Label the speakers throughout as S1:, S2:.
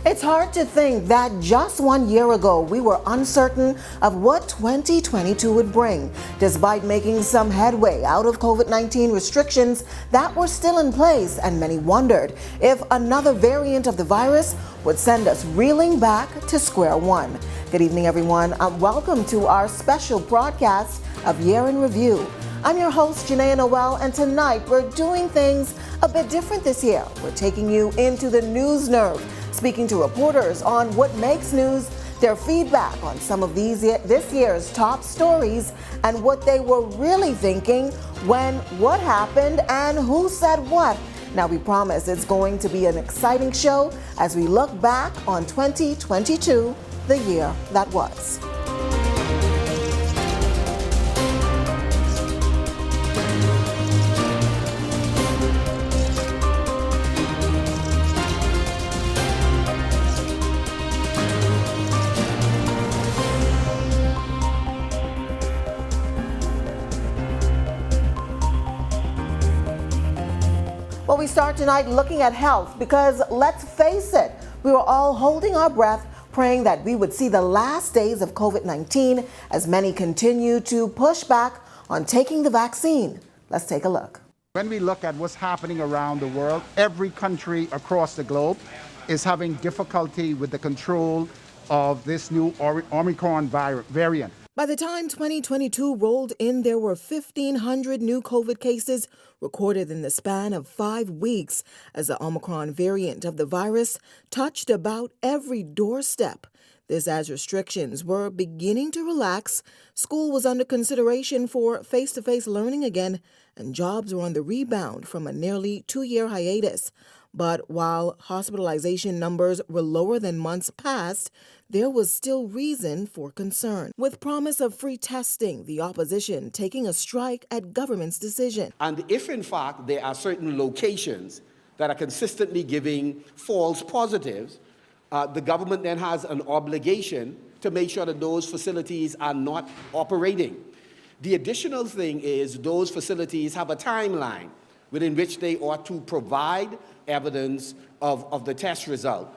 S1: It's hard to think that just 1 year ago we were uncertain of what 2022 would bring, despite making some headway out of COVID-19 restrictions that were still in place, and many wondered if another variant of the virus would send us reeling back to square one. Good evening, everyone, and welcome to our special broadcast of Year in Review. I'm your host, Janae Noel, and tonight we're doing things a bit different this year. We're taking you into the news nerve, speaking to reporters on what makes news, their feedback on some of this year's top stories, and what they were really thinking when what happened and who said what. Now, we promise it's going to be an exciting show as we look back on 2022, the year that was. Well, we start tonight looking at health because, let's face it, we were all holding our breath, praying that we would see the last days of COVID-19 as many continue to push back on taking the vaccine. Let's take a look.
S2: When we look at what's happening around the world, every country across the globe is having difficulty with the control of this new Omicron variant.
S1: By the time 2022 rolled in, there were 1,500 new COVID cases recorded in the span of 5 weeks as the Omicron variant of the virus touched about every doorstep. This as restrictions were beginning to relax, school was under consideration for face-to-face learning again, and jobs were on the rebound from a nearly 2-year hiatus. But while hospitalization numbers were lower than months past, there was still reason for concern. With promise of free testing, the opposition taking a strike at government's decision.
S3: And if, in fact, there are certain locations that are consistently giving false positives, the government then has an obligation to make sure that those facilities are not operating. The additional thing is those facilities have a timeline within which they ought to provide evidence of the test result.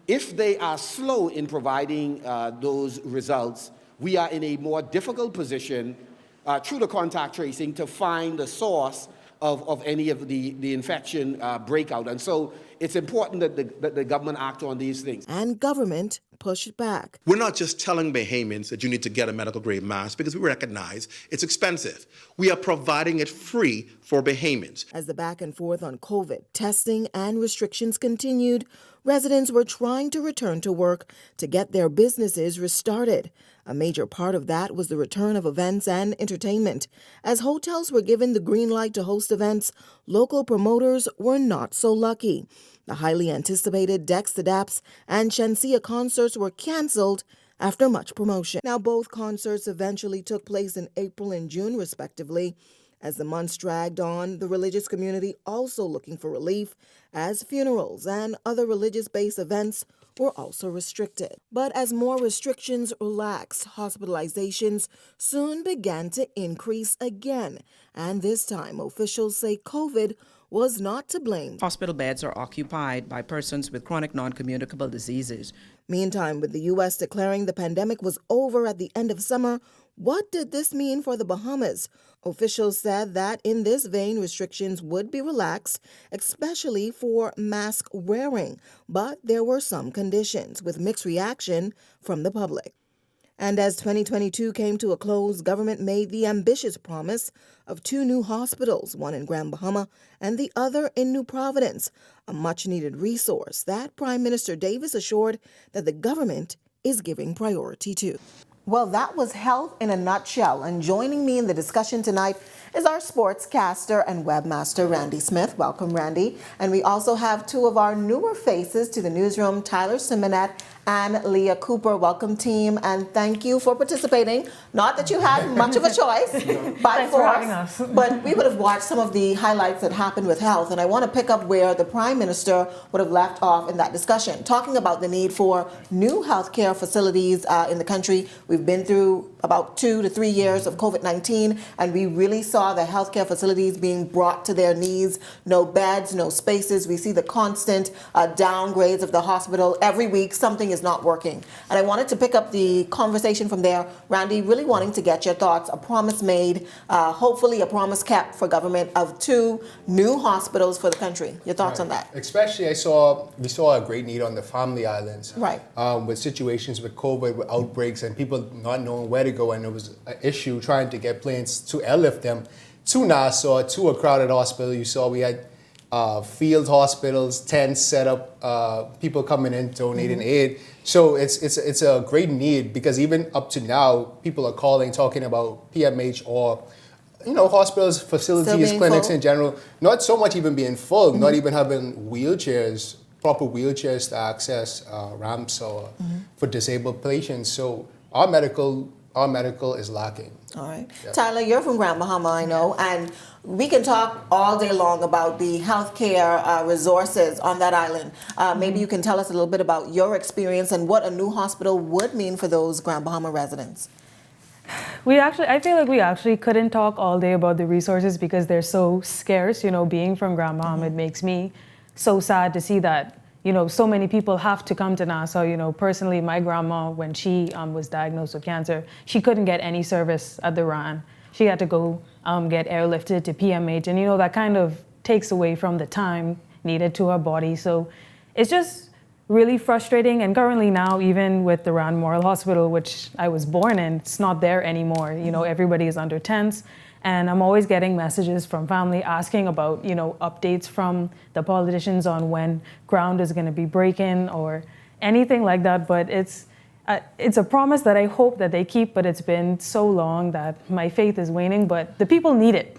S3: If they are slow in providing those results, we are in a more difficult position through the contact tracing to find the source of any of the infection breakout. And so it's important that the government act on these things.
S1: And government pushed back.
S4: We're not just telling Bahamians that you need to get a medical grade mask because we recognize it's expensive. We are providing it free for Bahamians.
S1: As the back and forth on COVID, testing, and restrictions continued, residents were trying to return to work to get their businesses restarted. A major part of that was the return of events and entertainment. As hotels were given the green light to host events, local promoters were not so lucky. The highly anticipated Dex the Daps and Shanty concerts were canceled after much promotion. Now, both concerts eventually took place in April and June, respectively. As the months dragged on, the religious community also looking for relief, as funerals and other religious-based events were also restricted. But as more restrictions relaxed, hospitalizations soon began to increase again. And this time, officials say COVID was not to blame.
S5: Hospital beds are occupied by persons with chronic non-communicable diseases.
S1: Meantime, with the U.S. declaring the pandemic was over at the end of summer, what did this mean for the Bahamas? Officials said that in this vein, restrictions would be relaxed, especially for mask wearing. But there were some conditions, with mixed reaction from the public. And as 2022 came to a close, government made the ambitious promise of 2 new hospitals, one in Grand Bahama and the other in New Providence, a much-needed resource that Prime Minister Davis assured that the government is giving priority to. Well, that was health in a nutshell. And joining me in the discussion tonight is our sportscaster and webmaster, Randy Smith. Welcome, Randy. And we also have 2 of our newer faces to the newsroom, Tyler Simonet and Leah Cooper. Welcome, team, and thank you for participating. Not that you had much of a choice, by force, but we would have watched some of the highlights that happened with health, and I want to pick up where the Prime Minister would have left off in that discussion, talking about the need for new healthcare facilities in the country. We've been through about 2 to 3 years of COVID-19, and we really saw saw the healthcare facilities being brought to their knees. No beds, no spaces. We see the constant downgrades of the hospital. Every week, something is not working. And I wanted to pick up the conversation from there. Randy, really wanting to get your thoughts. A promise made, hopefully a promise kept for government of 2 new hospitals for the country. Your thoughts on that?
S6: Especially, we saw a great need on the family islands.
S1: Right.
S6: With situations with COVID, with outbreaks, and people not knowing where to go, and there was an issue trying to get planes to airlift them to Nassau, to a crowded hospital. You saw we had field hospitals, tents set up, people coming in donating aid. So it's a great need, because even up to now, people are calling, talking about PMH or hospitals, facilities, clinics
S1: full.
S6: in general, not so much even being full, not even having wheelchairs, proper wheelchairs to access ramps or for disabled patients. So our medical is lacking.
S1: All right.
S6: Yep.
S1: Tyler, you're from Grand Bahama, I know, and we can talk all day long about the healthcare resources on that island. Maybe you can tell us a little bit about your experience and what a new hospital would mean for those Grand Bahama residents.
S7: I feel like we actually couldn't talk all day about the resources because they're so scarce. Being from Grand Bahama, it makes me so sad to see that, so many people have to come to Nassau. Personally, my grandma, when she was diagnosed with cancer, she couldn't get any service at the RAN. She had to go get airlifted to PMH, and that kind of takes away from the time needed to her body. So it's just really frustrating. And currently now, even with the RAN Memorial Hospital, which I was born in, it's not there anymore. Everybody is under tents. And I'm always getting messages from family asking about, updates from the politicians on when ground is going to be breaking or anything like that. But it's a promise that I hope that they keep, but it's been so long that my faith is waning. But the people need it.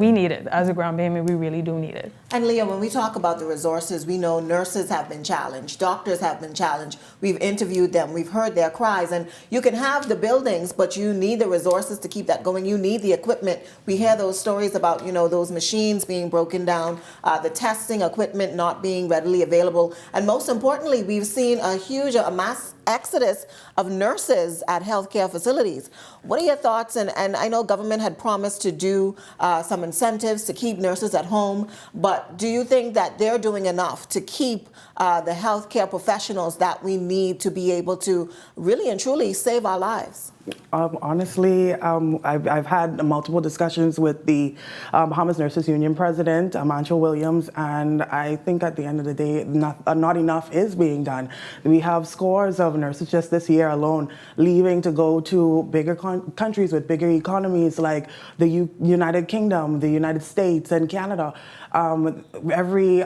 S7: We need it. As a Grand Bahamian, we really do need it.
S1: And Leah, when we talk about the resources, we know nurses have been challenged, doctors have been challenged. We've interviewed them, we've heard their cries, and you can have the buildings, but you need the resources to keep that going. You need the equipment. We hear those stories about, those machines being broken down, the testing equipment not being readily available. And most importantly, we've seen a mass exodus of nurses at healthcare facilities. What are your thoughts? And I know government had promised to do some incentives to keep nurses at home, but do you think that they're doing enough to keep the healthcare professionals that we need to be able to really and truly save our lives?
S8: Honestly, I've had multiple discussions with the Bahamas Nurses Union president, Manchel Williams, and I think at the end of the day, not enough is being done. We have scores of nurses just this year alone leaving to go to bigger countries with bigger economies like the United Kingdom, the United States, and Canada. Every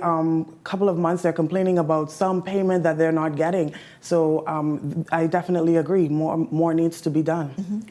S8: couple of months, they're complaining about some payment that they're not getting. So I definitely agree. More needs to be done.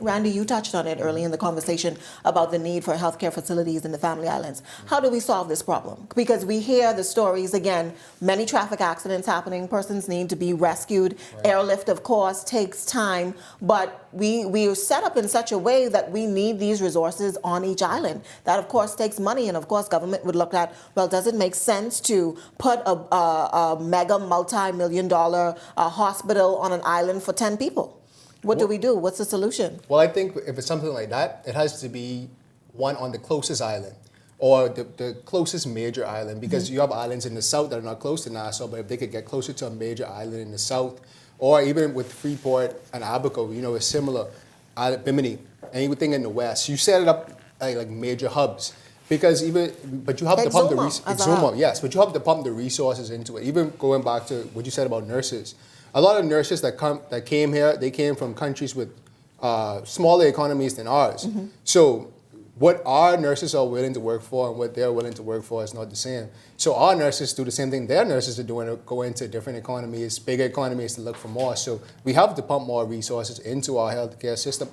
S1: Randy, you touched on it early in the conversation about the need for healthcare facilities in the Family Islands. How do we solve this problem? Because we hear the stories, again, many traffic accidents happening, persons need to be rescued. Right. Airlift, of course, takes time, but we are set up in such a way that we need these resources on each island. That, of course, takes money, and of course, government would look at, well, does it make sense to put a mega multi-million-dollar hospital on an island for 10 people? What do we do? What's the solution?
S6: Well, I think if it's something like that, it has to be one on the closest island or the closest major island, because you have islands in the south that are not close to Nassau, but if they could get closer to a major island in the south, or even with Freeport and Abaco, it's similar, Bimini, anything in the west, you set it up like major hubs. But you have to pump but you have to pump the resources into it. Even going back to what you said about nurses, a lot of nurses that came here, they came from countries with smaller economies than ours. So what our nurses are willing to work for and what they're willing to work for is not the same. So our nurses do the same thing their nurses are doing, go into different economies, bigger economies to look for more. So we have to pump more resources into our healthcare system.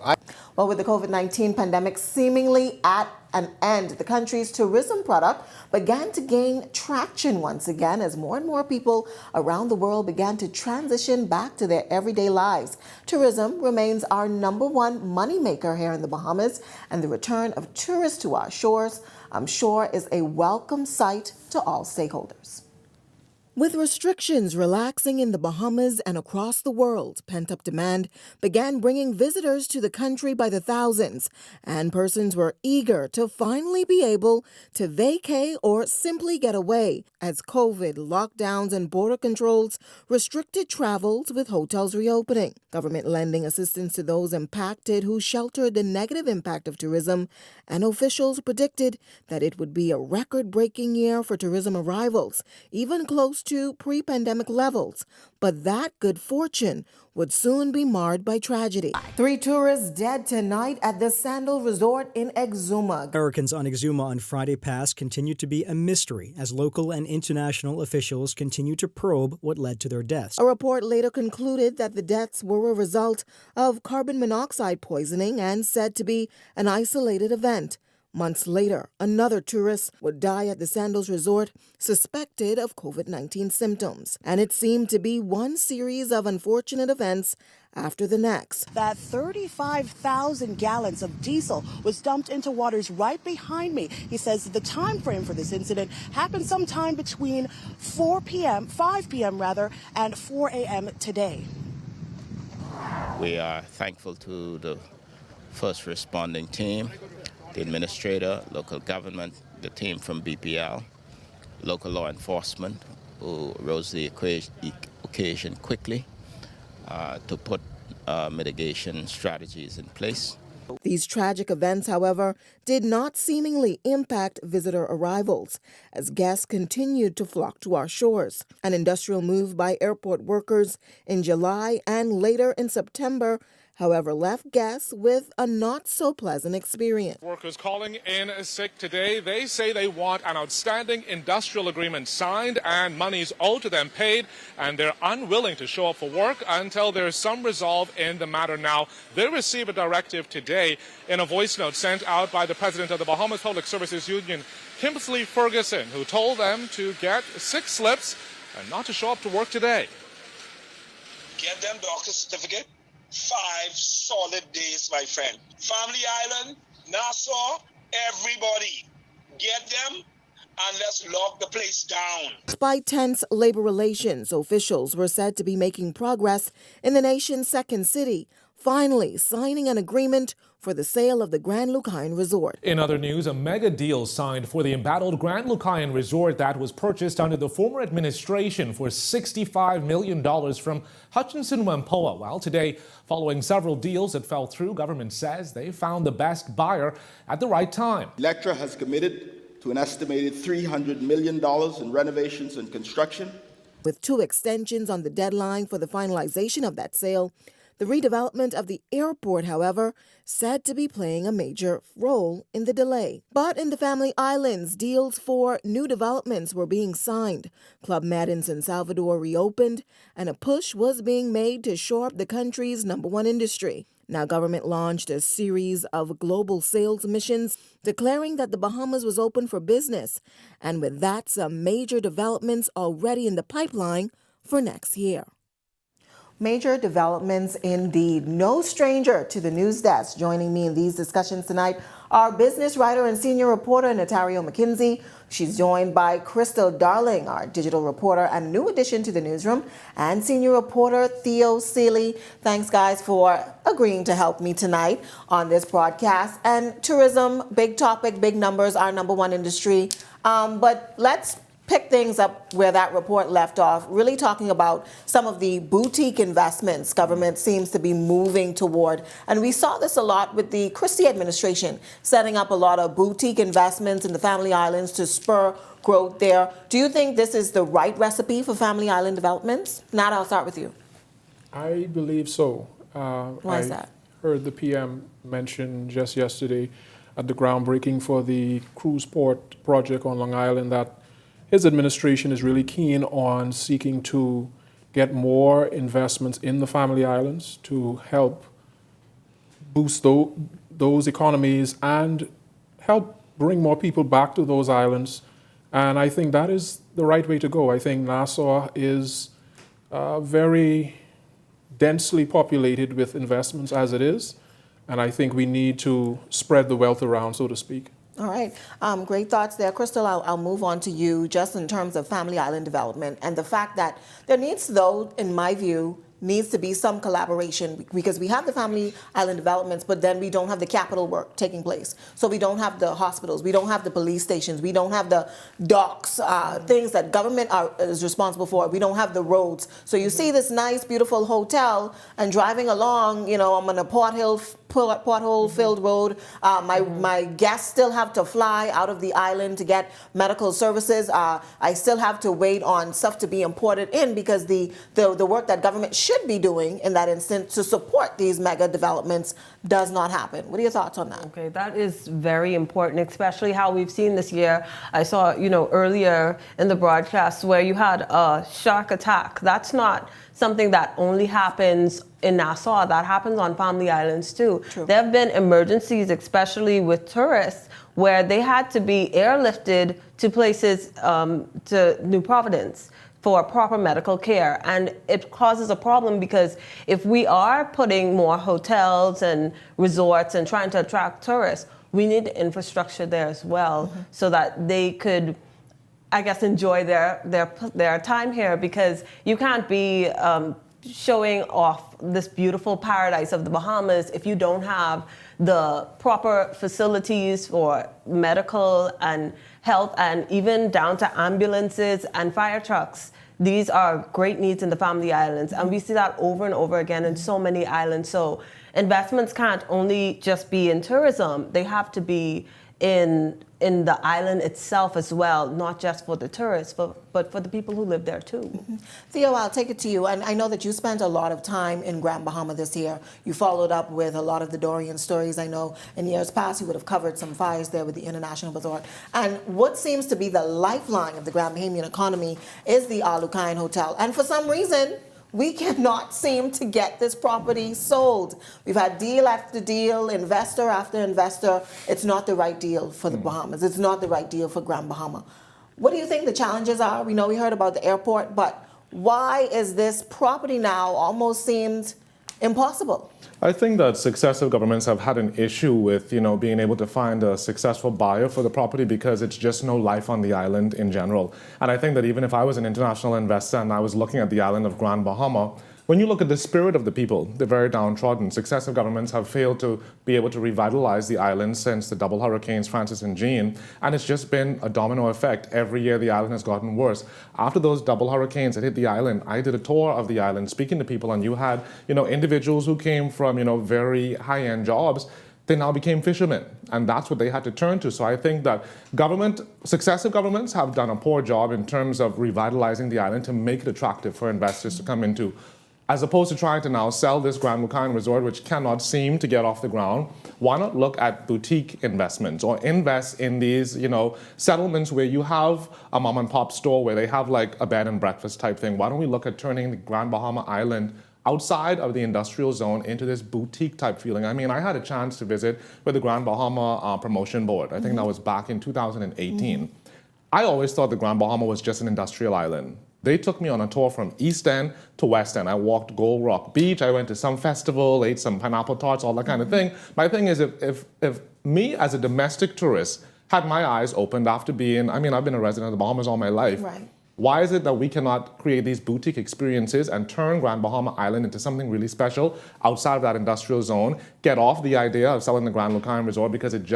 S1: Well, with the COVID-19 pandemic seemingly at an end, the country's tourism product began to gain traction once again as more and more people around the world began to transition back to their everyday lives. Tourism remains our #1 moneymaker here in the Bahamas, and the return of tourists to our shores, I'm sure, is a welcome sight to all stakeholders. With restrictions relaxing in the Bahamas and across the world, pent-up demand began bringing visitors to the country by the thousands, and persons were eager to finally be able to vacay or simply get away as COVID lockdowns and border controls restricted travels with hotels reopening. Government lending assistance to those impacted who sheltered the negative impact of tourism, and officials predicted that it would be a record-breaking year for tourism arrivals, even close to pre-pandemic levels. But that good fortune would soon be marred by tragedy. 3 tourists dead tonight at the Sandal Resort in Exuma.
S9: Americans on Exuma on Friday past continue to be a mystery as local and international officials continue to probe what led to their deaths.
S1: A report later concluded that the deaths were a result of carbon monoxide poisoning and said to be an isolated event. Months later, another tourist would die at the Sandals Resort, suspected of COVID-19 symptoms. And it seemed to be one series of unfortunate events after the next.
S10: That 35,000 gallons of diesel was dumped into waters right behind me. He says the time frame for this incident happened sometime between 5 p.m. and 4 a.m. today.
S11: We are thankful to the first responding team, the administrator, local government, the team from BPL, local law enforcement, who rose the occasion quickly to put mitigation strategies in place.
S1: These tragic events, however, did not seemingly impact visitor arrivals, as guests continued to flock to our shores. An industrial move by airport workers in July and later in September, however, left guests with a not-so-pleasant experience.
S12: Workers calling in sick today, they say they want an outstanding industrial agreement signed and monies owed to them paid, and they're unwilling to show up for work until there's some resolve in the matter. Now, they received a directive today in a voice note sent out by the president of the Bahamas Public Services Union, Kimberly Ferguson, who told them to get 6 slips and not to show up to work today.
S13: Get them doctor's certificate. 5 solid days, my friend. Family Island, Nassau, everybody. Get them and let's lock the place down.
S1: Despite tense labor relations, officials were said to be making progress in the nation's second city, finally signing an agreement for the sale of the Grand Lucayan Resort.
S12: In other news, a mega deal signed for the embattled Grand Lucayan Resort that was purchased under the former administration for $65 million from Hutchinson Whampoa. Well, today, following several deals that fell through, government says they found the best buyer at the right time.
S14: Electra has committed to an estimated $300 million in renovations and construction.
S1: With 2 extensions on the deadline for the finalization of that sale, the redevelopment of the airport, however, said to be playing a major role in the delay. But in the Family Islands, deals for new developments were being signed. Club Med in San Salvador reopened, and a push was being made to shore up the country's #1 industry. Now, government launched a series of global sales missions declaring that the Bahamas was open for business. And with that, some major developments already in the pipeline for next year. Major developments indeed. No stranger to the news desk. Joining me in these discussions tonight, our business writer and senior reporter, Natario McKinsey. She's joined by Crystal Darling, our digital reporter and new addition to the newsroom, and senior reporter Theo Seeley. Thanks, guys, for agreeing to help me tonight on this broadcast. And tourism, big topic, big numbers, our #1 industry. But let's pick things up where that report left off, really talking about some of the boutique investments government seems to be moving toward. And we saw this a lot with the Christie administration, setting up a lot of boutique investments in the Family Islands to spur growth there. Do you think this is the right recipe for Family Island developments? Nat, I'll start with you.
S15: I believe so.
S1: Why is that?
S15: I heard the PM mention just yesterday at the groundbreaking for the cruise port project on Long Island that his administration is really keen on seeking to get more investments in the Family Islands to help boost those economies and help bring more people back to those islands. And I think that is the right way to go. I think Nassau is very densely populated with investments as it is. And I think we need to spread the wealth around, so to speak.
S1: All right. Great thoughts there. Crystal, I'll move on to you just in terms of Family Island development and the fact that there needs, though, in my view, needs to be some collaboration because we have the Family Island developments, but then we don't have the capital work taking place. So we don't have the hospitals, we don't have the police stations, we don't have the docks, things that government is responsible for. We don't have the roads. So you see this nice, beautiful hotel and driving along, you know, I'm on a pothole-filled road. My guests still have to fly out of the island to get medical services. I still have to wait on stuff to be imported in because the work that government should be doing in that instance to support these mega developments does not happen. What are your thoughts on that?
S16: Okay, that is very important, especially how we've seen this year. I saw, you know, earlier in the broadcast where you had a shark attack. That's not something that only happens in Nassau. That happens on Family Islands too.
S1: True.
S16: There have been emergencies, especially with tourists, where they had to be airlifted to places, to New Providence, for proper medical care. And it causes a problem because if we are putting more hotels and resorts and trying to attract tourists, we need the infrastructure there as well so that they could, I guess, enjoy their time here, because you can't be showing off this beautiful paradise of the Bahamas if you don't have the proper facilities for medical and health, and even down to ambulances and fire trucks. These are great needs in the Family Islands, and we see that over and over again in so many islands. So investments can't only just be in tourism, they have to be in the island itself as well, not just for the tourists, but for the people who live there too.
S1: Theo, I'll take it to you. And I know that you spent a lot of time in Grand Bahama this year. You followed up with a lot of the Dorian stories. I know in years past you would have covered some fires there with the International Resort. And what seems to be the lifeline of the Grand Bahamian economy is the Alukain Hotel. And for some reason, we cannot seem to get this property sold. We've had deal after deal, investor after investor. It's not the right deal for the Bahamas. It's not the right deal for Grand Bahama. What do you think the challenges are? We know we heard about the airport, but why is this property now almost seemed impossible?
S17: I think that successive governments have had an issue with, being able to find a successful buyer for the property because it's just no life on the island in general. And I think that even if I was an international investor and I was looking at the island of Grand Bahama, when you look at the spirit of the people, they're very downtrodden. Successive governments have failed to be able to revitalize the island since the double hurricanes Francis and Jean, and it's just been a domino effect. Every year the island has gotten worse. After those double hurricanes that hit the island, I did a tour of the island speaking to people, and you had, individuals who came from, very high-end jobs. They now became fishermen, and that's what they had to turn to. So I think that successive governments have done a poor job in terms of revitalizing the island to make it attractive for investors to come into. As opposed to trying to now sell this Grand Lucain resort, which cannot seem to get off the ground, why not look at boutique investments or invest in these, settlements where you have a mom and pop store where they have like a bed and breakfast type thing? Why don't we look at turning the Grand Bahama Island outside of the industrial zone into this boutique type feeling? I mean, I had a chance to visit with the Grand Bahama Promotion Board. I think that was back in 2018. I always thought the Grand Bahama was just an industrial island. They took me on a tour from East End to West End. I walked Gold Rock Beach. I went to some festival, ate some pineapple tarts, all that kind of thing. My thing is, if me as a domestic tourist had my eyes opened after I've been a resident of the Bahamas all my life.
S1: Right.
S17: Why is it that we cannot create these boutique experiences and turn Grand Bahama Island into something really special outside of that industrial zone? Get off the idea of selling the Grand Lucain Resort because it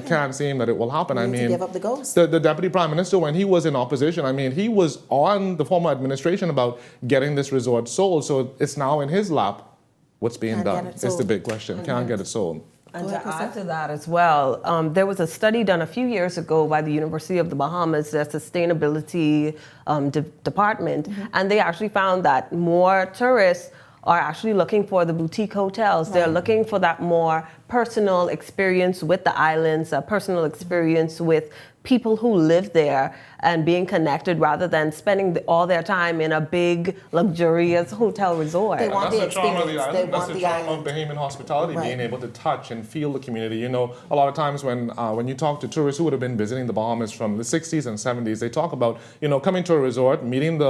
S17: can't seem that it will happen.
S1: We need to give up the ghost.
S17: The Deputy Prime Minister, when he was in opposition, he was on the former administration about getting this resort sold. So it's now in his lap. What's being done? It's the big question. Can't get it sold.
S16: And to add to that as well, there was a study done a few years ago by the University of the Bahamas, their sustainability department, and they actually found that more tourists are actually looking for the boutique hotels. They're looking for that more personal experience with the islands, a personal experience with people who live there. and being connected rather than spending all their time in a big, luxurious hotel resort.
S1: They want the experience. They
S17: That's
S1: want
S17: the
S1: the
S17: charm
S1: island.
S17: of Bahamian hospitality,
S1: Right.
S17: being able to touch and feel the community. You know, a lot of times when you talk to tourists who would have been visiting the Bahamas from the 60s and 70s, they talk about, you know, coming to a resort, meeting the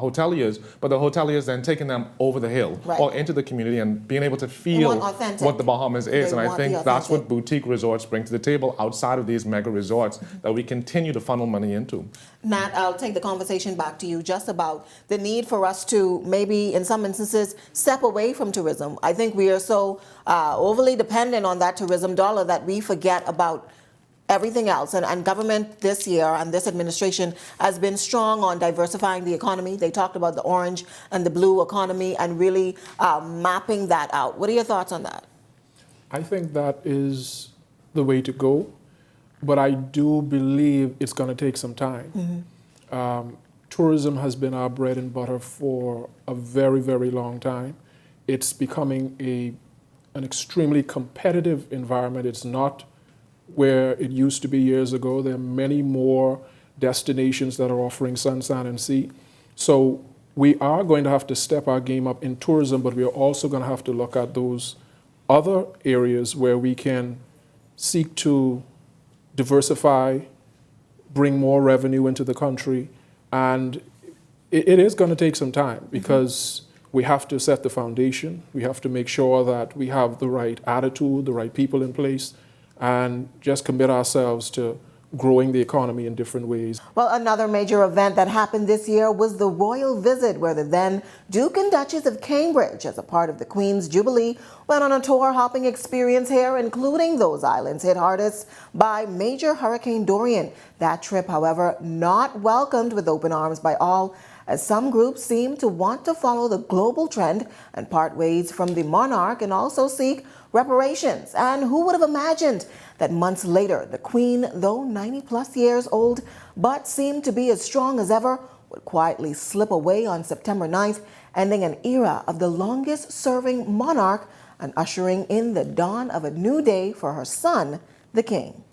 S17: hoteliers, but the hoteliers then taking them over the hill
S1: Right.
S17: or into the community and being able to
S1: They
S17: feel
S1: want authentic.
S17: what the Bahamas is.
S1: They
S17: And I
S1: want the
S17: think that's
S1: authentic.
S17: what boutique resorts bring to the table outside of these mega resorts that we continue to funnel money into.
S1: Nat, I'll take the conversation back to you just about the need for us to maybe, in some instances, step away from tourism. I think we are so overly dependent on that tourism dollar that we forget about everything else. And government this year and this administration has been strong on diversifying the economy. They talked about the orange and the blue economy and really mapping that out. What are your thoughts on that?
S15: I think that is the way to go, but I do believe it's going to take some time. Tourism has been our bread and butter for a very, very long time. It's becoming an extremely competitive environment. It's not where it used to be years ago. There are many more destinations that are offering sun, sand, and sea. So we are going to have to step our game up in tourism, but we are also going to have to look at those other areas where we can seek to diversify, bring more revenue into the country. And it is going to take some time because we have to set the foundation. We have to make sure that we have the right attitude, the right people in place, and just commit ourselves to growing the economy in different ways.
S1: Well, another major event that happened this year was the royal visit, where the then Duke and Duchess of Cambridge, as a part of the Queen's Jubilee, went on a tour hopping experience here, including those islands hit hardest by major Hurricane Dorian. That trip, however, not welcomed with open arms by all, as some groups seem to want to follow the global trend and part ways from the monarch and also seek reparations. And who would have imagined that months later, the Queen, though 90 plus years old, but seemed to be as strong as ever, would quietly slip away on September 9th, ending an era of the longest serving monarch and ushering in the dawn of a new day for her son, the King.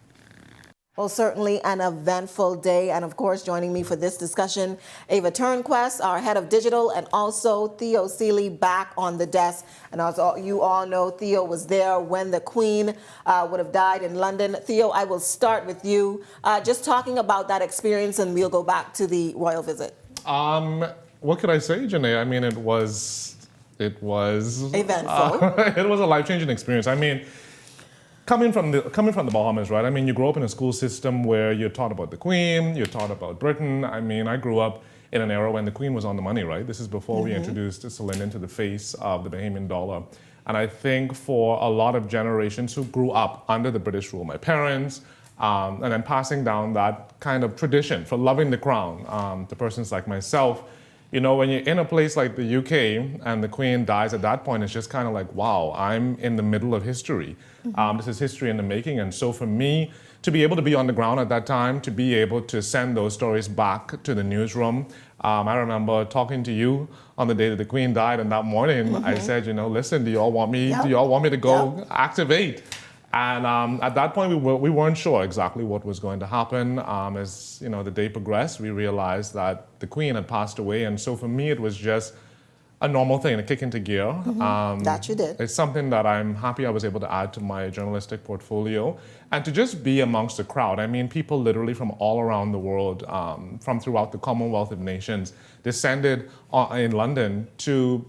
S1: Well, certainly an eventful day. And of course, joining me for this discussion, Ava Turnquest, our head of digital, and also Theo Seeley back on the desk. And as you all know, Theo was there when the Queen would have died in London. Theo, I will start with you. Just talking about that experience, and we'll go back to the royal visit.
S17: What could I say, Janae? I mean, it was
S1: eventful.
S17: It was a life-changing experience. I mean, coming from the Bahamas, right? I mean, you grow up in a school system where you're taught about the Queen, you're taught about Britain. I mean, I grew up in an era when the Queen was on the money, right? This is before we introduced sterling into the face of the Bahamian dollar. And I think for a lot of generations who grew up under the British rule, my parents, and then passing down that kind of tradition for loving the crown to persons like myself, you know, when you're in a place like the UK and the Queen dies at that point, it's just kind of like, wow, I'm in the middle of history. This is history in the making. And so for me, to be able to be on the ground at that time, to be able to send those stories back to the newsroom. I remember talking to you on the day that the Queen died, and that morning I said, you know, listen, do you all want me to go activate? And at that point, we weren't sure exactly what was going to happen. As you know, the day progressed, we realized that the Queen had passed away, and so for me, it was just a normal thing, a kick into gear.
S1: That you did.
S17: It's something that I'm happy I was able to add to my journalistic portfolio, and to just be amongst the crowd. I mean, people literally from all around the world, from throughout the Commonwealth of Nations, descended in London to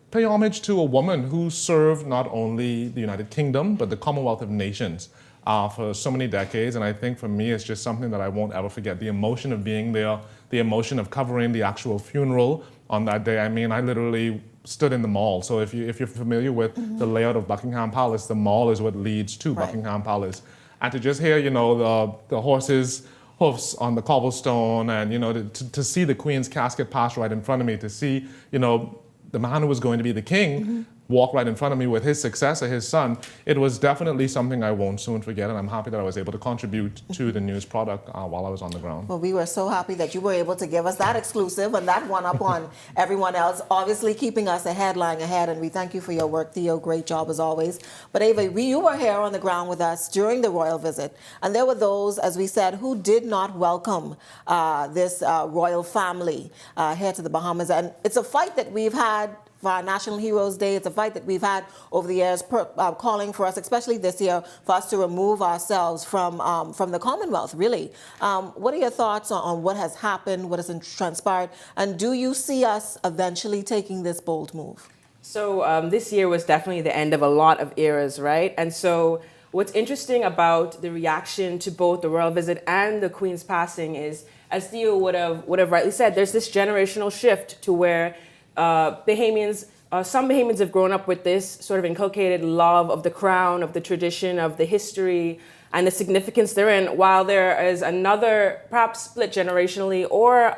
S17: pay homage to a woman who served not only the United Kingdom, but the Commonwealth of Nations for so many decades. And I think for me, it's just something that I won't ever forget. The emotion of being there, the emotion of covering the actual funeral on that day. I mean, I literally stood in the mall. So if you're familiar with the layout of Buckingham Palace, the mall is what leads to Buckingham Palace. And to just hear, you know, the horses' hoofs on the cobblestone, and, you know, to see the Queen's casket pass right in front of me, to see, you know, the man who was going to be the king walk right in front of me with his successor, his son, it was definitely something I won't soon forget, and I'm happy that I was able to contribute to the news product while I was on the ground.
S1: Well, we were so happy that you were able to give us that exclusive and that one up on everyone else, obviously keeping us ahead, lying ahead, and we thank you for your work, Theo. Great job as always. But Ava, you were here on the ground with us during the royal visit, and there were those, as we said, who did not welcome this royal family here to the Bahamas. And it's a fight that we've had for our National Heroes Day. It's a fight that we've had over the years, calling for us, especially this year, for us to remove ourselves from the Commonwealth, really. What are your thoughts on what has happened, what has transpired, and do you see us eventually taking this bold move?
S18: So this year was definitely the end of a lot of eras, right? And so what's interesting about the reaction to both the royal visit and the Queen's passing is, as Theo would have rightly said, there's this generational shift to where Bahamians, some Bahamians have grown up with this sort of inculcated love of the crown, of the tradition, of the history, and the significance therein, while there is another, perhaps split generationally or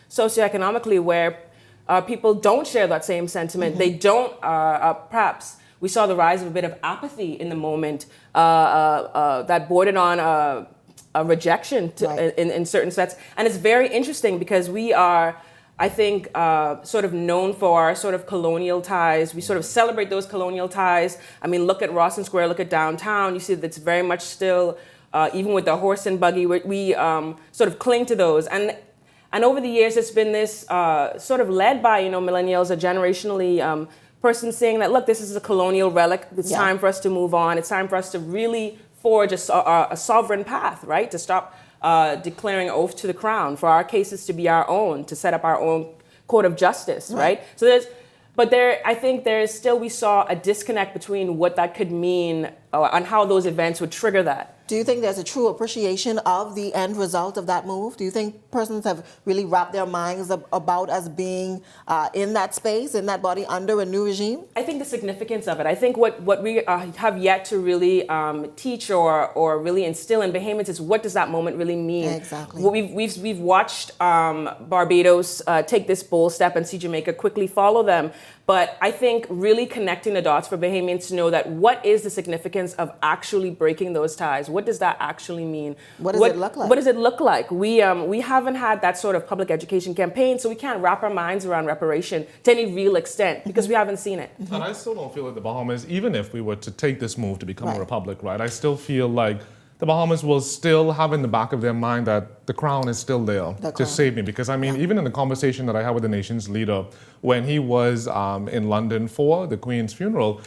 S18: socioeconomically, where people don't share that same sentiment. They don't, perhaps, we saw the rise of a bit of apathy in the moment that bordered on a rejection in certain sets. And it's very interesting because we are, I think, sort of known for our sort of colonial ties. We sort of celebrate those colonial ties. I mean, look at Rawson Square, look at downtown. You see that it's very much still, even with the horse and buggy, we sort of cling to those. And over the years, it's been this sort of led by, millennials, a generationally person saying that, look, this is a colonial relic. It's time for us to move on. It's time for us to really forge a sovereign path, right? To stop declaring oath to the crown, for our cases to be our own, to set up our own court of justice, right? So I think we saw a disconnect between what that could mean and how those events would trigger that.
S1: Do you think there's a true appreciation of the end result of that move? Do you think persons have really wrapped their minds about us being in that space, in that body, under a new regime?
S18: I think the significance of it. I think what we have yet to really teach or really instill in Bahamians is, what does that moment really mean?
S1: Exactly.
S18: We've watched Barbados take this bold step and see Jamaica quickly follow them. But I think really connecting the dots for Bahamians to know that what is the significance of actually breaking those ties? What does that actually mean?
S1: What does it look like?
S18: What does it look like? We haven't had that sort of public education campaign, so we can't wrap our minds around reparation to any real extent because we haven't seen it.
S17: And I still don't feel like the Bahamas, even if we were to take this move to become a republic, right, I still feel like the Bahamas will still have in the back of their mind that the crown is still there to save me. Because, I mean, even in the conversation that I had with the nation's leader when he was in London for the Queen's funeral,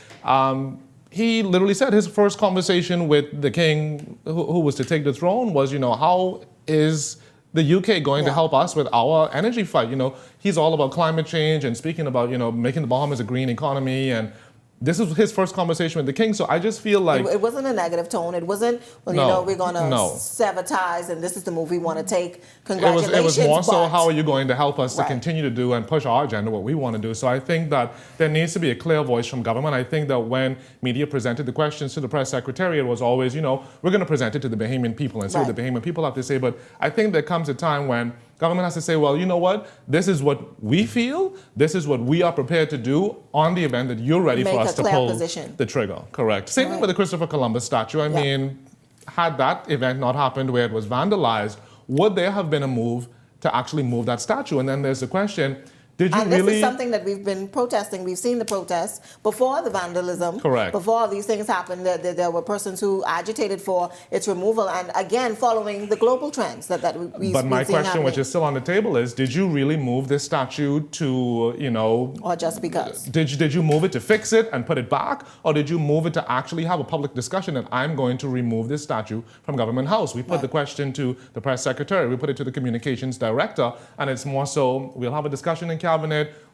S17: he literally said his first conversation with the king who was to take the throne was, how is the UK going to help us with our energy fight? He's all about climate change and speaking about, making the Bahamas a green economy, and this is his first conversation with the king, so I just feel like
S1: it wasn't a negative tone. It wasn't, we're going to sever ties and this is the move we want to take. Congratulations.
S17: It was more so, how are you going to help us to continue to do and push our agenda, what we want to do? So I think that there needs to be a clear voice from government. I think that when media presented the questions to the press secretary, it was always, we're going to present it to the Bahamian people and see what the Bahamian people have to say. But I think there comes a time when government has to say, well, you know what? This is what we feel. This is what we are prepared to do on the event that you're ready for us to pull the trigger. Correct. Same thing with the Christopher Columbus statue. I mean, had that event not happened where it was vandalized, would there have been a move to actually move that statue? And then there's the question, did you
S1: this is something that we've been protesting. We've seen the protests before the vandalism.
S17: Correct.
S1: Before all these things happened, there were persons who agitated for its removal, and again, following the global trends that we've seen.
S17: But my question,
S1: happening.
S17: which is still on the table, is: did you really move this statue to,
S1: or just because?
S17: Did you move it to fix it and put it back, or did you move it to actually have a public discussion that I'm going to remove this statue from Government House? We put the question to the press secretary, we put it to the communications director, and it's more so we'll have a discussion in cabinet.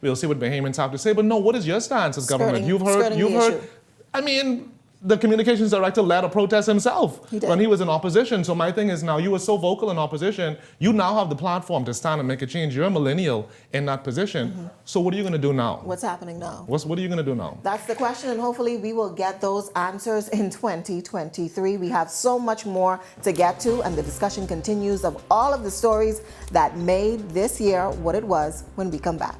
S17: We'll see what Bahamians have to say. But no, what is your stance as government? You've heard. I mean, the communications director led a protest himself when he was in opposition. So my thing is, now you were so vocal in opposition, you now have the platform to stand and make a change. You're a millennial in that position. So what are you going to do now?
S1: What's happening now?
S17: What are you going to do now?
S1: That's the question, and hopefully we will get those answers in 2023. We have so much more to get to, and the discussion continues of all of the stories that made this year what it was when we come back.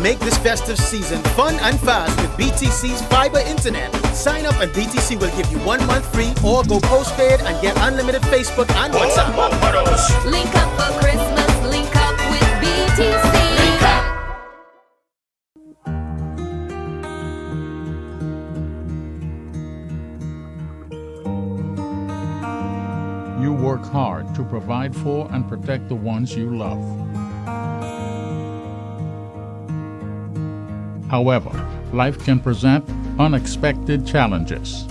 S19: Make this festive season fun and fast with BTC's fiber internet. Sign up and BTC will give you 1 month free or go postpaid and get unlimited Facebook and WhatsApp.
S20: Link up for Christmas, link up with BTC. Link up.
S21: You work hard to provide for and protect the ones you love. However, life can present unexpected challenges.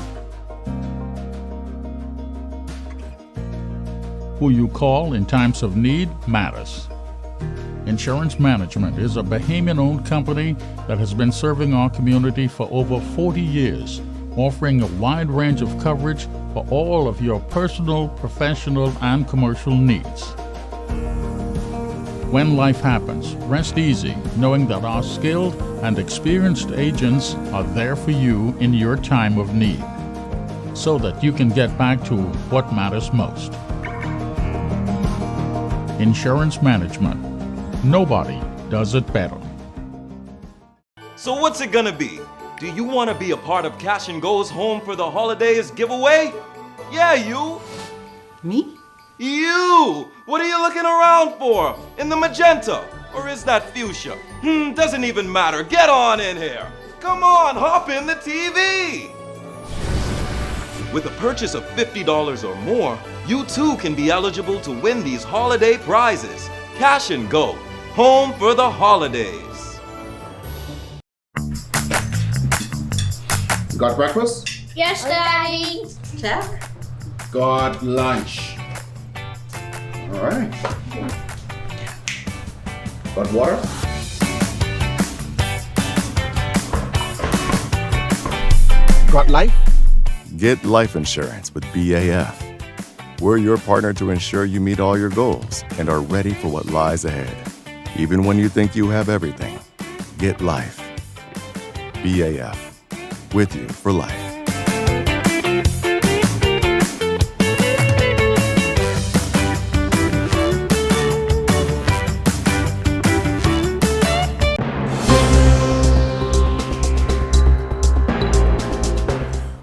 S21: Who you call in times of need matters. Insurance Management is a Bahamian-owned company that has been serving our community for over 40 years, offering a wide range of coverage for all of your personal, professional, and commercial needs. When life happens, rest easy knowing that our skilled and experienced agents are there for you in your time of need, so that you can get back to what matters most. Insurance Management. Nobody does it better.
S22: So what's it gonna be? Do you want to be a part of Cash and Go's Home for the Holidays giveaway? Yeah, you.
S23: Me?
S22: You! What are you looking around for? In the magenta? Or is that fuchsia? Doesn't even matter. Get on in here. Come on, hop in the TV. With a purchase of $50 or more, you too can be eligible to win these holiday prizes. Cash and Go. Home for the Holidays.
S24: Got breakfast?
S20: Yes, Daddy.
S23: Check.
S24: Got lunch. All right. Got water?
S2: Got life?
S25: Get life insurance with BAF. We're your partner to ensure you meet all your goals and are ready for what lies ahead. Even when you think you have everything, get life. BAF. With you for life.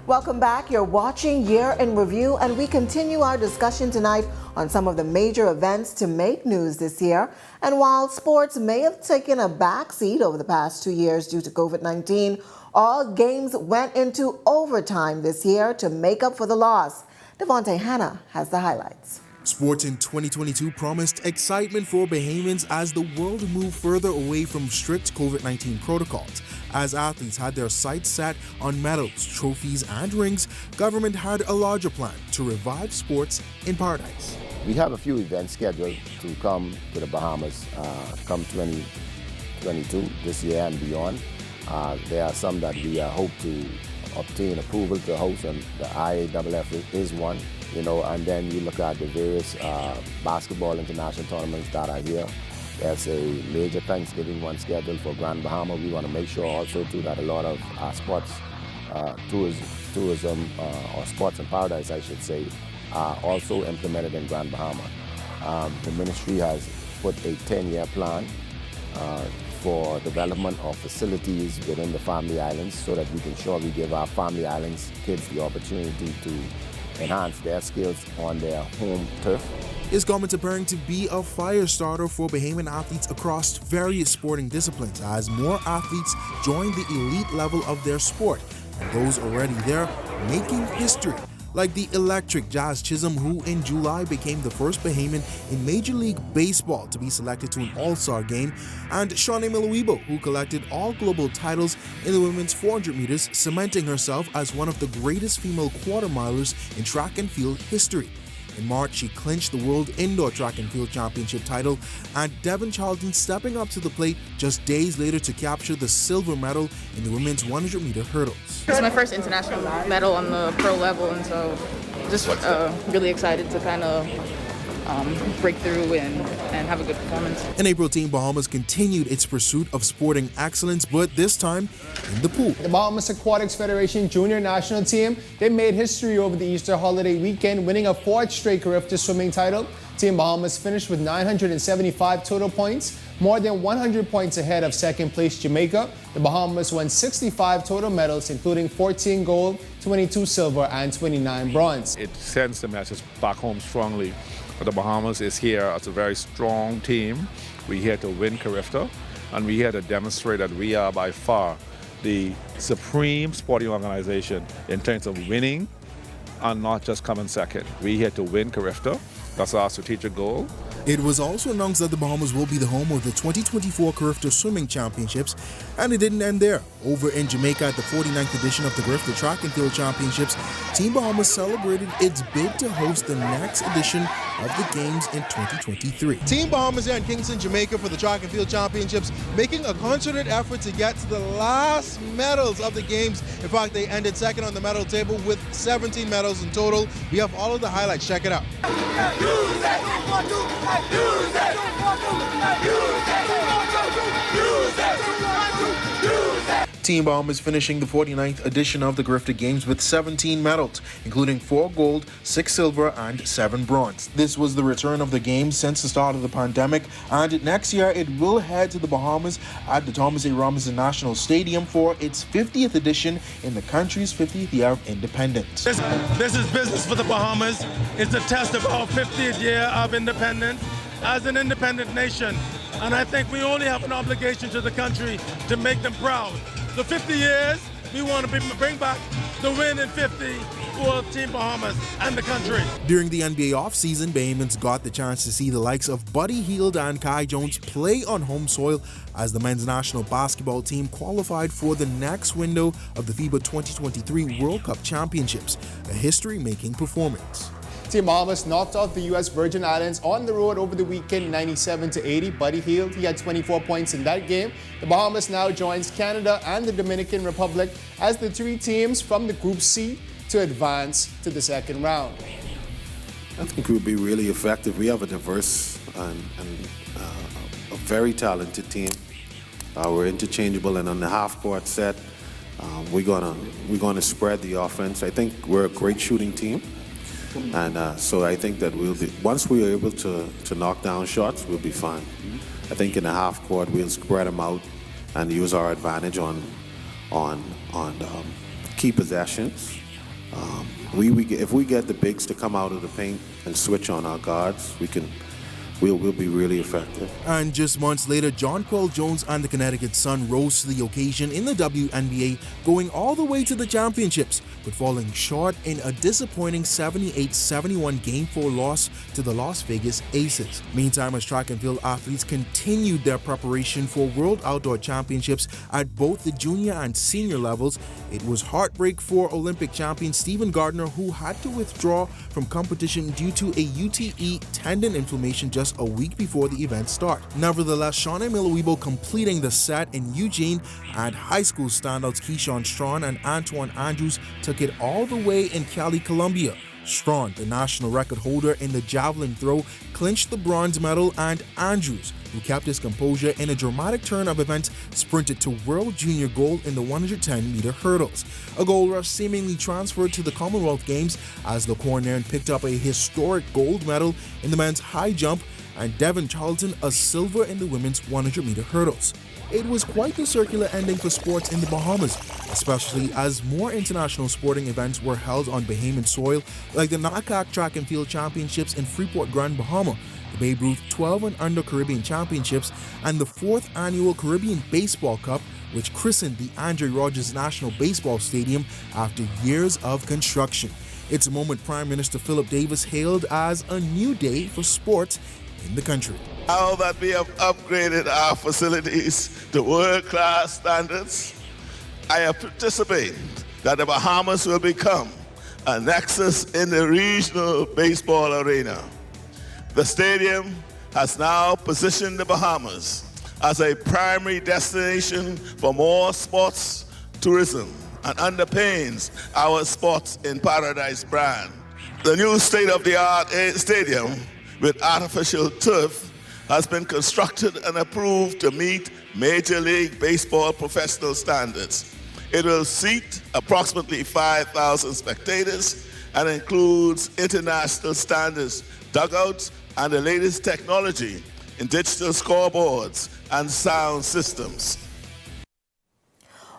S1: Welcome back. You're watching Year in Review, and we continue our discussion tonight on some of the major events to make news this year. And while sports may have taken a backseat over the past 2 years due to COVID-19, all games went into overtime this year to make up for the loss. Devontae Hanna has the highlights.
S26: Sports in 2022 promised excitement for Bahamians as the world moved further away from strict COVID-19 protocols. As athletes had their sights set on medals, trophies, and rings, government had a larger plan to revive sports in Paradise.
S27: We have a few events scheduled to come to the Bahamas come 2022, this year and beyond. There are some that we hope to obtain approval to host, and the IAAF is one, and then you look at the various basketball international tournaments that are here. There's a major Thanksgiving one scheduled for Grand Bahama. We want to make sure also too that a lot of sports tourism or sports in Paradise, I should say, are also implemented in Grand Bahama. The ministry has put a 10-year plan for development of facilities within the Family Islands so that we can sure we give our Family Islands kids the opportunity to enhance their skills on their home turf.
S26: Is government preparing to be a fire starter for Bahamian athletes across various sporting disciplines as more athletes join the elite level of their sport, and those already there making history, like the electric Jazz Chisholm, who in July became the first Bahamian in Major League Baseball to be selected to an All-Star game, and Shawnee Miluibo, who collected all global titles in the women's 400 meters, cementing herself as one of the greatest female quarter-milers in track and field history. In March, she clinched the World Indoor Track and Field Championship title, and Devon Charlton stepping up to the plate just days later to capture the silver medal in the women's 100-meter hurdles.
S28: It's my first international medal on the pro level, and so just really excited to kind of break through and have a good performance.
S26: In April, Team Bahamas continued its pursuit of sporting excellence, but this time in the pool.
S6: The Bahamas Aquatics Federation Junior National Team, they made history over the Easter holiday weekend, winning a 4th straight Carifta swimming title. Team Bahamas finished with 975 total points. more than 100 points ahead of second place Jamaica. The Bahamas won 65 total medals, including 14 gold, 22 silver, and 29 bronze.
S3: It sends the message back home strongly. The Bahamas is here as a very strong team. We're here to win Carifta, and we're here to demonstrate that we are by far the supreme sporting organization in terms of winning and not just coming second. We're here to win Carifta. That's our strategic goal.
S26: It was also announced that the Bahamas will be the home of the 2024 Carifta Swimming Championships, and it didn't end there. Over in Jamaica at the 49th edition of the Carifta Track and Field Championships, Team Bahamas celebrated its bid to host the next edition of the Games in 2023. Team Bahamas here in Kingston, Jamaica for the Track and Field Championships, making a concerted effort to get to the last medals of the Games. In fact, they ended second on the medal table with 17 medals in total. We have all of the highlights. Check it out. Team Bahamas finishing the 49th edition of the Carifta Games with 17 medals, including 4 gold, 6 silver, and 7 bronze. This was the return of the Games since the start of the pandemic, and next year it will head to the Bahamas at the Thomas A. Robinson National Stadium for its 50th edition in the country's 50th year of independence.
S4: This is business for the Bahamas. It's a test of our 50th year of independence as an independent nation. And I think we only have an obligation to the country to make them proud. The 50 years, we want to bring back the win in 50 for Team Bahamas and the country.
S26: During the NBA offseason, Bahamians got the chance to see the likes of Buddy Hield and Kai Jones play on home soil as the men's national basketball team qualified for the next window of the FIBA 2023 World Cup Championships, a history-making performance.
S6: Team Bahamas knocked off the U.S. Virgin Islands on the road over the weekend, 97-80. Buddy Hield, he had 24 points in that game. The Bahamas now joins Canada and the Dominican Republic as the 3 teams from the Group C to advance to the second round.
S5: I think we'll be really effective. We have a diverse and a very talented team. We're interchangeable, and on the half-court set, we're gonna spread the offense. I think we're a great shooting team. And so I think that once we are able to knock down shots, we'll be fine. I think in the half court, we'll spread them out and use our advantage on key possessions. If we get the bigs to come out of the paint and switch on our guards, we'll be really effective.
S26: And just months later, Jonquel Jones and the Connecticut Sun rose to the occasion in the WNBA, going all the way to the championships, but falling short in a disappointing 78-71 Game 4 loss to the Las Vegas Aces. Meantime, as track and field athletes continued their preparation for World Outdoor Championships at both the junior and senior levels, it was heartbreak for Olympic champion Stephen Gardner, who had to withdraw from competition due to a UTE tendon inflammation just a week before the event start. Nevertheless, Shauna Miller-Weibo completing the set in Eugene, and high school standouts Keyshawn Strawn and Antoine Andrews took it all the way in Cali, Colombia. Strawn, the national record holder in the javelin throw, clinched the bronze medal, and Andrews, who kept his composure in a dramatic turn of events, sprinted to world junior gold in the 110-meter hurdles. A gold rush seemingly transferred to the Commonwealth Games as the Cornern picked up a historic gold medal in the men's high jump, and Devin Charlton a silver in the women's 100-meter hurdles. It was quite the circular ending for sports in the Bahamas, especially as more international sporting events were held on Bahamian soil, like the NACAC Track and Field Championships in Freeport, Grand Bahama, the Babe Ruth 12 and Under Caribbean Championships, and the 4th Annual Caribbean Baseball Cup, which christened the Andre Rogers National Baseball Stadium after years of construction. It's a moment Prime Minister Philip Davis hailed as a new day for sport in the country.
S7: Now that we have upgraded our facilities to world-class standards, I anticipate that the Bahamas will become a nexus in the regional baseball arena. The stadium has now positioned the Bahamas as a primary destination for more sports tourism and underpins our Sports in Paradise brand. The new state-of-the-art stadium with artificial turf has been constructed and approved to meet Major League Baseball professional standards. It will seat approximately 5,000 spectators and includes international standards, dugouts, and the latest technology in digital scoreboards and sound systems.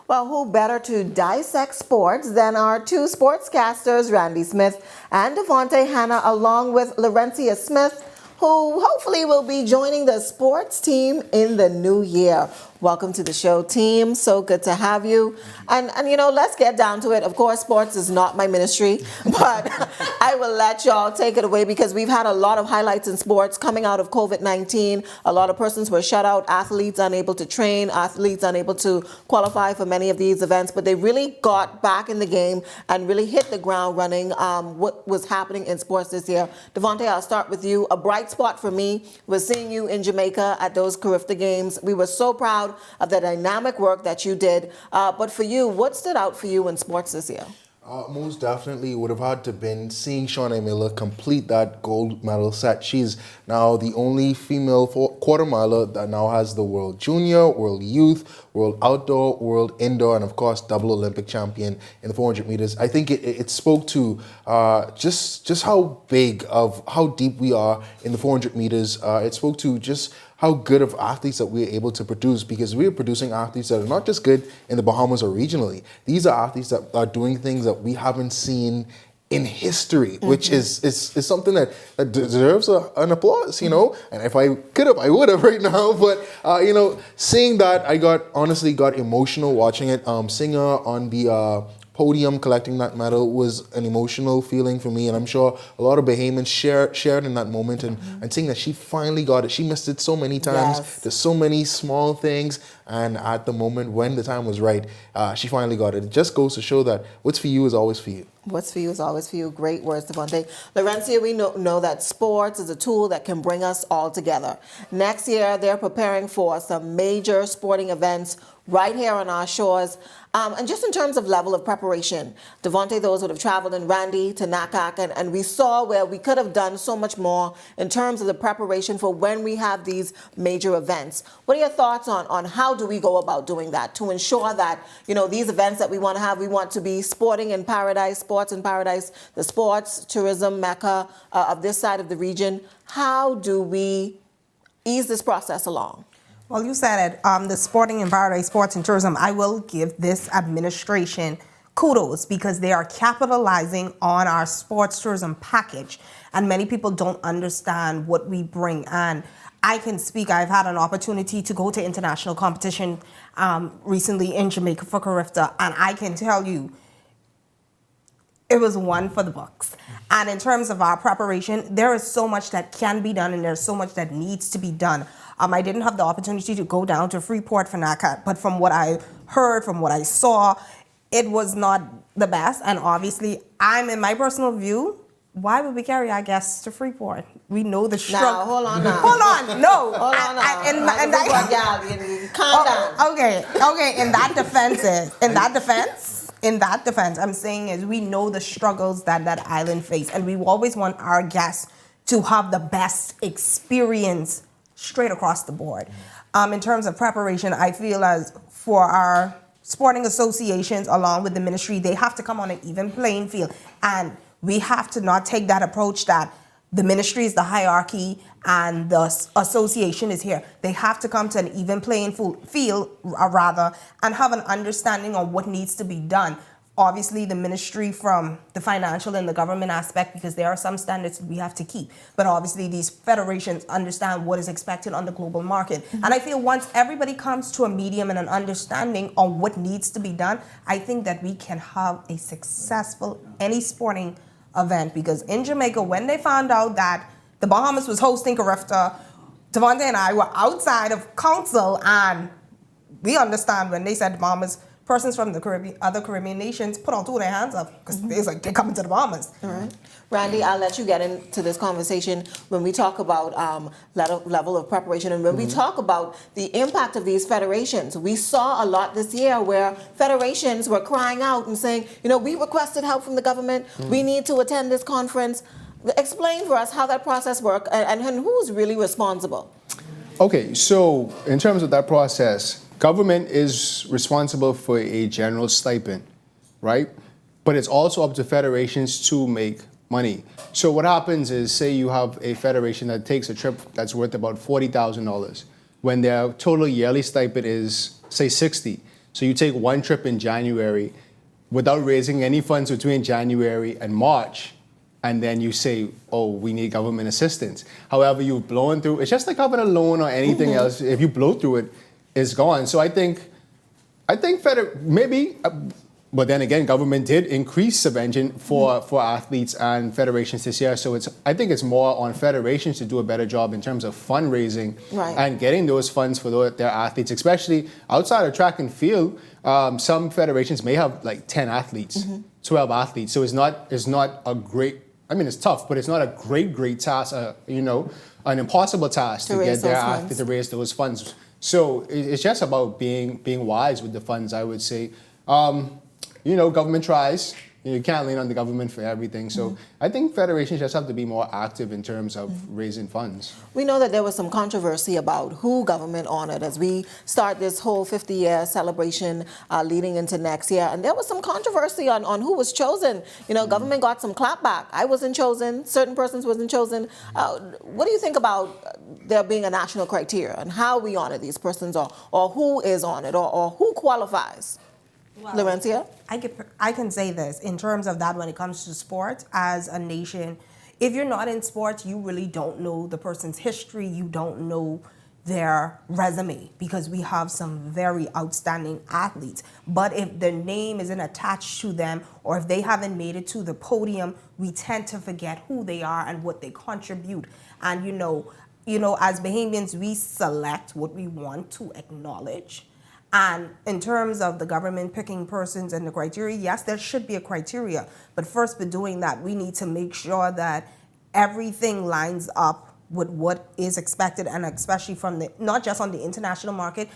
S1: Well, who better to dissect sports than our two sportscasters, Randy Smith and Devontae Hanna, along with Laurencia Smith, who hopefully will be joining the sports team in the new year. Welcome to the show, team. So good to have you. And you know, let's get down to it. Of course, sports is not my ministry, but I will let y'all take it away because we've had a lot of highlights in sports coming out of COVID-19. A lot of persons were shut out, athletes unable to train, athletes unable to qualify for many of these events, but they really got back in the game and really hit the ground running. What was happening in sports this year? Devontae, I'll start with you. A bright spot for me was seeing you in Jamaica at those Carifta games. We were so proud of the dynamic work that you did. But for you, what stood out for you in sports this year?
S6: Most definitely would have had to been seeing Shawnee Miller complete that gold medal set. She's now the only female quarter miler that now has the World Junior, World Youth, World Outdoor, World Indoor, and of course double Olympic champion in the 400 meters. I think it spoke to just how big of how deep we are in the 400 meters. It spoke to just how good of athletes that we're able to produce, because we're producing athletes that are not just good in the Bahamas or regionally. These are athletes that are doing things that we haven't seen in history, which is something that deserves an applause, you know. And if I could have, I would have right now. But you know, seeing that, I honestly got emotional watching it. Seeing her on the podium collecting that medal was an emotional feeling for me, and I'm sure a lot of Bahamians shared in that moment, and seeing that she finally got it. She missed it so many times.
S1: Yes.
S6: There's so many small things, and at the moment when the time was right, she finally got it. It just goes to show that what's for you is always for you.
S1: What's for you is always for you. Great words, Devontae. Laurencia, we know that sports is a tool that can bring us all together. Next year, they're preparing for some major sporting events right here on our shores. And just in terms of level of preparation, Devontae, those would have traveled, and Randy to NACAC, and we saw where we could have done so much more in terms of the preparation for when we have these major events. What are your thoughts on how do we go about doing that to ensure that, you know, these events that we want to have, we want to be sporting in paradise, sports in paradise, the sports tourism mecca of this side of the region. How do we ease this process along?
S8: Well, you said it, the Sporting and Paradise Sports and Tourism, I will give this administration kudos because they are capitalizing on our sports tourism package. And many people don't understand what we bring. And I can speak, I've had an opportunity to go to international competition recently in Jamaica for Carifta. And I can tell you, it was one for the books. And in terms of our preparation, there is so much that can be done and there's so much that needs to be done. I didn't have the opportunity to go down to Freeport for NACAT, but from what I heard, from what I saw, it was not the best. And obviously, in my personal view, why would we carry our guests to Freeport? We know the struggle.
S1: Now, hold on now.
S8: Hold on, no.
S1: Hold on now. Calm down.
S8: Okay, in that defense, I'm saying is we know the struggles that island face, and we always want our guests to have the best experience straight across the board. In terms of preparation, I feel as for our sporting associations, along with the ministry, they have to come on an even playing field. And we have to not take that approach that the ministry is the hierarchy and the association is here. They have to come to an even playing field, and have an understanding of what needs to be done. Obviously, the ministry from the financial and the government aspect, because there are some standards we have to keep. But obviously, these federations understand what is expected on the global market. And I feel once everybody comes to a medium and an understanding on what needs to be done, I think that we can have a successful any sporting event. Because in Jamaica, when they found out that the Bahamas was hosting Carifta, Devontae and I were outside of council, and we understand when they said the Bahamas, persons from the Caribbean, other Caribbean nations put all two of their hands up because they're coming to the Bahamas.
S1: All right. Randy, I'll let you get into this conversation when we talk about level of preparation and when we talk about the impact of these federations. We saw a lot this year where federations were crying out and saying, you know, we requested help from the government. We need to attend this conference. Explain for us how that process works and who's really responsible.
S6: Okay, so in terms of that process, government is responsible for a general stipend, right? But it's also up to federations to make money. So what happens is, say you have a federation that takes a trip that's worth about $40,000, when their total yearly stipend is, say, 60. So you take one trip in January without raising any funds between January and March, and then you say, oh, we need government assistance. However, you've blown through, it's just like having a loan or anything else. If you blow through it, it's gone. So I think maybe, but then again, government did increase subvention for athletes and federations this year. So I think it's more on federations to do a better job in terms of fundraising and getting those funds for their athletes, especially outside of track and field. Some federations may have like 10 athletes, 12 athletes. So it's not a great, I mean, it's tough, but it's not a great task, an impossible task to get their athletes to raise those funds. So it's just about being wise with the funds, I would say. Government tries. You can't lean on the government for everything. So I think federations just have to be more active in terms of raising funds.
S1: We know that there was some controversy about who government honored as we start this whole 50-year celebration leading into next year. And there was some controversy on who was chosen. Government got some clapback. I wasn't chosen. Certain persons wasn't chosen. What do you think about there being a national criteria and how we honor these persons or who is honored or who qualifies? Well, Laurencia?
S8: I can say this in terms of that when it comes to sports as a nation. If you're not in sports, you really don't know the person's history. You don't know their resume because we have some very outstanding athletes. But if their name isn't attached to them or if they haven't made it to the podium, we tend to forget who they are and what they contribute. And as Bahamians, we select what we want to acknowledge. And in terms of the government picking persons and the criteria, yes, there should be a criteria. But first, for doing that, we need to make sure that everything lines up with what is expected, and especially from not just on the international market,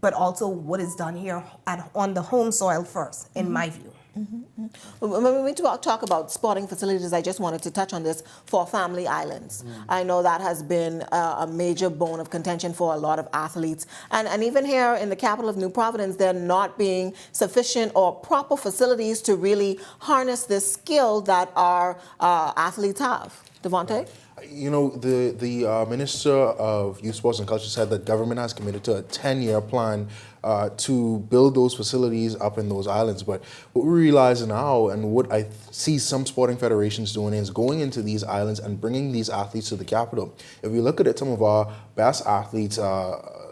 S8: but also what is done here on the home soil first, in my view.
S1: When we talk about sporting facilities, I just wanted to touch on this for family islands. I know that has been a major bone of contention for a lot of athletes. And even here in the capital of New Providence, there not being sufficient or proper facilities to really harness this skill that our athletes have. Devontae?
S9: The Minister of Youth, Sports and Culture said that government has committed to a 10-year plan to build those facilities up in those islands. But what we realize now, and what I see some sporting federations doing, is going into these islands and bringing these athletes to the capital. If you look at it, some of our best athletes,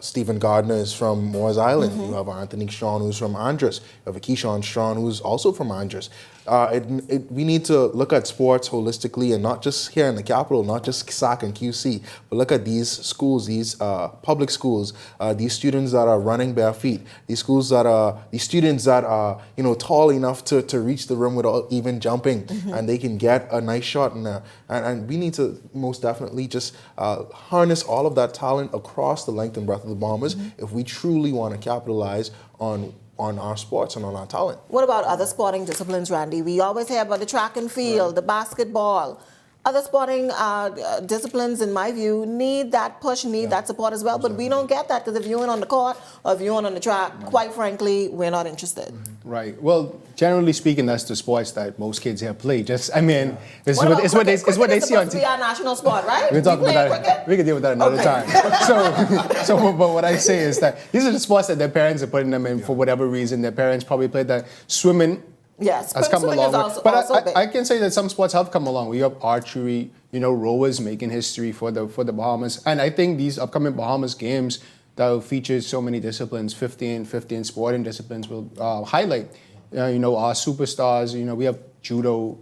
S9: Stephen Gardner is from Moores Island. You have Anthony Strawn, who's from Andros. You have Keyshawn Strawn, who's also from Andros. We need to look at sports holistically, and not just here in the capital, not just SAC and QC, but look at these schools, these public schools, these students that are running bare feet, these students that are tall enough to reach the rim without even jumping, and they can get a nice shot in there. And we need to most definitely just harness all of that talent across the length and breadth of the Bahamas if we truly want to capitalize on our sports and on our talent.
S1: What about other sporting disciplines, Randy? We always hear about the track and field, the basketball. Other sporting disciplines, in my view, need that push, that support as well. But we don't get that because if you're on the court or if you're on the track, quite frankly, we're not interested.
S6: Right. Well, generally speaking, that's the sports that most kids here play. It's what they see on TV.
S1: It's supposed to be our national sport, right?
S6: We can talk about that. We can deal with that another time. But what I say is that these are the sports that their parents are putting them in for whatever reason. Their parents probably played that. Swimming.
S1: Yes,
S6: has come a long way.
S1: But
S6: I can say that some sports have come along. We have archery, rowers making history for the Bahamas. And I think these upcoming Bahamas games that will feature so many disciplines, 15 sporting disciplines, will highlight, our superstars. We have judo.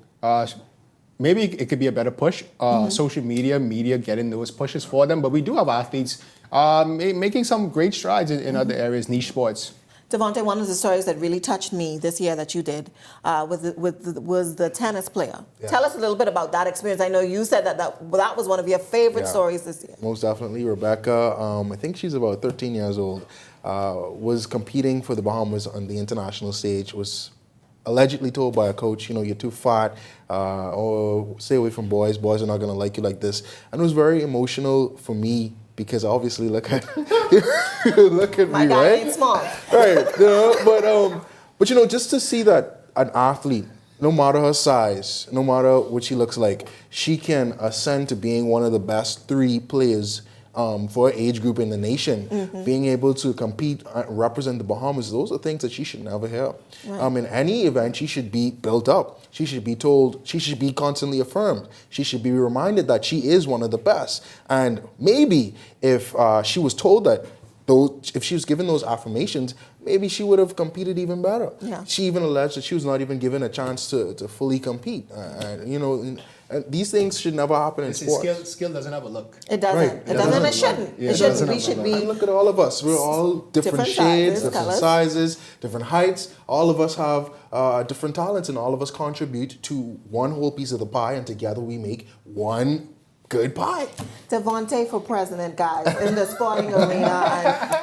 S6: Maybe it could be a better push. Social media getting those pushes for them. But we do have athletes making some great strides in other areas, niche sports.
S1: Devontae, one of the stories that really touched me this year that you did was the tennis player. Yes. Tell us a little bit about that experience. I know you said that was one of your favorite stories this year.
S9: Most definitely. Rebecca, I think she's about 13 years old, was competing for the Bahamas on the international stage, was allegedly told by a coach, you're too fat, or stay away from boys. Boys are not going to like you like this. And it was very emotional for me, because obviously look at
S1: my
S9: me,
S1: guy
S9: right?
S1: Ain't small.
S9: Right, but just to see that an athlete no matter her size, no matter what she looks like, she can ascend to being one of the best 3 players for her age group in the nation. Being able to compete, represent the Bahamas, those are things that she should never hear.
S1: Right.
S9: In any event, she should be built up. She should be told, she should be constantly affirmed. She should be reminded that she is one of the best. And maybe if she was told that, if she was given those affirmations, maybe she would have competed even better.
S1: Yeah.
S9: She even alleged that she was not even given a chance to fully compete. These things should never happen in sports.
S6: Skill doesn't have a look.
S1: It doesn't.
S9: Right.
S1: It doesn't. It shouldn't.
S6: Yeah,
S1: It shouldn't.
S6: doesn't
S1: We
S6: have
S1: should
S6: a
S1: be.
S9: And look at all of us. We're all different shades, different
S1: colors.
S9: sizes, different heights. All of us have different talents, and all of us contribute to one whole piece of the pie, and together we make one good pie.
S1: Devontae for president, guys, in the sporting arena.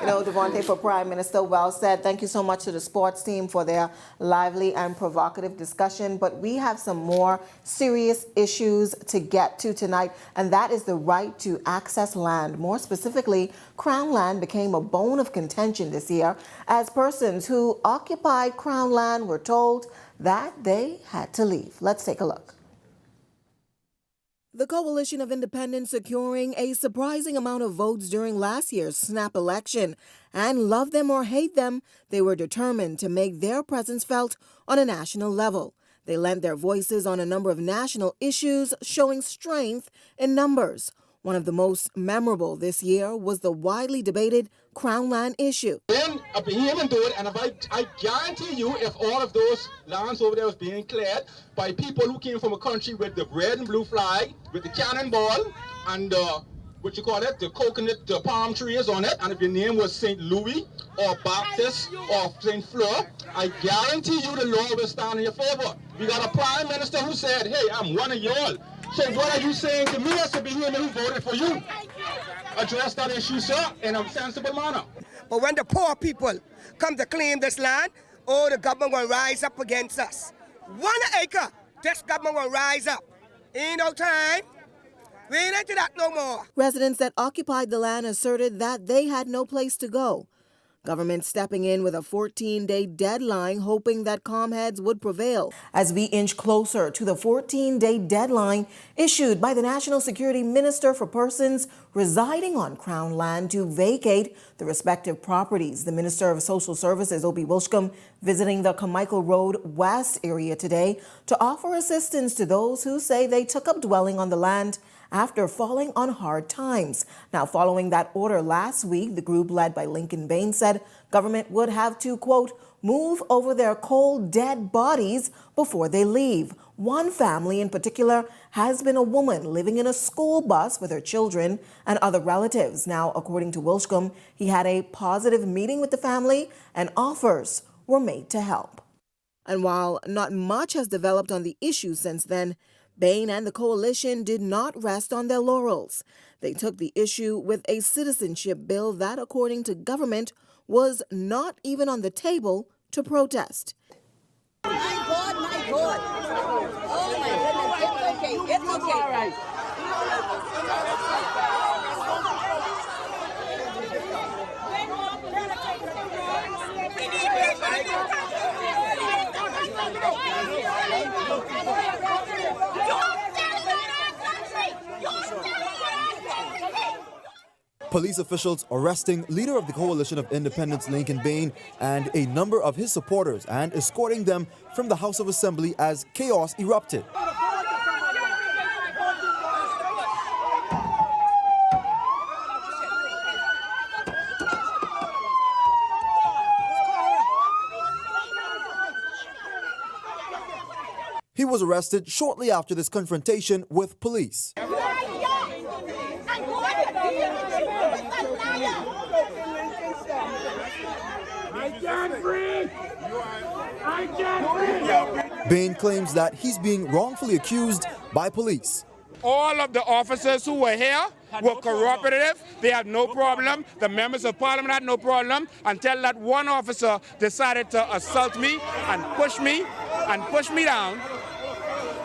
S1: And, Devontae for prime minister, well said. Thank you so much to the sports team for their lively and provocative discussion. But we have some more serious issues to get to tonight, and that is the right to access land. More specifically, Crown land became a bone of contention this year as persons who occupied Crown land were told that they had to leave. Let's take a look. The Coalition of Independents securing a surprising amount of votes during last year's snap election. And love them or hate them, they were determined to make their presence felt on a national level. They lent their voices on a number of national issues, showing strength in numbers. One of the most memorable this year was the widely debated Crown land issue.
S10: I've been here and do it, and I guarantee you, if all of those lands over there was being cleared by people who came from a country with the red and blue flag, with the cannonball, and the coconut, the palm trees on it, and if your name was St. Louis, or Baptist, or St. Fleur, I guarantee you the law will stand in your favor. We got a prime minister who said, hey, I'm one of y'all. So what are you saying to me as a Bahamian who voted for you? Address that issue, sir, in a sensible manner.
S11: But when the poor people come to claim this land, the government will rise up against us. 1 acre, this government will rise up. Ain't no time. We ain't into that no more.
S1: Residents that occupied the land asserted that they had no place to go. Government stepping in with a 14-day deadline, hoping that calm heads would prevail. As we inch closer to the 14-day deadline issued by the National Security Minister for persons residing on Crown land to vacate the respective properties. The Minister of Social Services, Obi Wilshcombe, visiting the Carmichael Road West area today to offer assistance to those who say they took up dwelling on the land after falling on hard times. Now, following that order last week, the group led by Lincoln Bain said government would have to, quote, move over their cold, dead bodies before they leave. One family in particular has been a woman living in a school bus with her children and other relatives. Now, according to Wilshcombe, he had a positive meeting with the family and offers were made to help. And while not much has developed on the issue since then, Bain and the coalition did not rest on their laurels. They took the issue with a citizenship bill that, according to government, was not even on the table to protest.
S12: My God, my God. Oh my goodness, it's okay, All right.
S13: Police officials arresting leader of the Coalition of Independents Lincoln Bain and a number of his supporters and escorting them from the House of Assembly as chaos erupted. He was arrested shortly after this confrontation with police. Bain claims that he's being wrongfully accused by police.
S14: All of the officers who were here were cooperative. They had no problem. The members of parliament had no problem until that one officer decided to assault me and push me down.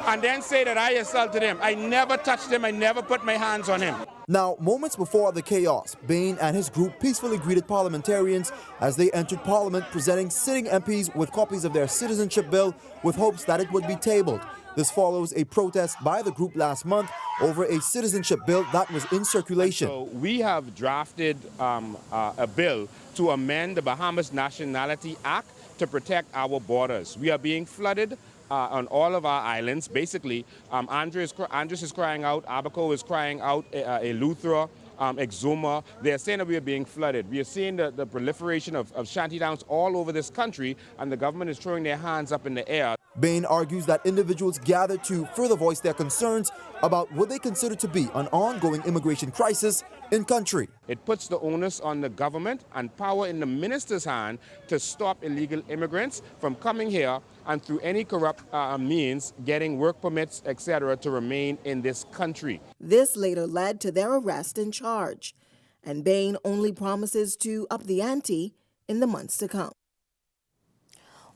S14: and then say that I assaulted him. I never touched him. I never put my hands on him.
S13: Now, moments before the chaos, Bain and his group peacefully greeted parliamentarians as they entered Parliament, presenting sitting MPs with copies of their citizenship bill with hopes that it would be tabled. This follows a protest by the group last month over a citizenship bill that was in circulation.
S14: So we have drafted a bill to amend the Bahamas Nationality Act to protect our borders. We are being flooded on all of our islands. Basically, Andres is crying out, Abaco is crying out, Eleuthera, Exuma. They're saying that we are being flooded. We are seeing the proliferation of shanty towns all over this country, and the government is throwing their hands up in the air.
S13: Bain argues that individuals gathered to further voice their concerns about what they consider to be an ongoing immigration crisis in country.
S14: It puts the onus on the government and power in the minister's hand to stop illegal immigrants from coming here and through any corrupt means getting work permits, etc., to remain in this country.
S1: This later led to their arrest and charge, and Bain only promises to up the ante in the months to come.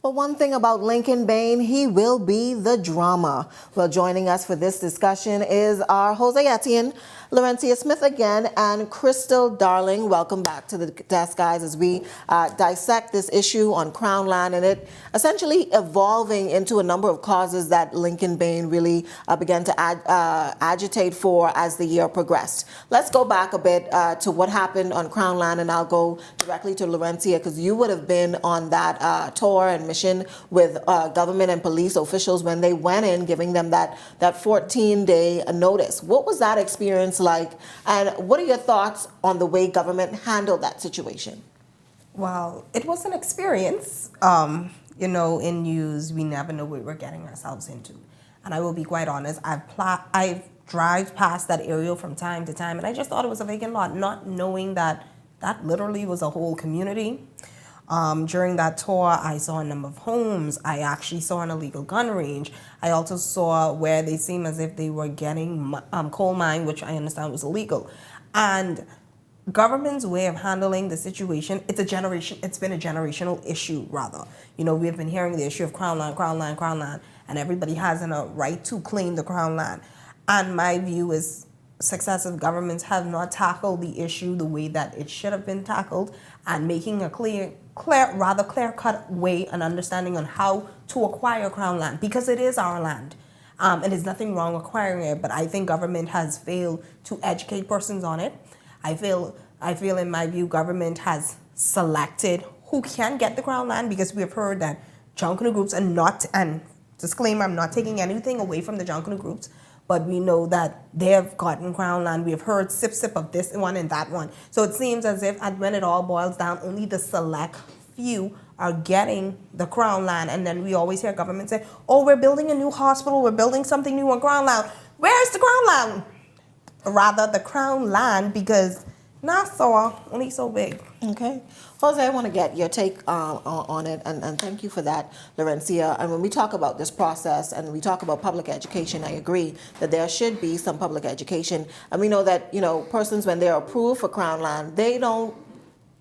S1: Well, one thing about Lincoln Bain, he will be the drama. Well, joining us for this discussion is our Jose Etienne, Laurencia Smith again, and Crystal Darling. Welcome back to the desk, guys, as we dissect this issue on Crown Land and it essentially evolving into a number of causes that Lincoln Bain really began to agitate for as the year progressed. Let's go back a bit to what happened on Crown Land, and I'll go directly to Laurencia because you would have been on that tour and mission with government and police officials when they went in, giving them that 14-day notice. What was that experience like, and what are your thoughts on the way government handled that situation?
S8: Well, it was an experience. You know, in news, we never know what we're getting ourselves into. And I will be quite honest, I've drive past that area from time to time, and I just thought it was a vacant lot, not knowing that that literally was a whole community. During that tour, I saw a number of homes. I actually saw an illegal gun range. I also saw where they seem as if they were getting coal mine, which I understand was illegal. And government's way of handling the situation, it's been a generational issue, rather. You know, we've been hearing the issue of Crown Land, Crown Land, Crown Land, and everybody has a right to claim the Crown Land. And my view is successive governments have not tackled the issue the way that it should have been tackled, and making a clear-cut way and understanding on how to acquire Crown Land, because it is our land. And there's nothing wrong acquiring it, but I think government has failed to educate persons on it. I feel in my view, government has selected who can get the Crown Land, because we have heard that jungle groups are not, and disclaimer, I'm not taking anything away from the jungle groups, but we know that they have gotten Crown Land. We have heard sip of this one and that one. So it seems as if, when it all boils down, only the select few are getting the Crown Land. And then we always hear government say, oh, we're building a new hospital, we're building something new on Crown Land. Where's the Crown Land? Rather, the Crown Land, because Nassau only so big.
S1: Okay. Jose, I want to get your take on it, and thank you for that, Laurencia. And when we talk about this process and we talk about public education, I agree that there should be some public education. And we know that, you know, persons, when they're approved for Crown Land, they don't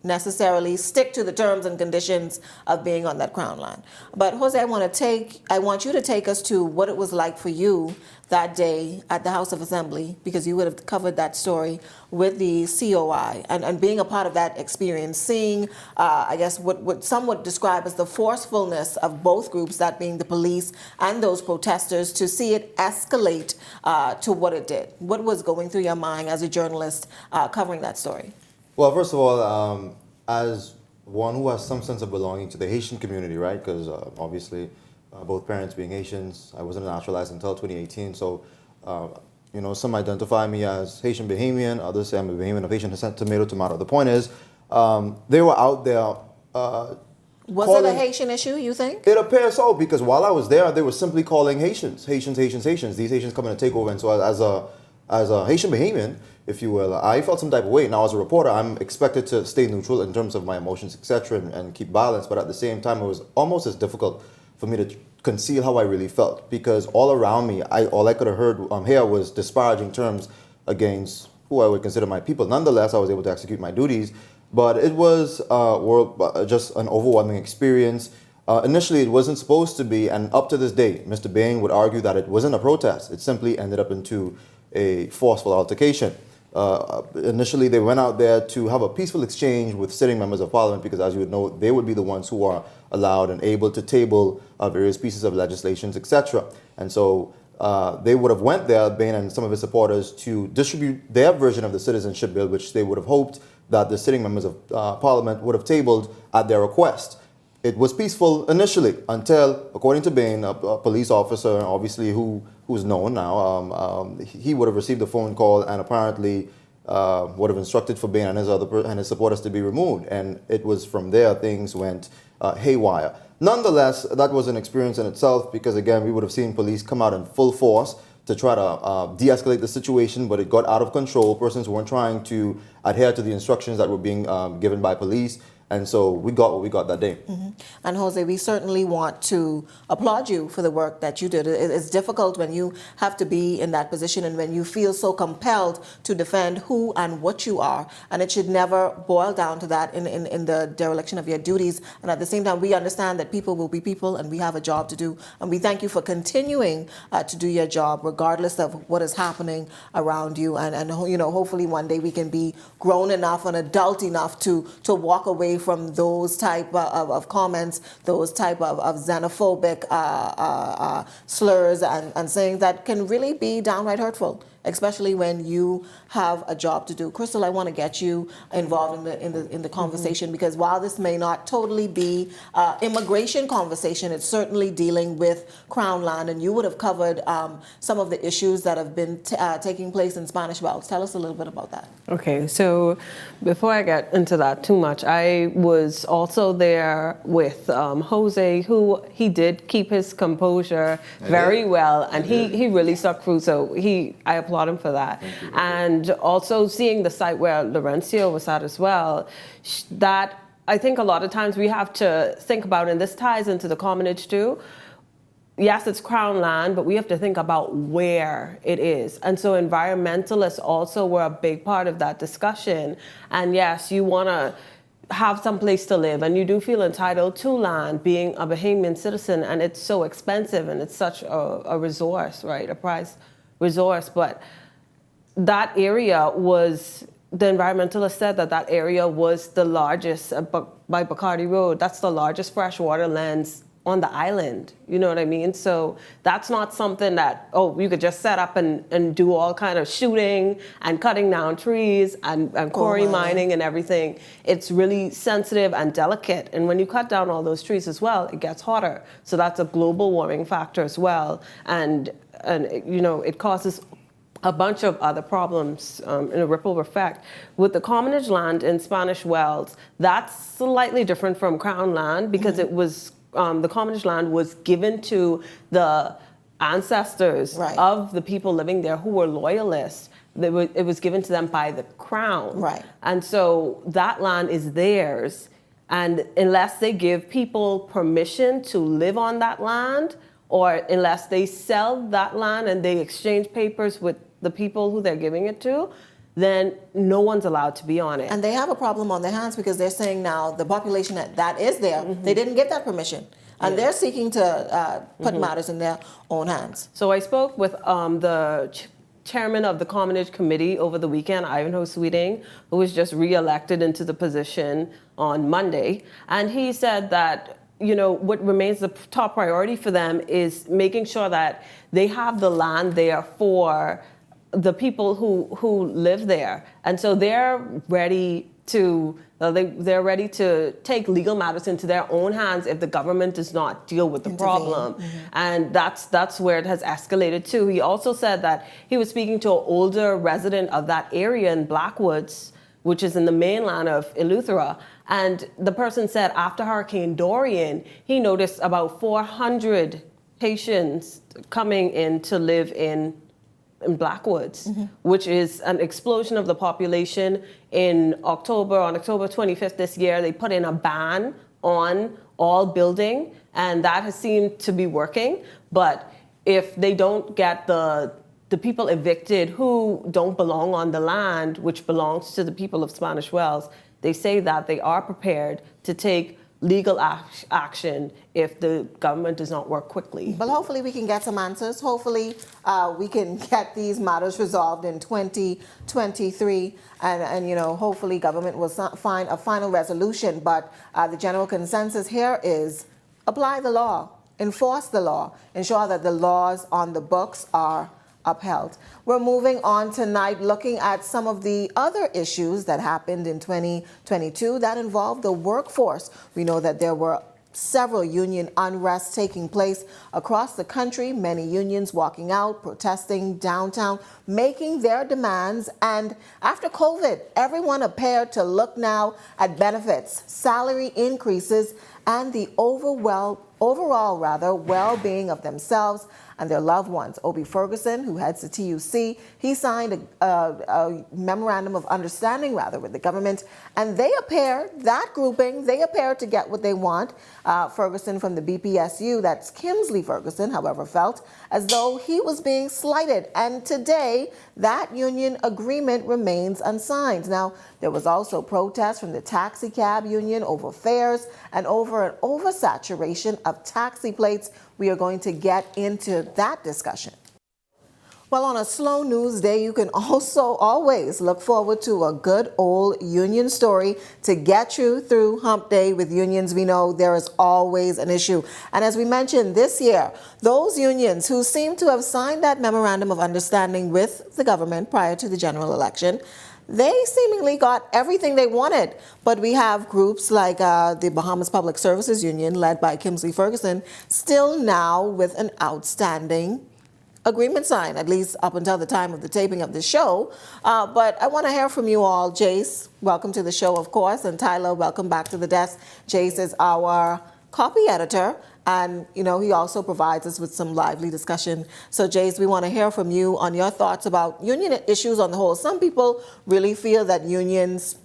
S1: necessarily stick to the terms and conditions of being on that Crown Land. But Jose, I want you to take us to what it was like for you that day at the House of Assembly, because you would have covered that story with the COI, and being a part of that experience, seeing, I guess, what some would describe as the forcefulness of both groups, that being the police and those protesters, to see it escalate to what it did. What was going through your mind as a journalist covering that story?
S15: Well, first of all, as one who has some sense of belonging to the Haitian community, right? Because obviously, both parents being Haitians, I wasn't naturalized until 2018. So, you know, some identify me as Haitian Bahamian, others say I'm a Bahamian of Haitian descent, tomato. The point is, they were out there.
S1: Was it a Haitian issue, you think?
S15: It appears so, because while I was there, they were simply calling Haitians. These Haitians coming to take over. And so as a Haitian Bahamian, if you will, I felt some type of way. Now, as a reporter, I'm expected to stay neutral in terms of my emotions, etc., and keep balance. But at the same time, it was almost as difficult for me to conceal how I really felt, because all around me, all I could have heard here was disparaging terms against who I would consider my people. Nonetheless, I was able to execute my duties. But it was just an overwhelming experience. Initially, it wasn't supposed to be, and up to this day, Mr. Bain would argue that it wasn't a protest. It simply ended up into a forceful altercation. Initially, they went out there to have a peaceful exchange with sitting members of parliament because, as you would know, they would be the ones who are allowed and able to table various pieces of legislations, etc. And so they would have went there, Bain and some of his supporters, to distribute their version of the citizenship bill, which they would have hoped that the sitting members of parliament would have tabled at their request. It was peaceful initially until, according to Bain, a police officer, obviously who's known now, he would have received a phone call and apparently would have instructed for Bain and his supporters to be removed. And it was from there things went haywire. Nonetheless, that was an experience in itself because, again, we would have seen police come out in full force to try to de-escalate the situation, but it got out of control. Persons weren't trying to adhere to the instructions that were being given by police. And so we got what we got that day.
S1: Mm-hmm. And Jose, we certainly want to applaud you for the work that you did. It's difficult when you have to be in that position and when you feel so compelled to defend who and what you are. And it should never boil down to that in the dereliction of your duties. And at the same time, we understand that people will be people and we have a job to do. And we thank you for continuing to do your job regardless of what is happening around you. And you know, hopefully one day we can be grown enough and adult enough to walk away from those type of comments, those type of xenophobic slurs and saying that can really be downright hurtful, especially when you have a job to do. Crystal, I want to get you involved in the conversation because while this may not totally be immigration conversation, it's certainly dealing with Crown land, and you would have covered some of the issues that have been taking place in Spanish Wells. Tell us a little bit about that.
S16: Okay, so before I get into that too much, I was also there with Jose, who he did keep his composure very well, and he really stuck through. So I applaud him for that. And also seeing the site where Laurencio was at as well, that I think a lot of times we have to think about, and this ties into the commonage too. Yes, it's Crown land, but we have to think about where it is. And so environmentalists also were a big part of that discussion. And yes, you want to have some place to live, and you do feel entitled to land, being a Bahamian citizen, and it's so expensive, and it's such a resource, right, a prized resource. But that area was, the environmentalists said that area was the largest, by Bacardi Road, that's the largest freshwater lens on the island, you know what I mean? So that's not something that, you could just set up and do all kind of shooting and cutting down trees and quarry mining and everything. It's really sensitive and delicate. And when you cut down all those trees as well, it gets hotter. So that's a global warming factor as well. And you know, it causes a bunch of other problems in a ripple effect. With the commonage land in Spanish Wells, that's slightly different from Crown land because it was, the commonage land was given to the ancestors of the people living there who were loyalists. It was given to them by the Crown. Right. And so that land is theirs. And unless they give people permission to live on that land, or unless they sell that land and they exchange papers with the people who they're giving it to, then no one's allowed to be on it.
S1: And they have a problem on their hands because they're saying now the population that is there, they didn't get that permission. And they're seeking to put matters in their own hands.
S16: So I spoke with the chairman of the Commonage Committee over the weekend, Ivanhoe Sweeting, who was just re-elected into the position on Monday. And he said that, you know, what remains the top priority for them is making sure that they have the land there for the people who live there. And so they're ready to take legal matters into their own hands if the government does not deal with the problem. And that's where it has escalated to. He also said that he was speaking to an older resident of that area in Blackwoods, which is in the mainland of Eleuthera. And the person said after Hurricane Dorian, he noticed about 400 Haitians coming in to live in Blackwoods, which is an explosion of the population. On October 25th this year, they put in a ban on all building, and that has seemed to be working. But if they don't get the people evicted who don't belong on the land, which belongs to the people of Spanish Wells, they say that they are prepared to take legal action if the government does not work quickly.
S1: But hopefully we can get some answers. Hopefully we can get these matters resolved in 2023, and hopefully government will find a final resolution. But the general consensus here is apply the law, enforce the law, ensure that the laws on the books are upheld. We're moving on tonight looking at some of the other issues that happened in 2022 that involved the workforce. We know that there were several union unrest taking place across the country, many unions walking out, protesting downtown, making their demands. And after COVID, everyone appeared to look now at benefits, salary increases, and the overall well-being of themselves and their loved ones. Obie Ferguson, who heads the TUC, he signed a memorandum of understanding, with the government, and that grouping to get what they want. Ferguson from the BPSU, that's Kingsley Ferguson, however, felt as though he was being slighted, and today that union agreement remains unsigned. Now, there was also protests from the taxi cab union over fares and over an oversaturation of taxi plates. We are going to get into that discussion. Well, on a slow news day, you can also always look forward to a good old union story to get you through hump day. With unions, we know there is always an issue. And as we mentioned this year, those unions who seem to have signed that memorandum of understanding with the government prior to the general election, they seemingly got everything they wanted. But we have groups like the Bahamas Public Services Union, led by Kingsley Ferguson, still now with an outstanding agreement signed, at least up until the time of the taping of the show. But I want to hear from you all. Jace, welcome to the show, of course, and Tyler, welcome back to the desk. Jace is our copy editor, and he also provides us with some lively discussion. So Jace, we want to hear from you on your thoughts about union issues on the whole. Some people really feel that unions,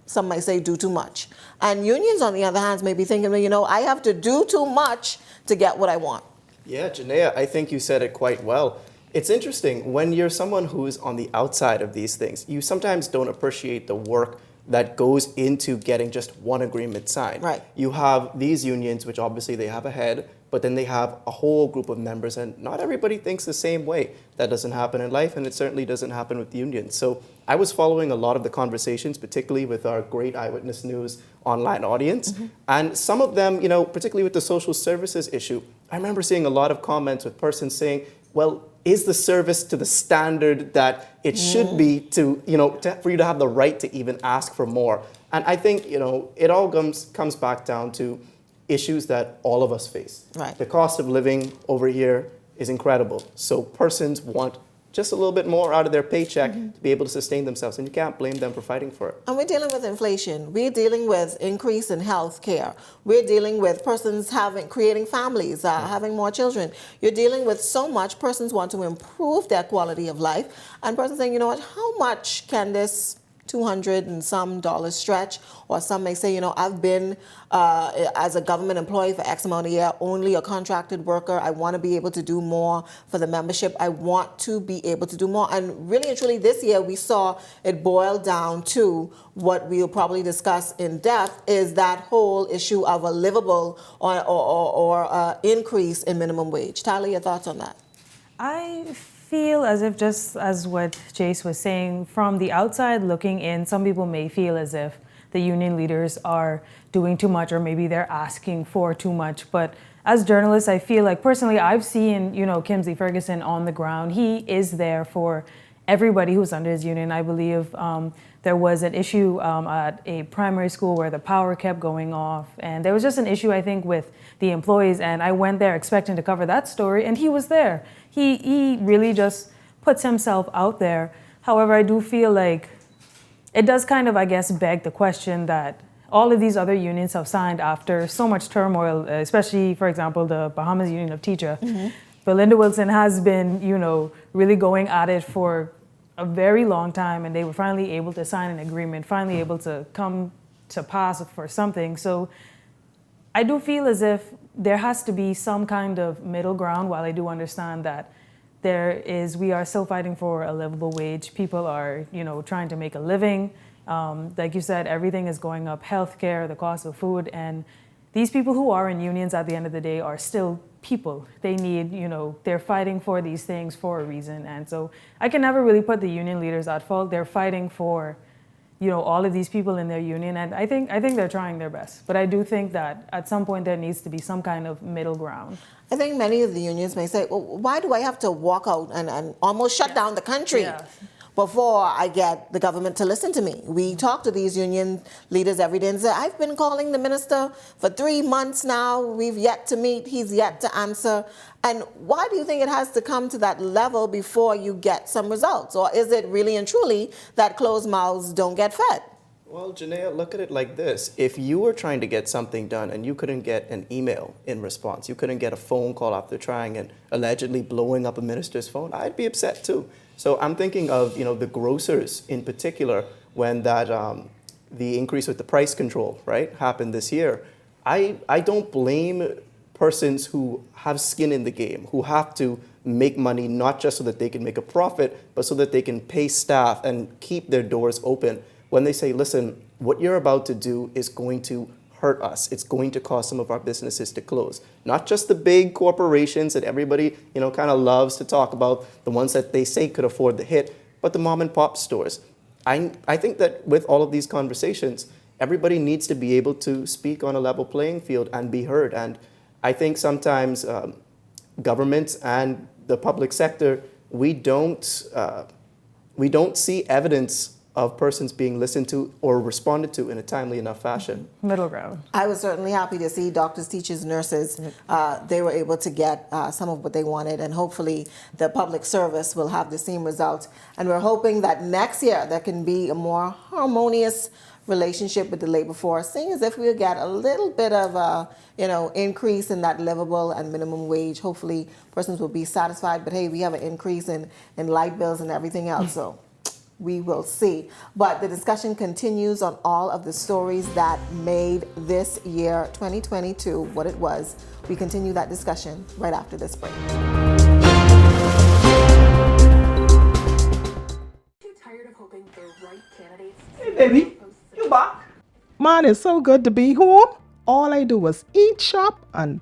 S1: some might say, do too much. And unions, on the other hand, may be thinking, I have to do too much to get what I want.
S17: Yeah, Janaea, I think you said it quite well. It's interesting, when you're someone who's on the outside of these things, you sometimes don't appreciate the work that goes into getting just one agreement signed.
S1: Right.
S17: You have these unions, which obviously they have a head, but then they have a whole group of members, and not everybody thinks the same way. That doesn't happen in life, and it certainly doesn't happen with unions. So I was following a lot of the conversations, particularly with our great Eyewitness News online audience, and some of them, particularly with the social services issue, I remember seeing a lot of comments with persons saying, well, is the service to the standard that it should be for you to have the right to even ask for more? And I think, it all comes back down to issues that all of us face.
S1: Right.
S17: The cost of living over here is incredible. So persons want just a little bit more out of their paycheck to be able to sustain themselves, and you can't blame them for fighting for it.
S1: And we're dealing with inflation. We're dealing with increase in health care. We're dealing with persons creating families, having more children. You're dealing with so much. Persons want to improve their quality of life, and persons saying, how much can this $200 and some stretch? Or some may say, I've been as a government employee for X amount of years, only a contracted worker. I want to be able to do more for the membership. I want to be able to do more. And really and truly this year, we saw it boil down to what we'll probably discuss in depth, is that whole issue of a livable or increase in minimum wage. Tyler, your thoughts on that?
S18: I feel as if, just as what Jace was saying, from the outside looking in, some people may feel as if the union leaders are doing too much, or maybe they're asking for too much. But as journalists, I feel like personally, I've seen, Kingsley Ferguson on the ground. He is there for everybody who's under his union. I believe there was an issue at a primary school where the power kept going off, and there was just an issue, I think, with the employees, and I went there expecting to cover that story, and he was there. He really just puts himself out there. However, I do feel like it does kind of, I guess, beg the question that all of these other unions have signed after so much turmoil, especially, for example, the Bahamas Union of Teachers. Belinda Wilson has been, really going at it for a very long time, and they were finally able to sign an agreement, finally able to come to pass for something. So I do feel as if there has to be some kind of middle ground. While I do understand that we are still fighting for a livable wage. People are, trying to make a living. Like you said, everything is going up, healthcare, the cost of food, and these people who are in unions at the end of the day are still people. They need, they're fighting for these things for a reason. And so I can never really put the union leaders at fault. They're fighting for, all of these people in their union. And I think they're trying their best. But I do think that at some point there needs to be some kind of middle ground.
S1: I think many of the unions may say, well, why do I have to walk out and almost shut down the country before I get the government to listen to me? We talk to these union leaders every day and say, I've been calling the minister for 3 months now. We've yet to meet. He's yet to answer. And why do you think it has to come to that level before you get some results? Or is it really and truly that closed mouths don't get fed?
S17: Well, Janaea, look at it like this. If you were trying to get something done and you couldn't get an email in response, you couldn't get a phone call after trying and allegedly blowing up a minister's phone, I'd be upset too. So I'm thinking of, the grocers in particular when that the increase with the price control, right, happened this year. I don't blame persons who have skin in the game, who have to make money not just so that they can make a profit, but so that they can pay staff and keep their doors open. When they say, listen, what you're about to do is going to hurt us. It's going to cause some of our businesses to close. Not just the big corporations that everybody, kind of loves to talk about, the ones that they say could afford the hit, but the mom and pop stores. I think that with all of these conversations, everybody needs to be able to speak on a level playing field and be heard. And I think sometimes governments and the public sector, we don't see evidence of persons being listened to or responded to in a timely enough fashion.
S18: Middle ground.
S1: I was certainly happy to see doctors, teachers, nurses, they were able to get some of what they wanted, and hopefully the public service will have the same results. And we're hoping that next year there can be a more harmonious relationship with the labor force, seeing as if we get a little bit of increase in that livable and minimum wage. Hopefully persons will be satisfied, but hey, we have an increase in light bills and everything else, so we will see. But the discussion continues on all of the stories that made this year 2022 what it was. We continue that discussion right after this break.
S2: Hey baby, you back? Man, it's so good to be home. All I do is eat, shop, and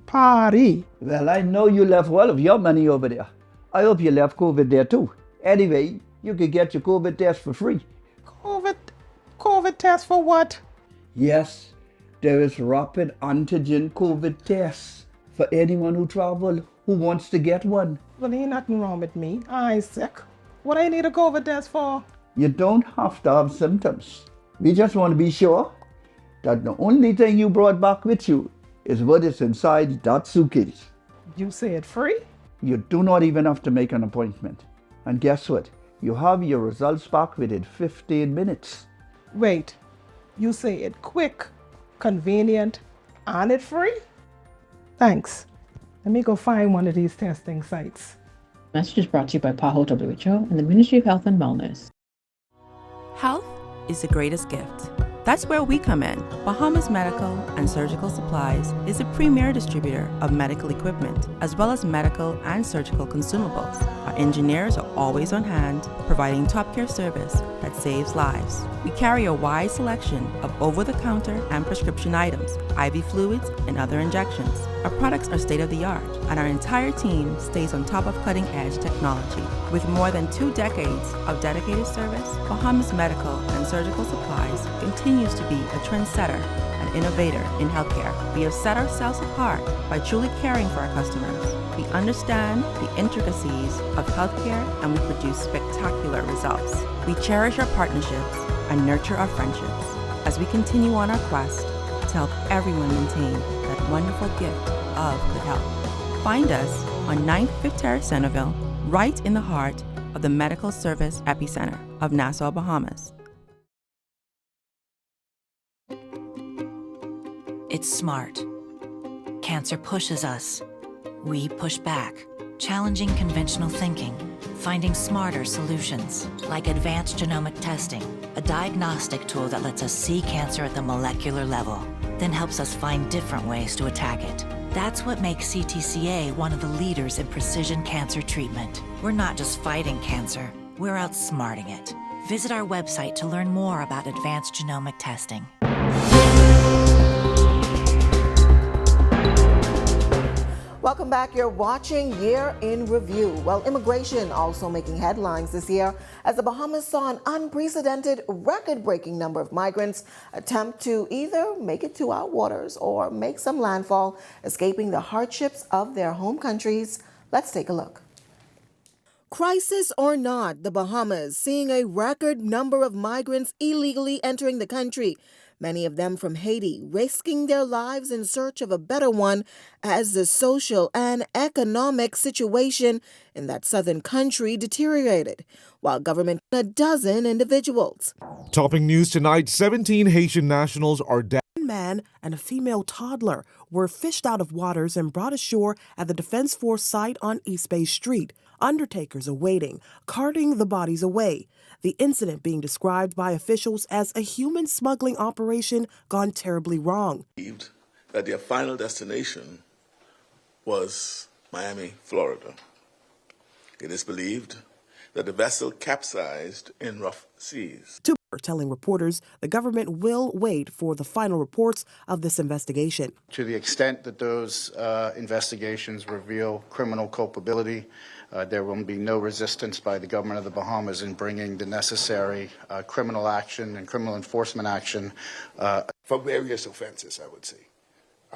S2: party.
S19: Well, I know you left all of your money over there. I hope you left COVID there too. Anyway, you could get your COVID test for free.
S2: COVID test for what?
S19: Yes, there is rapid antigen COVID tests for anyone who travel who wants to get one.
S2: Well, ain't nothing wrong with me. I ain't sick. What I need a COVID test for?
S19: You don't have to have symptoms. We just want to be sure that the only thing you brought back with you is what is inside that suitcase.
S2: You say it free?
S19: You do not even have to make an appointment. And guess what? You have your results back within 15 minutes.
S2: Wait, you say it quick, convenient, and it free? Thanks. Let me go find one of these testing sites.
S20: Message is brought to you by PAHO WHO and the Ministry of Health and Wellness.
S21: Health is the greatest gift. That's where we come in. Bahamas Medical and Surgical Supplies is a premier distributor of medical equipment, as well as medical and surgical consumables. Our engineers are always on hand, providing top care service that saves lives. We carry a wide selection of over-the-counter and prescription items, IV fluids, and other injections. Our products are state-of-the-art, and our entire team stays on top of cutting-edge technology. With more than 2 decades of dedicated service, Bahamas Medical and Surgical Supplies continues to be a trendsetter and innovator in healthcare. We have set ourselves apart by truly caring for our customers. We understand the intricacies of healthcare, and we produce spectacular results. We cherish our partnerships and nurture our friendships as we continue on our quest to help everyone maintain that wonderful gift of good health. Find us on 9th Fifth Terrace, Centerville, right in the heart of the medical service epicenter of Nassau, Bahamas.
S22: It's smart. Cancer pushes us. We push back, challenging conventional thinking, finding smarter solutions, like advanced genomic testing, a diagnostic tool that lets us see cancer at the molecular level, then helps us find different ways to attack it. That's what makes CTCA one of the leaders in precision cancer treatment. We're not just fighting cancer, we're outsmarting it. Visit our website to learn more about advanced genomic testing.
S1: Welcome back. You're watching Year in Review. Well, immigration also making headlines this year as the Bahamas saw an unprecedented, record-breaking number of migrants attempt to either make it to our waters or make some landfall, escaping the hardships of their home countries. Let's take a look. Crisis or not, the Bahamas seeing a record number of migrants illegally entering the country, many of them from Haiti, risking their lives in search of a better one as the social and economic situation in that southern country deteriorated, while government a dozen individuals.
S3: Topping news tonight, 17 Haitian nationals are dead.
S4: A man and a female toddler were fished out of waters and brought ashore at the Defense Force site on East Bay Street. Undertakers awaiting, carting the bodies away. The incident being described by officials as a human smuggling operation gone terribly wrong.
S7: That their final destination was Miami, Florida. It is believed that the vessel capsized in rough seas.
S4: Telling reporters the government will wait for the final reports of this investigation.
S5: To the extent that those investigations reveal criminal culpability, there will be no resistance by the government of the Bahamas in bringing the necessary criminal action and criminal enforcement action.
S23: For various offenses, I would say.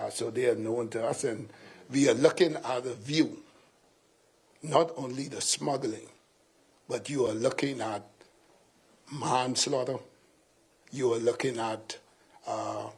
S23: So they are known to us, and we are looking at a view, not only the smuggling, but you are looking at manslaughter, you are looking at an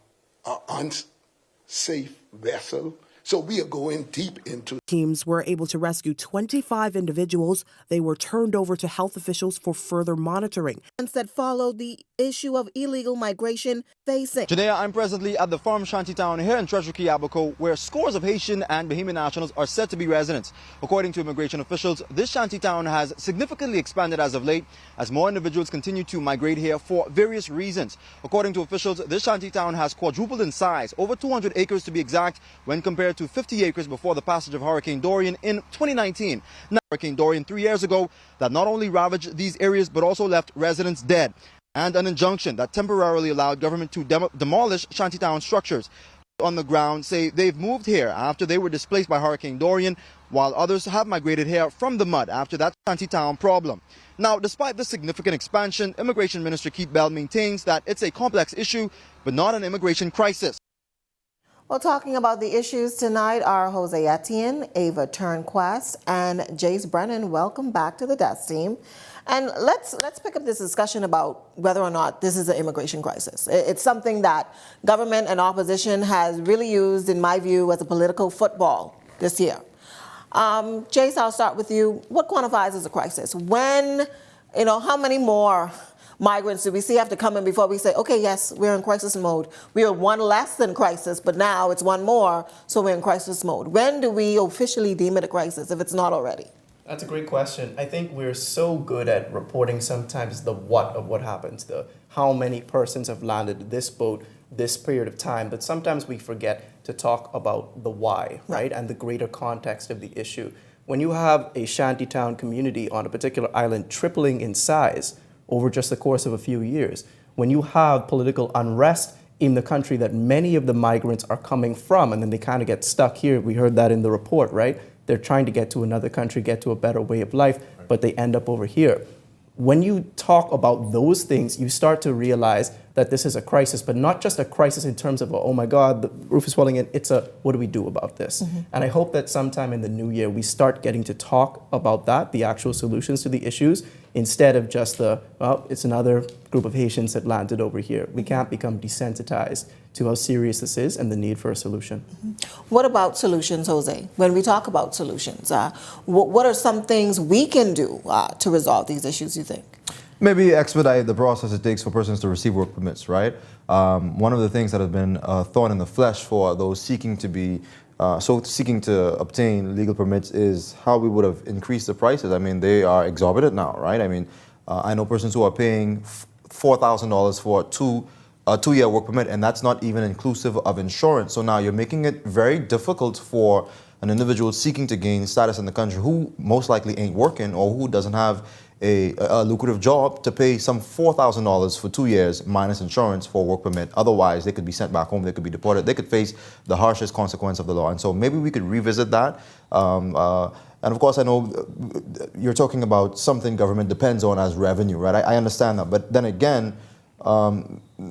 S23: unsafe vessel. So we are going deep into.
S4: Teams were able to rescue 25 individuals. They were turned over to health officials for further monitoring.
S1: That followed the issue of illegal migration facing.
S13: Today, I'm presently at the farm shanty town here in Treasure Key, Abaco, where scores of Haitian and Bahamian nationals are said to be residents. According to immigration officials, this shanty town has significantly expanded as of late as more individuals continue to migrate here for various reasons. According to officials, this shanty town has quadrupled in size, over 200 acres to be exact, when compared to 50 acres before the passage of Hurricane Dorian in 2019. Now, Hurricane Dorian 3 years ago that not only ravaged these areas but also left residents dead, and an injunction that temporarily allowed government to demolish shantytown structures on the ground say they've moved here after they were displaced by Hurricane Dorian, while others have migrated here from the mud after that shantytown problem. Now, despite the significant expansion, Immigration Minister Keith Bell maintains that it's a complex issue, but not an immigration crisis.
S1: Well, talking about the issues tonight are Jose Etienne, Ava Turnquest, and Jace Brennan. Welcome back to the desk team. And let's pick up this discussion about whether or not this is an immigration crisis. It's something that government and opposition has really used, in my view, as a political football this year. Jace, I'll start with you. What quantifies as a crisis? When, how many more migrants do we see have to come in before we say, okay, yes, we're in crisis mode? We are one less than crisis, but now it's one more, so we're in crisis mode. When do we officially deem it a crisis, if it's not already?
S17: That's a great question. I think we're so good at reporting sometimes the what of what happens, the how many persons have landed this boat this period of time, but sometimes we forget to talk about the why, right? And the greater context of the issue. When you have a shantytown community on a particular island tripling in size over just the course of a few years, when you have political unrest in the country that many of the migrants are coming from, and then they kind of get stuck here, we heard that in the report, right? They're trying to get to another country, get to a better way of life, but they end up over here. When you talk about those things, you start to realize that this is a crisis, but not just a crisis in terms of, oh my God, the roof is falling in. It's a, what do we do about this? Mm-hmm. And I hope that sometime in the new year, we start getting to talk about that, the actual solutions to the issues, instead of just it's another group of Haitians that landed over here. We can't become desensitized to how serious this is and the need for a solution.
S1: Mm-hmm. What about solutions, Jose? When we talk about solutions, what are some things we can do to resolve these issues, you think?
S15: Maybe expedite the process it takes for persons to receive work permits, right? One of the things that has been a thorn in the flesh for those seeking to obtain legal permits is how we would have increased the prices. I mean, they are exorbitant now, right? I mean, I know persons who are paying $4,000 for a two-year work permit, and that's not even inclusive of insurance. So now you're making it very difficult for an individual seeking to gain status in the country who most likely ain't working or who doesn't have a lucrative job to pay some $4,000 for 2 years minus insurance for a work permit. Otherwise, they could be sent back home, they could be deported, they could face the harshest consequence of the law. And so maybe we could revisit that. And of course, I know you're talking about something government depends on as revenue, right? I understand that. But then again,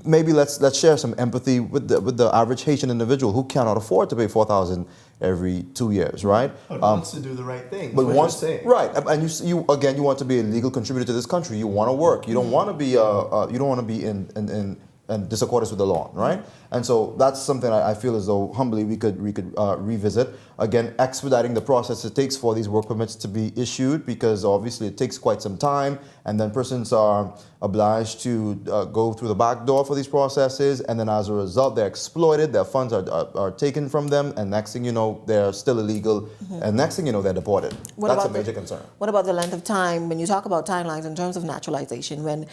S15: maybe let's share some empathy with the average Haitian individual who cannot afford to pay $4,000 every 2 years, right?
S17: But wants to do the right thing.
S15: But
S17: That's what you're saying.
S15: right, and you again, you want to be a legal contributor to this country. You want to work. You don't want to be you don't want to be in disaccordance with the law, right? And so that's something I feel as though humbly we could revisit. Again, expediting the process it takes for these work permits to be issued, because obviously it takes quite some time, and then persons are obliged to go through the back door for these processes, and then as a result they're exploited, their funds are taken from them, and next thing you know they're still illegal, and next thing you know they're deported. That's a major concern.
S1: What about the length of time when you talk about timelines in terms of naturalization? When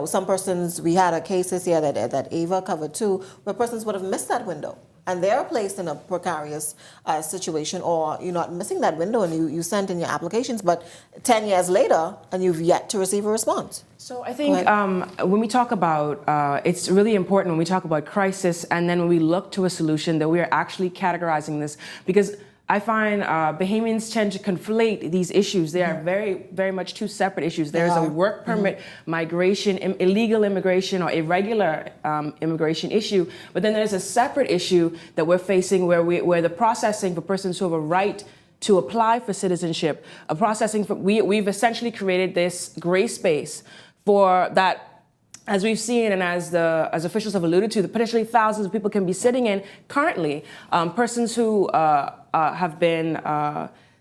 S1: some persons, we had a case this year that Ava covered too, where persons would have missed that window, and they're placed in a precarious situation, or you're not missing that window and you sent in your applications, but 10 years later and you've yet to receive a response.
S6: So I think when we talk about, it's really important when we talk about crisis, and then when we look to a solution, that we are actually categorizing this, because I find Bahamians tend to conflate these issues. They are very, very much two separate issues. There's a work permit, migration, illegal immigration, or irregular immigration issue. But then there's a separate issue that we're facing where the processing for persons who have a right to apply for citizenship, we've essentially created this gray space for that. As we've seen, and as officials have alluded to, the potentially thousands of people can be sitting in currently, persons who have been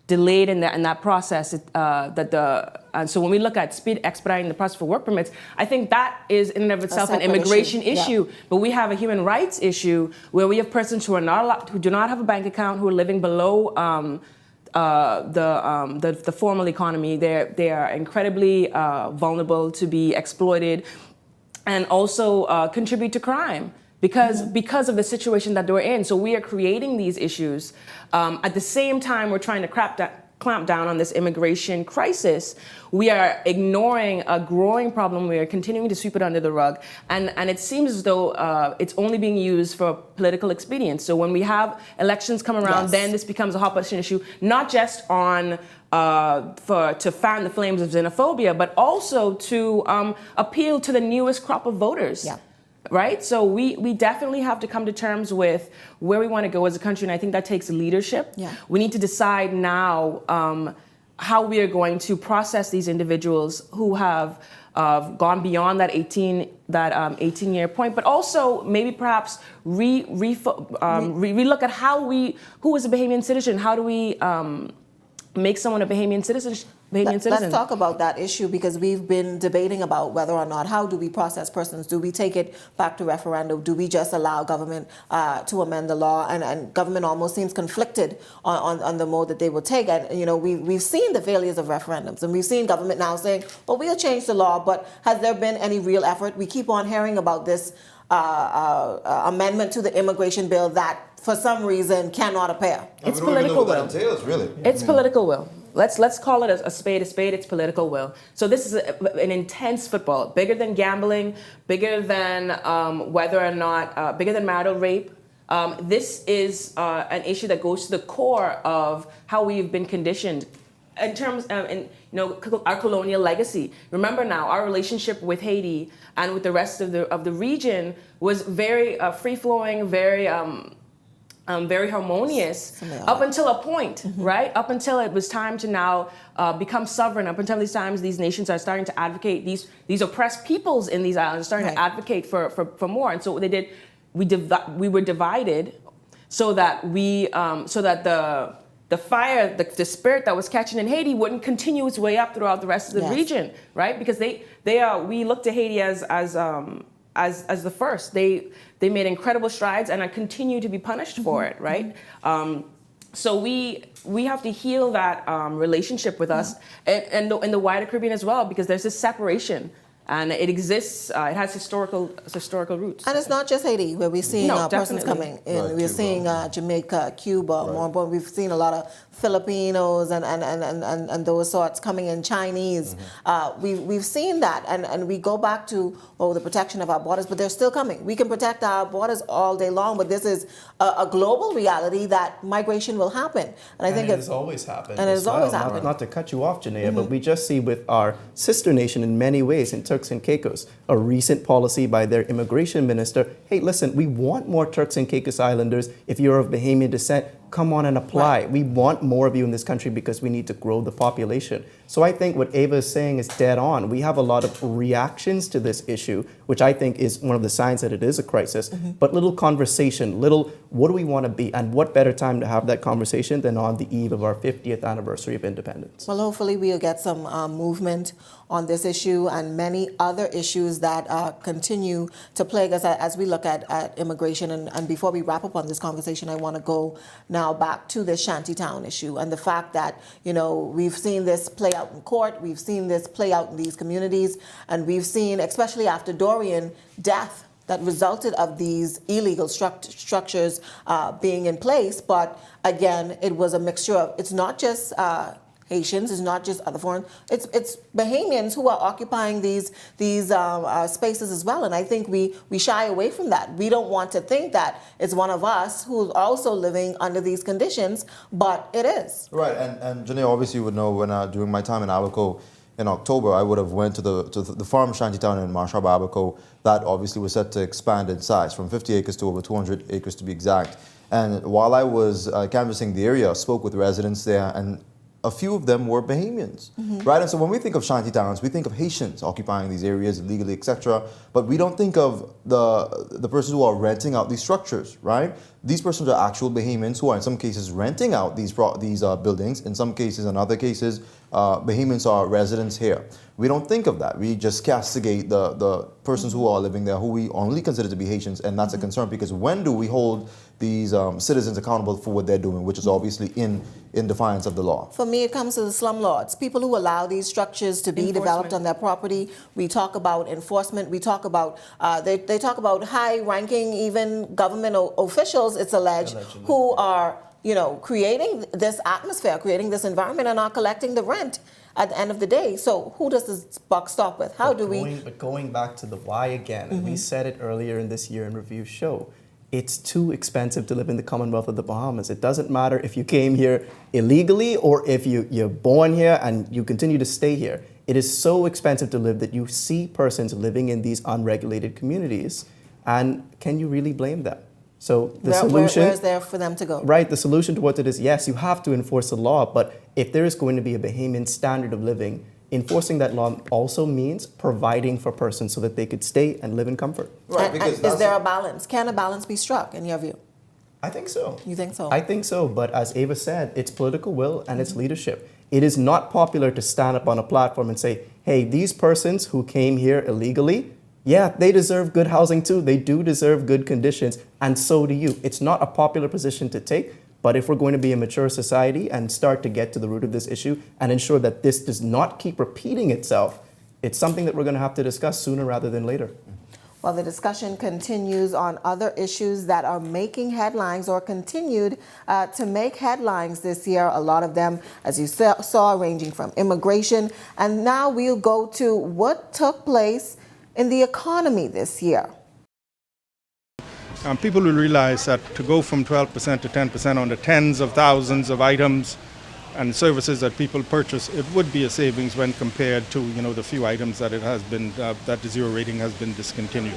S6: delayed in that process. And so when we look at expediting the process for work permits, I think that is in and of itself an immigration issue. Yeah. But we have a human rights issue where we have persons who are not allowed, who do not have a bank account, who are living below the formal economy. They are incredibly vulnerable to be exploited, and also contribute to crime because of the situation that they're in. So we are creating these issues. At the same time, we're trying to clamp down on this immigration crisis. We are ignoring a growing problem. We are continuing to sweep it under the rug. And it seems as though it's only being used for political expedience. So when we have elections come around, then this becomes a hot button issue, not just on to fan the flames of xenophobia, but also to appeal to the newest crop of voters. Yeah. Right? So we definitely have to come to terms with where we want to go as a country, and I think that takes leadership. Yeah. We need to decide now how we are going to process these individuals who have gone beyond that 18-year point, but also maybe perhaps relook at who is a Bahamian citizen? How do we make someone a Bahamian citizen?
S1: Let's talk about that issue, because we've been debating about whether or not, how do we process persons? Do we take it back to referendum? Do we just allow government to amend the law? And government almost seems conflicted on the mode that they will take. And we've seen the failures of referendums, and we've seen government now saying, well, we'll change the law, but has there been any real effort? We keep on hearing about this amendment to the immigration bill that for some reason cannot appear.
S6: It's political will. It's political will. Let's call it a spade. It's political will. So this is an intense football, bigger than gambling, bigger than whether or not, bigger than marital rape. This is an issue that goes to the core of how we've been conditioned in terms of our colonial legacy. Remember now, our relationship with Haiti and with the rest of the region was very free-flowing, very harmonious up until a point, right? Up until it was time to now become sovereign. Up until these times, these nations are starting to advocate, these oppressed peoples in these islands are starting to advocate for more. And so what they did, we were divided so that the fire, the spirit that was catching in Haiti wouldn't continue its way up throughout the rest of the region, right? Because we looked to Haiti as the first. They made incredible strides and are continue to be punished for it, right? So we have to heal that relationship with us and in the wider Caribbean as well, because there's this separation. And it exists, it has historical roots.
S1: And it's not just Haiti where we're seeing persons coming in.
S6: Right,
S1: We're seeing Jamaica, Cuba, more important. We've seen a lot of Filipinos and those sorts coming in, Chinese. We've seen that, and we go back to the protection of our borders, but they're still coming. We can protect our borders all day long, but this is a global reality that migration will happen. And I think
S17: it has always happened.
S1: And it has always happened.
S17: Not to cut you off, Janaea, but we just see with our sister nation in many ways, in Turks and Caicos, a recent policy by their immigration minister, hey, listen, we want more Turks and Caicos Islanders. If you're of Bahamian descent, come on and apply. Right. We want more of you in this country because we need to grow the population. So I think what Ava is saying is dead on. We have a lot of reactions to this issue, which I think is one of the signs that it is a crisis. But little conversation, what do we want to be? And what better time to have that conversation than on the eve of our 50th anniversary of independence?
S1: Well, hopefully we'll get some movement on this issue and many other issues that continue to plague us as we look at immigration. And before we wrap up on this conversation, I want to go now back to the shantytown issue and the fact that, we've seen this play out in court, we've seen this play out in these communities, and we've seen, especially after Dorian, death that resulted of these illegal structures being in place. But again, it was a mixture of, it's not just Haitians, it's not just other foreign, it's Bahamians who are occupying these spaces as well. And I think we shy away from that. We don't want to think that it's one of us who's also living under these conditions, but it is.
S15: Right, and Janaea obviously would know when during my time in Abaco in October, I would have went to the farm shantytown in Marshall Abaco that obviously was set to expand in size from 50 acres to over 200 acres to be exact. And while I was canvassing the area, I spoke with residents there, and a few of them were Bahamians, right? And so when we think of shantytowns, we think of Haitians occupying these areas illegally, etc. But we don't think of the persons who are renting out these structures, right? These persons are actual Bahamians who are in some cases renting out these buildings. In some cases, in other cases, Bahamians are residents here. We don't think of that. We just castigate the persons who are living there, who we only consider to be Haitians, and that's a concern because when do we hold these citizens accountable for what they're doing, which is obviously in defiance of the law?
S1: For me, it comes to the slumlords, people who allow these structures to be developed on their property. We talk about enforcement. We talk about, they talk about high-ranking, even government officials, it's alleged, who are, creating this atmosphere, creating this environment, and are collecting the rent at the end of the day. So who does this buck stop with?
S17: But going back to the why again, and we said it earlier in this Year in Review show, it's too expensive to live in the Commonwealth of the Bahamas. It doesn't matter if you came here illegally or if you're born here and you continue to stay here. It is so expensive to live that you see persons living in these unregulated communities. And can you really blame them? So the solution...
S1: Where's there for them to go?
S17: Right, the solution to what it is, yes, you have to enforce the law, but if there is going to be a Bahamian standard of living, enforcing that law also means providing for persons so that they could stay and live in comfort.
S15: Right,
S1: because is there a balance? Can a balance be struck, in your view?
S17: I think so.
S1: You think so?
S17: I think so, but as Ava said, it's political will and it's leadership. It is not popular to stand up on a platform and say, hey, these persons who came here illegally, yeah, they deserve good housing too. They do deserve good conditions, and so do you. It's not a popular position to take, but if we're going to be a mature society and start to get to the root of this issue and ensure that this does not keep repeating itself, it's something that we're going to have to discuss sooner rather than later.
S1: Well, the discussion continues on other issues that are making headlines or continued to make headlines this year. A lot of them, as you saw, ranging from immigration. And now we'll go to what took place in the economy this year.
S9: People will realize that to go from 12% to 10% on the tens of thousands of items and services that people purchase, it would be a savings when compared to, the few items that it has been, that the zero rating has been discontinued.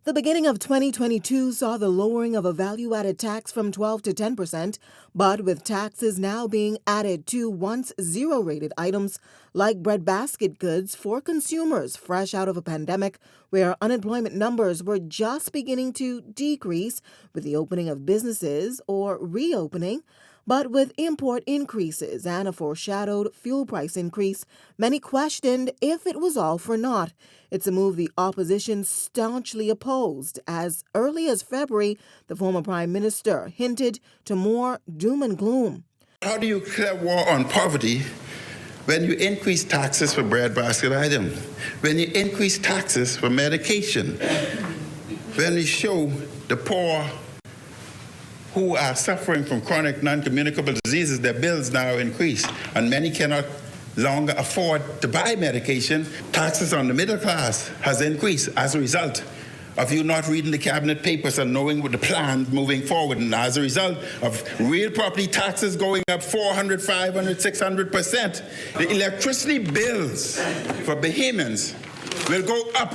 S1: The beginning of 2022 saw the lowering of a value-added tax from 12 to 10%, but with taxes now being added to once zero-rated items like breadbasket goods for consumers fresh out of a pandemic where unemployment numbers were just beginning to decrease with the opening of businesses or reopening. But with import increases and a foreshadowed fuel price increase, many questioned if it was all for naught. It's a move the opposition staunchly opposed. As early as February, the former prime minister hinted to more doom and gloom.
S10: How do you declare war on poverty When you increase taxes for breadbasket items, when you increase taxes for medication, when you show the poor who are suffering from chronic non-communicable diseases, their bills now increase, and many cannot longer afford to buy medication. Taxes on the middle class has increased as a result of you not reading the cabinet papers and knowing what the plan moving forward, and as a result of real property taxes going up 400, 500, 600%. The electricity bills for Bahamians will go up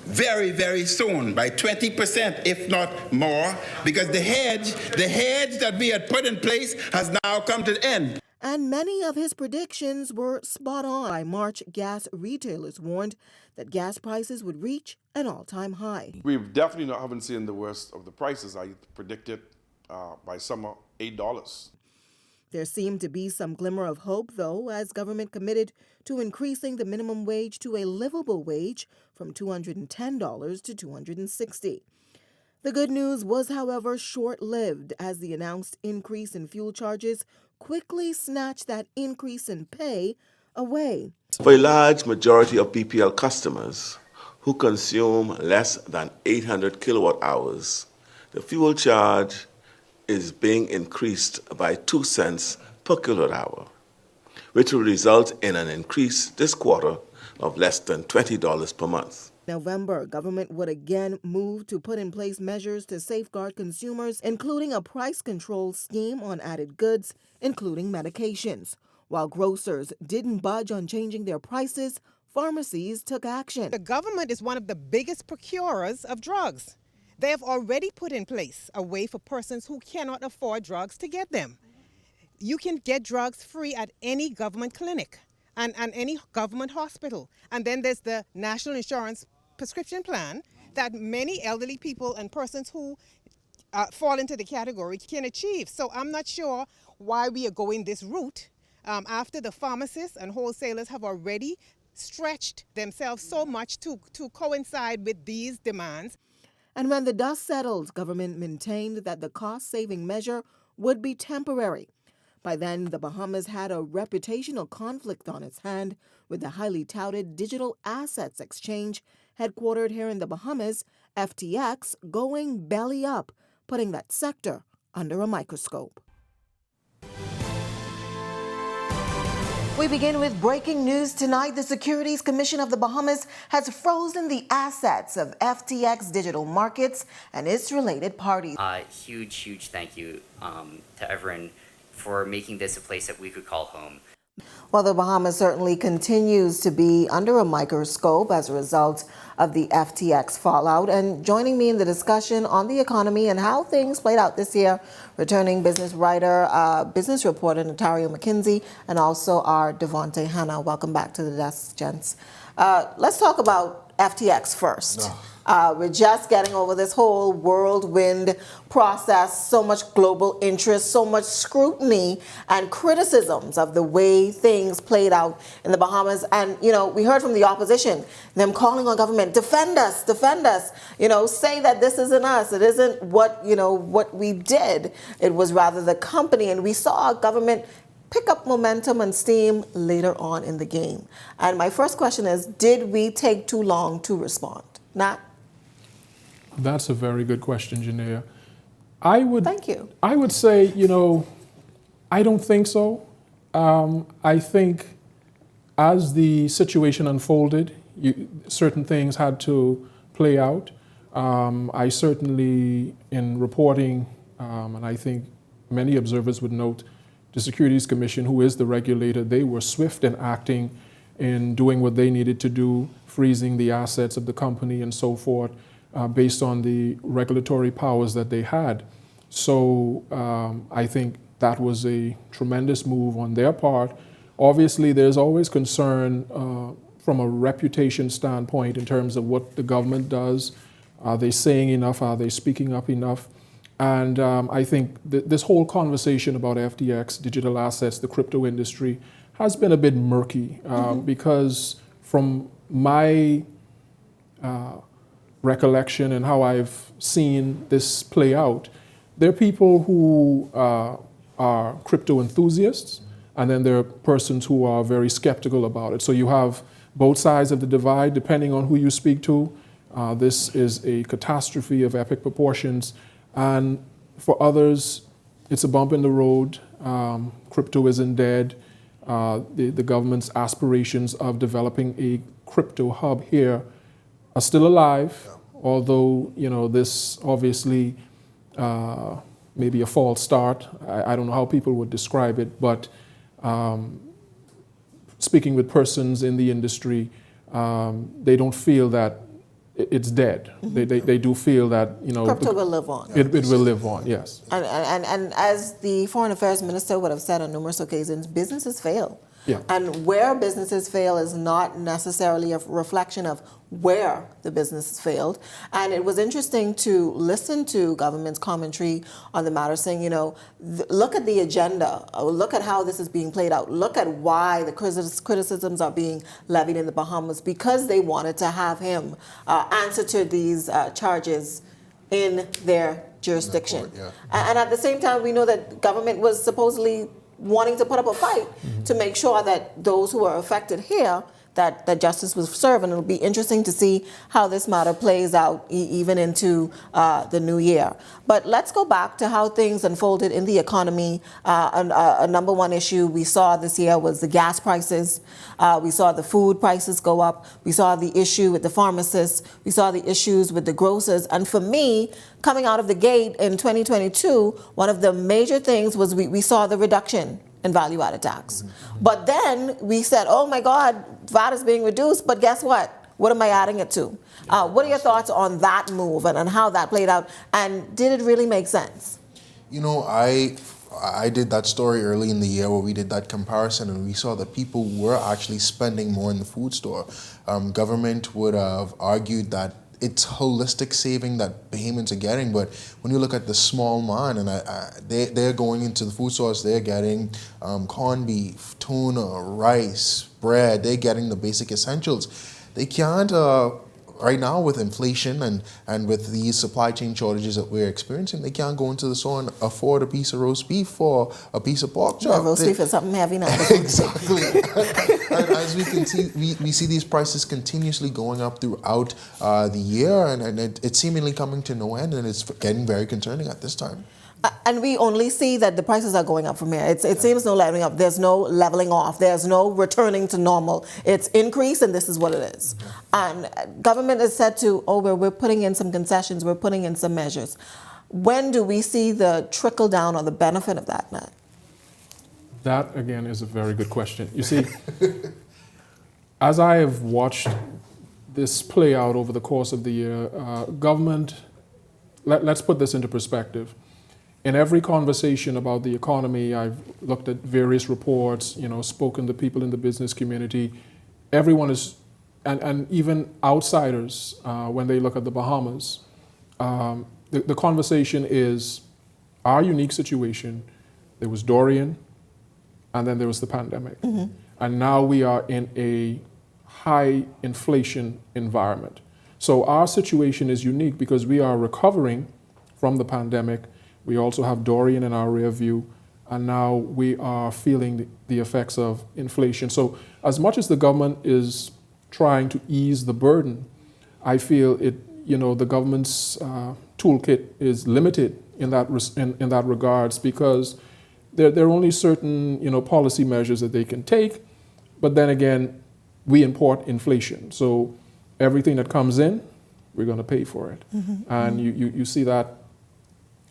S10: very, very soon by 20%, if not more, because the hedge that we had put in place has now come to an end.
S1: And many of his predictions were spot on. By March, gas retailers warned that gas prices would reach an all-time high.
S11: We definitely haven't seen the worst of the prices. I predicted by summer $8.
S1: There seemed to be some glimmer of hope, though, as government committed to increasing the minimum wage to a livable wage from $210 to $260. The good news was, however, short-lived, as the announced increase in fuel charges quickly snatched that increase in pay away.
S12: For a large majority of PPL customers who consume less than 800 kilowatt hours, the fuel charge is being increased by 2 cents per kilowatt hour, which will result in an increase this quarter of less than $20 per month.
S1: November, government would again move to put in place measures to safeguard consumers, including a price control scheme on added goods, including medications. While grocers didn't budge on changing their prices, pharmacies took action.
S24: The government is one of the biggest procurers of drugs. They have already put in place a way for persons who cannot afford drugs to get them. You can get drugs free at any government clinic and any government hospital. And then there's the National Insurance Prescription Plan that many elderly people and persons who fall into the category can achieve. So I'm not sure why we are going this route after the pharmacists and wholesalers have already stretched themselves so much to coincide with these demands.
S1: And when the dust settled, government maintained that the cost-saving measure would be temporary. By then, the Bahamas had a reputational conflict on its hand with the highly touted Digital Assets Exchange, headquartered here in the Bahamas, FTX, going belly up, putting that sector under a microscope. We begin with breaking news tonight. The Securities Commission of the Bahamas has frozen the assets of FTX Digital Markets and its related parties.
S25: Huge thank you to everyone for making this a place that we could call home.
S1: Well, the Bahamas certainly continues to be under a microscope as a result of the FTX fallout. And joining me in the discussion on the economy and how things played out this year, returning business writer, business reporter Natario McKinsey, and also our Devontae Hanna. Welcome back to the desk, gents. Let's talk about FTX first. We're just getting over this whole whirlwind process, so much global interest, so much scrutiny and criticisms of the way things played out in the Bahamas. And, you know, we heard from the opposition, them calling on government, defend us, you know, say that this isn't us. It isn't what we did. It was rather the company. And we saw government pick up momentum and steam later on in the game. And my first question is, did we take too long to respond? Nat?
S26: That's a very good question, Janaea.
S1: Thank you.
S26: I would say, I don't think so. I think as the situation unfolded, certain things had to play out. I certainly, in reporting, and I think many observers would note, the Securities Commission, who is the regulator, they were swift in acting in doing what they needed to do, freezing the assets of the company and so forth, based on the regulatory powers that they had. So I think that was a tremendous move on their part. Obviously, there's always concern from a reputation standpoint in terms of what the government does. Are they saying enough? Are they speaking up enough? And I think this whole conversation about FTX, digital assets, the crypto industry, has been a bit murky because from my recollection and how I've seen this play out, there are people who are crypto enthusiasts, and then there are persons who are very skeptical about it. So you have both sides of the divide, depending on who you speak to. This is a catastrophe of epic proportions, and for others, it's a bump in the road. Crypto isn't dead. The government's aspirations of developing a crypto hub here are still alive, although this obviously may be a false start. I don't know how people would describe it, but speaking with persons in the industry, they don't feel that it's dead. They do feel that
S1: crypto will live on.
S26: It will live on, yes.
S1: And as the Foreign Affairs Minister would have said on numerous occasions, businesses fail.
S26: Yeah.
S1: And where businesses fail is not necessarily a reflection of where the business failed. And it was interesting to listen to government's commentary on the matter, saying, look at the agenda, look at how this is being played out, look at why the criticisms are being levied in the Bahamas, because they wanted to have him answer to these charges in their jurisdiction. And at the same time, we know that government was supposedly wanting to put up a fight to make sure that those who are affected here, that justice was served. And it'll be interesting to see how this matter plays out even into the new year. But let's go back to how things unfolded in the economy. A number one issue we saw this year was the gas prices. We saw the food prices go up. We saw the issue with the pharmacists. We saw the issues with the grocers. And for me, coming out of the gate in 2022, one of the major things was we saw the reduction in value-added tax. But then we said, oh my God, VAT is being reduced, but guess what? What am I adding it to? What are your thoughts on that move and how that played out? And did it really make sense?
S2: I did that story early in the year where we did that comparison, and we saw that people were actually spending more in the food store. Government would have argued that it's holistic saving that Bahamians are getting, but when you look at the small man, and they're going into the food stores, they're getting corned beef, tuna, rice, bread, they're getting the basic essentials. They can't, right now with inflation and with these supply chain shortages that we're experiencing, they can't go into the store and afford a piece of roast beef or a piece of pork chop.
S1: Roast beef is something heavy now.
S2: Exactly. And as we can see, we see these prices continuously going up throughout the year, and it's seemingly coming to no end, and it's getting very concerning at this time.
S1: And we only see that the prices are going up from here. It seems no leveling up. There's no leveling off. There's no returning to normal. It's increase, and this is what it is. And government is said to, we're putting in some concessions, we're putting in some measures. When do we see the trickle down or the benefit of that, Matt?
S26: That, again, is a very good question. You see, as I have watched this play out over the course of the year, government, let's put this into perspective. In every conversation about the economy, I've looked at various reports, spoken to people in the business community. Everyone is, and even outsiders, when they look at the Bahamas, the conversation is our unique situation. There was Dorian, and then there was the pandemic. And now we are in a high inflation environment. So our situation is unique because we are recovering from the pandemic. We also have Dorian in our rear view, and now we are feeling the effects of inflation. So as much as the government is trying to ease the burden, I feel the government's toolkit is limited in that regards, because there are only certain policy measures that they can take. But then again, we import inflation, so everything that comes in, we're going to pay for it. And you see that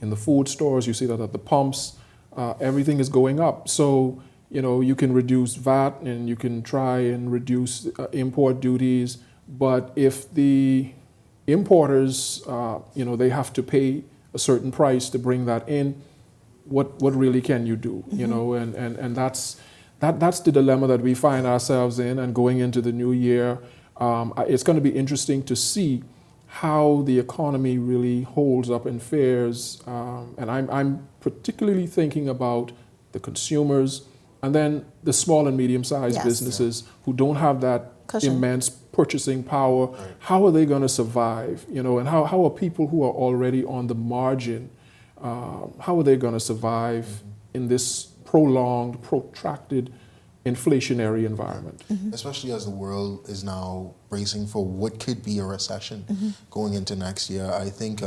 S26: in the food stores, you see that at the pumps, everything is going up. So, you can reduce VAT and you can try and reduce import duties, but if the importers, they have to pay a certain price to bring that in, what really can you do? And that's the dilemma that we find ourselves in, and going into the new year, it's going to be interesting to see how the economy really holds up and fares. And I'm particularly thinking about the consumers and then the small and medium-sized businesses who don't have that immense purchasing power. How are they going to survive? And how are people who are already on the margin, how are they going to survive in this prolonged, protracted inflationary environment.
S2: Especially as the world is now bracing for what could be a recession going into next year. I think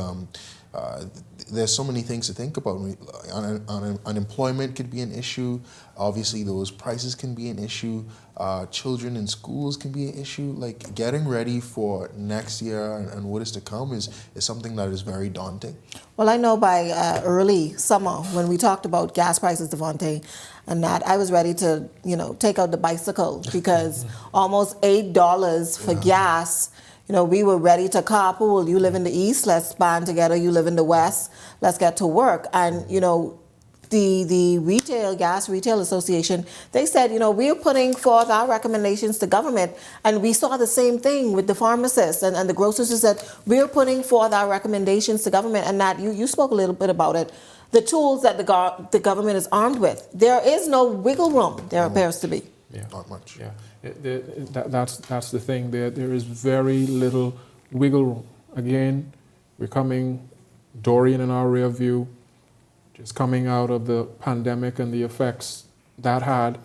S2: there's so many things to think about. Unemployment could be an issue. Obviously, those prices can be an issue. Children in schools can be an issue. Like, getting ready for next year and what is to come is something that is very daunting.
S1: Well, I know by early summer when we talked about gas prices, Devontae, and that I was ready to, take out the bicycle because almost $8 for gas. We were ready to carpool. You live in the East, let's band together. You live in the West, let's get to work. And, the Gas Retail Association, they said, we're putting forth our recommendations to government. And we saw the same thing with the pharmacists and the grocers who said, we're putting forth our recommendations to government. And that you spoke a little bit about it. The tools that the government is armed with. There is no wiggle room, there appears to be.
S26: Yeah.
S2: Not much.
S26: Yeah. That's the thing. There is very little wiggle room. Again, we're coming, Dorian in our rear view, just coming out of the pandemic and the effects that had,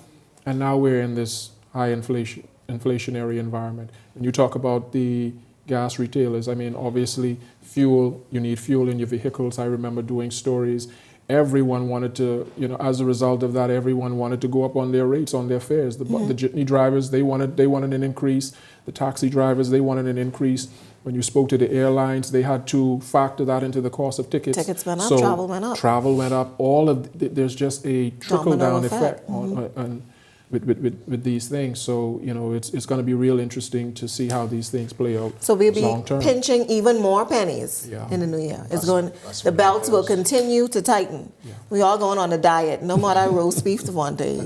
S26: and now we're in this high inflationary environment. And you talk about the gas retailers. I mean, obviously, fuel, you need fuel in your vehicles. I remember doing stories. Everyone wanted to, as a result of that, everyone wanted to go up on their rates, on their fares. The jitney drivers, they wanted an increase. The taxi drivers, they wanted an increase. When you spoke to the airlines, they had to factor that into the cost of tickets.
S1: Tickets went up,
S26: so
S1: travel went up.
S26: Travel went up. There's just a trickle-down effect with these things. So, it's going to be real interesting to see how these things play out.
S1: So we'll be
S26: long-term.
S1: Pinching even more pennies in the new year. The belts will continue to tighten. Yeah. We all going on a diet. No more that roast beef Devontae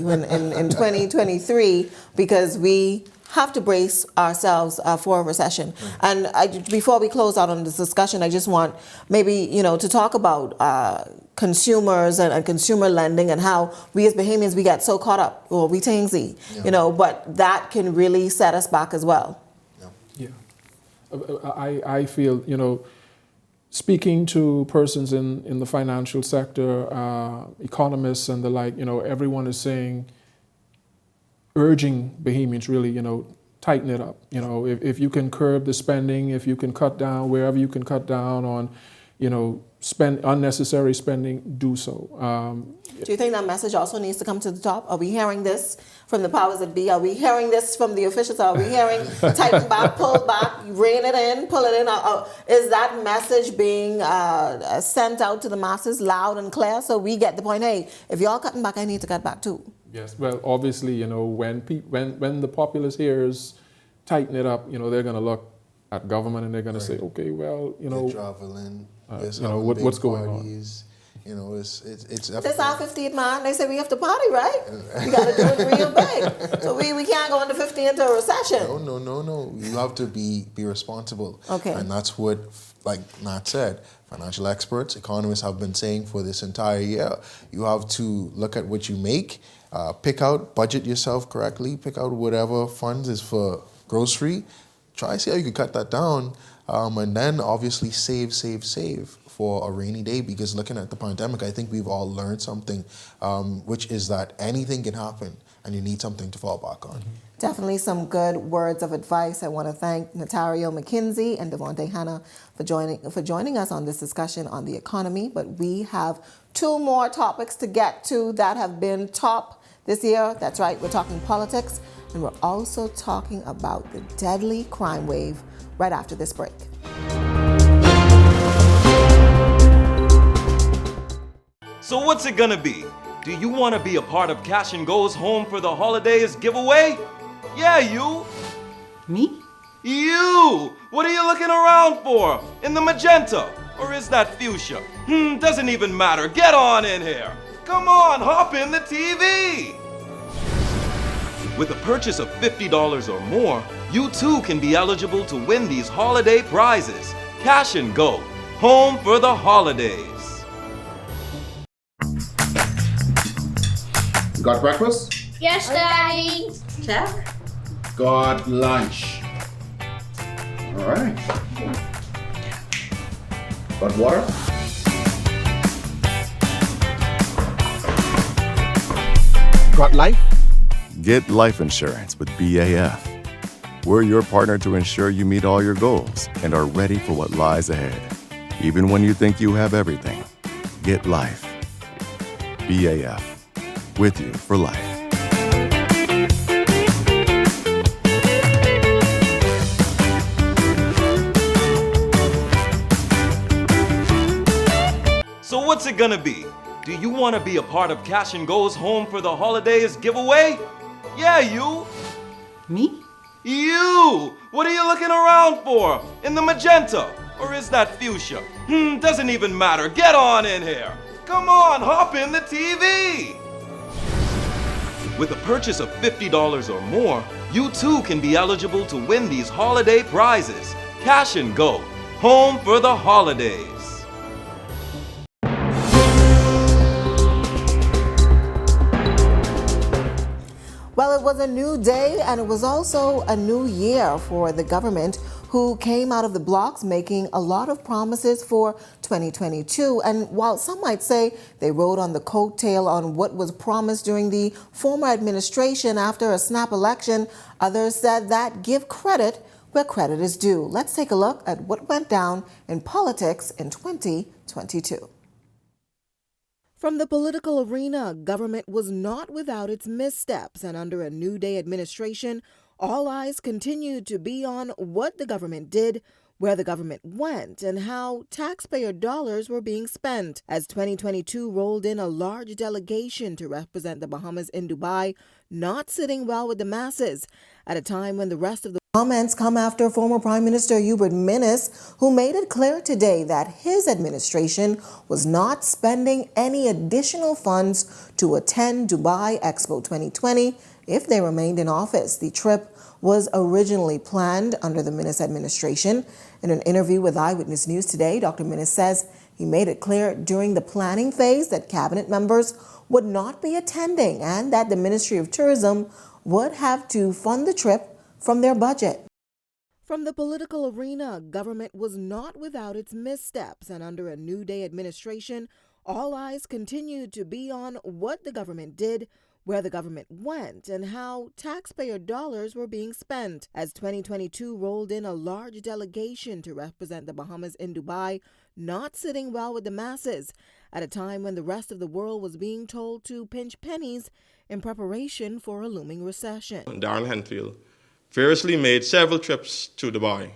S1: in 2023 because we have to brace ourselves for a recession. And before we close out on this discussion, I just want maybe, to talk about consumers and consumer lending and how we as Bahamians, we get so caught up, or we tangsy, but that can really set us back as well.
S26: Yeah. I feel, speaking to persons in the financial sector, economists and the like, everyone is saying, urging Bahamians really, tighten it up. If you can curb the spending, if you can cut down wherever you can cut down on, spend unnecessary spending, do so.
S1: Do you think that message also needs to come to the top? Are we hearing this from the powers that be? Are we hearing this from the officials? Are we hearing tighten back, pull back, rein it in, pull it in? Is that message being sent out to the masses loud and clear so we get the point, hey, if y'all cutting back, I need to cut back too?
S26: Yes, well, obviously, when the populace hears tighten it up, they're going to look at government and they're going to say, okay, well,
S2: They're traveling,
S26: what's going on?
S2: It's
S1: This our 50th, man. They say we have to party, right? We got to do it real big. So we can't go into 50 into a recession.
S2: No. You have to be responsible.
S1: Okay.
S2: And that's what, like Nat said, financial experts, economists have been saying for this entire year. You have to look at what you make, budget yourself correctly, pick out whatever funds is for grocery, try to see how you can cut that down, and then obviously save for a rainy day, because looking at the pandemic, I think we've all learned something, which is that anything can happen and you need something to fall back on.
S1: Definitely some good words of advice. I want to thank Natario McKinsey and Devontae Hanna for joining us on this discussion on the economy. But we have two more topics to get to that have been top this year. That's right, we're talking politics, and we're also talking about the deadly crime wave right after this break.
S8: So what's it gonna be? Do you want to be a part of Cash and Go's Home for the Holidays giveaway? Yeah, you.
S21: Me?
S8: You! What are you looking around for? In the magenta? Or is that fuchsia? Doesn't even matter. Get on in here. Come on, hop in the TV. With a purchase of $50 or more, you too can be eligible to win these holiday prizes. Cash and Go. Home for the Holidays.
S14: Got breakfast?
S16: Yes, Daddy. Check.
S14: Got lunch? All right. Got water? got life?
S3: Get life insurance with BAF. We're your partner to ensure you meet all your goals and are ready for what lies ahead. Even when you think you have everything, get life. BAF. With you for life.
S8: So what's it gonna be? Do you want to be a part of Cash and Go's Home for the Holidays giveaway? Yeah, you.
S6: Me?
S8: You! What are you looking around for? In the magenta? Or is that fuchsia? Doesn't even matter. Get on in here. Come on, hop in the TV. With a purchase of $50 or more, you too can be eligible to win these holiday prizes. Cash and Go. Home for the Holidays.
S1: Well, it was a new day and it was also a new year for the government, who came out of the blocks making a lot of promises for 2022. And while some might say they rode on the coattail on what was promised during the former administration after a snap election, others said that give credit where credit is due. Let's take a look at what went down in politics in 2022. From the political arena, government was not without its missteps, and under a New Day administration, all eyes continued to be on what the government did, where the government went, and how taxpayer dollars were being spent. As 2022 rolled in, a large delegation to represent the Bahamas in Dubai, not sitting well with the masses, at a time when the rest of the comments come after former Prime Minister Ewn Year, who made it clear today that his administration was not spending any additional funds to attend Dubai Expo 2020 if they remained in office. The trip was originally planned under the Year administration. In an interview with Eyewitness News today, Dr. Year says he made it clear during the planning phase that cabinet members would not be attending and that the Ministry of Tourism would have to fund the trip from their budget. From the political arena, government was not without its missteps, and under a New Day administration, all eyes continued to be on what the government did, where the government went, and how taxpayer dollars were being spent. As 2022 rolled in, a large delegation to represent the Bahamas in Dubai, not sitting well with the masses, at a time when the rest of the world was being told to pinch pennies in preparation for a looming recession.
S7: Darren Henfield variously made several trips to Dubai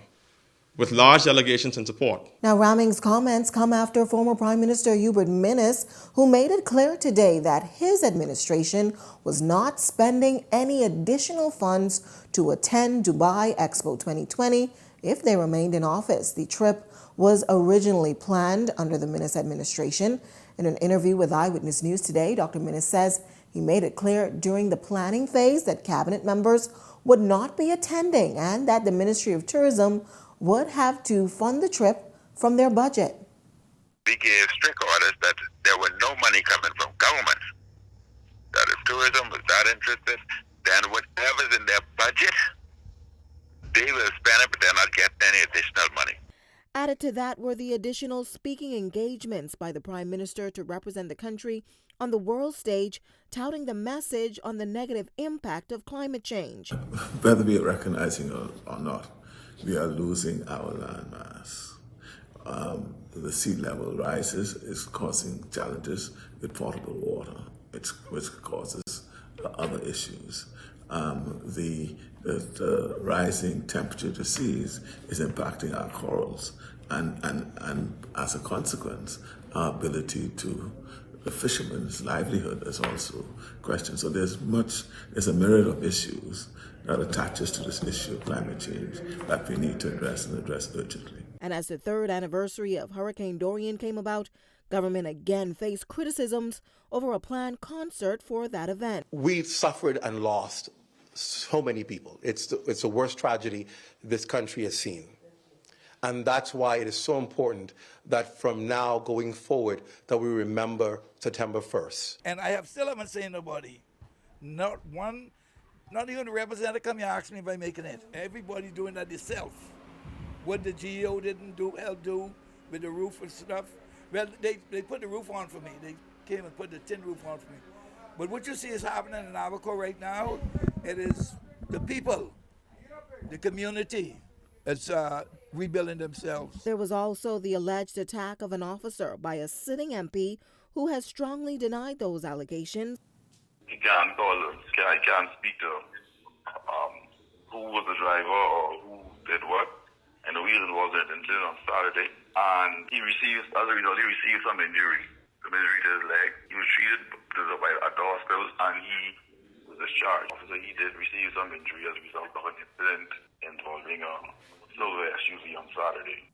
S7: with large delegations in support.
S1: Now, Raming's comments come after former Prime Minister Ewn Year, who made it clear today that his administration was not spending any additional funds to attend Dubai Expo 2020 if they remained in office. The trip was originally planned under the Year administration. In an interview with Eyewitness News today, Dr. Year says he made it clear during the planning phase that cabinet members would not be attending and that the Ministry of Tourism would have to fund the trip from their budget.
S18: We gave strict orders that there were no money coming from government. That if tourism was not interested, then whatever's in their budget, they will spend it, but they're not getting any additional money.
S1: Added to that were the additional speaking engagements by the Prime Minister to represent the country on the world stage, touting the message on the negative impact of climate change.
S19: Whether we are recognizing it or not, we are losing our land mass. The sea level rises is causing challenges with potable water, which causes other issues. The rising temperature to seas is impacting our corals, and as a consequence, our ability to the fishermen's livelihood is also questioned. So there's a myriad of issues that attaches to this issue of climate change that we need to address and address urgently.
S1: And as the third anniversary of Hurricane Dorian came about, government again faced criticisms over a planned concert for that event.
S20: We suffered and lost so many people. It's the worst tragedy this country has seen. And that's why it is so important that from now going forward that we remember September 1st.
S22: And I still haven't seen nobody, not even the representative come here ask me if I'm making it. Everybody doing that themselves. What the GEO didn't help do with the roof and stuff. Well, they put the roof on for me. They came and put the tin roof on for me. But what you see is happening in Abaco right now, it is the people, the community, that's rebuilding themselves.
S1: There was also the alleged attack of an officer by a sitting MP who has strongly denied those allegations.
S4: He can't call, I can't speak to who was the driver or who did what. And the reason was an incident on Saturday, and as a result, he received some injury to his leg. He was treated at the hospital, and he was discharged. So he did receive some injury as a result of an incident involving a silver SUV on Saturday.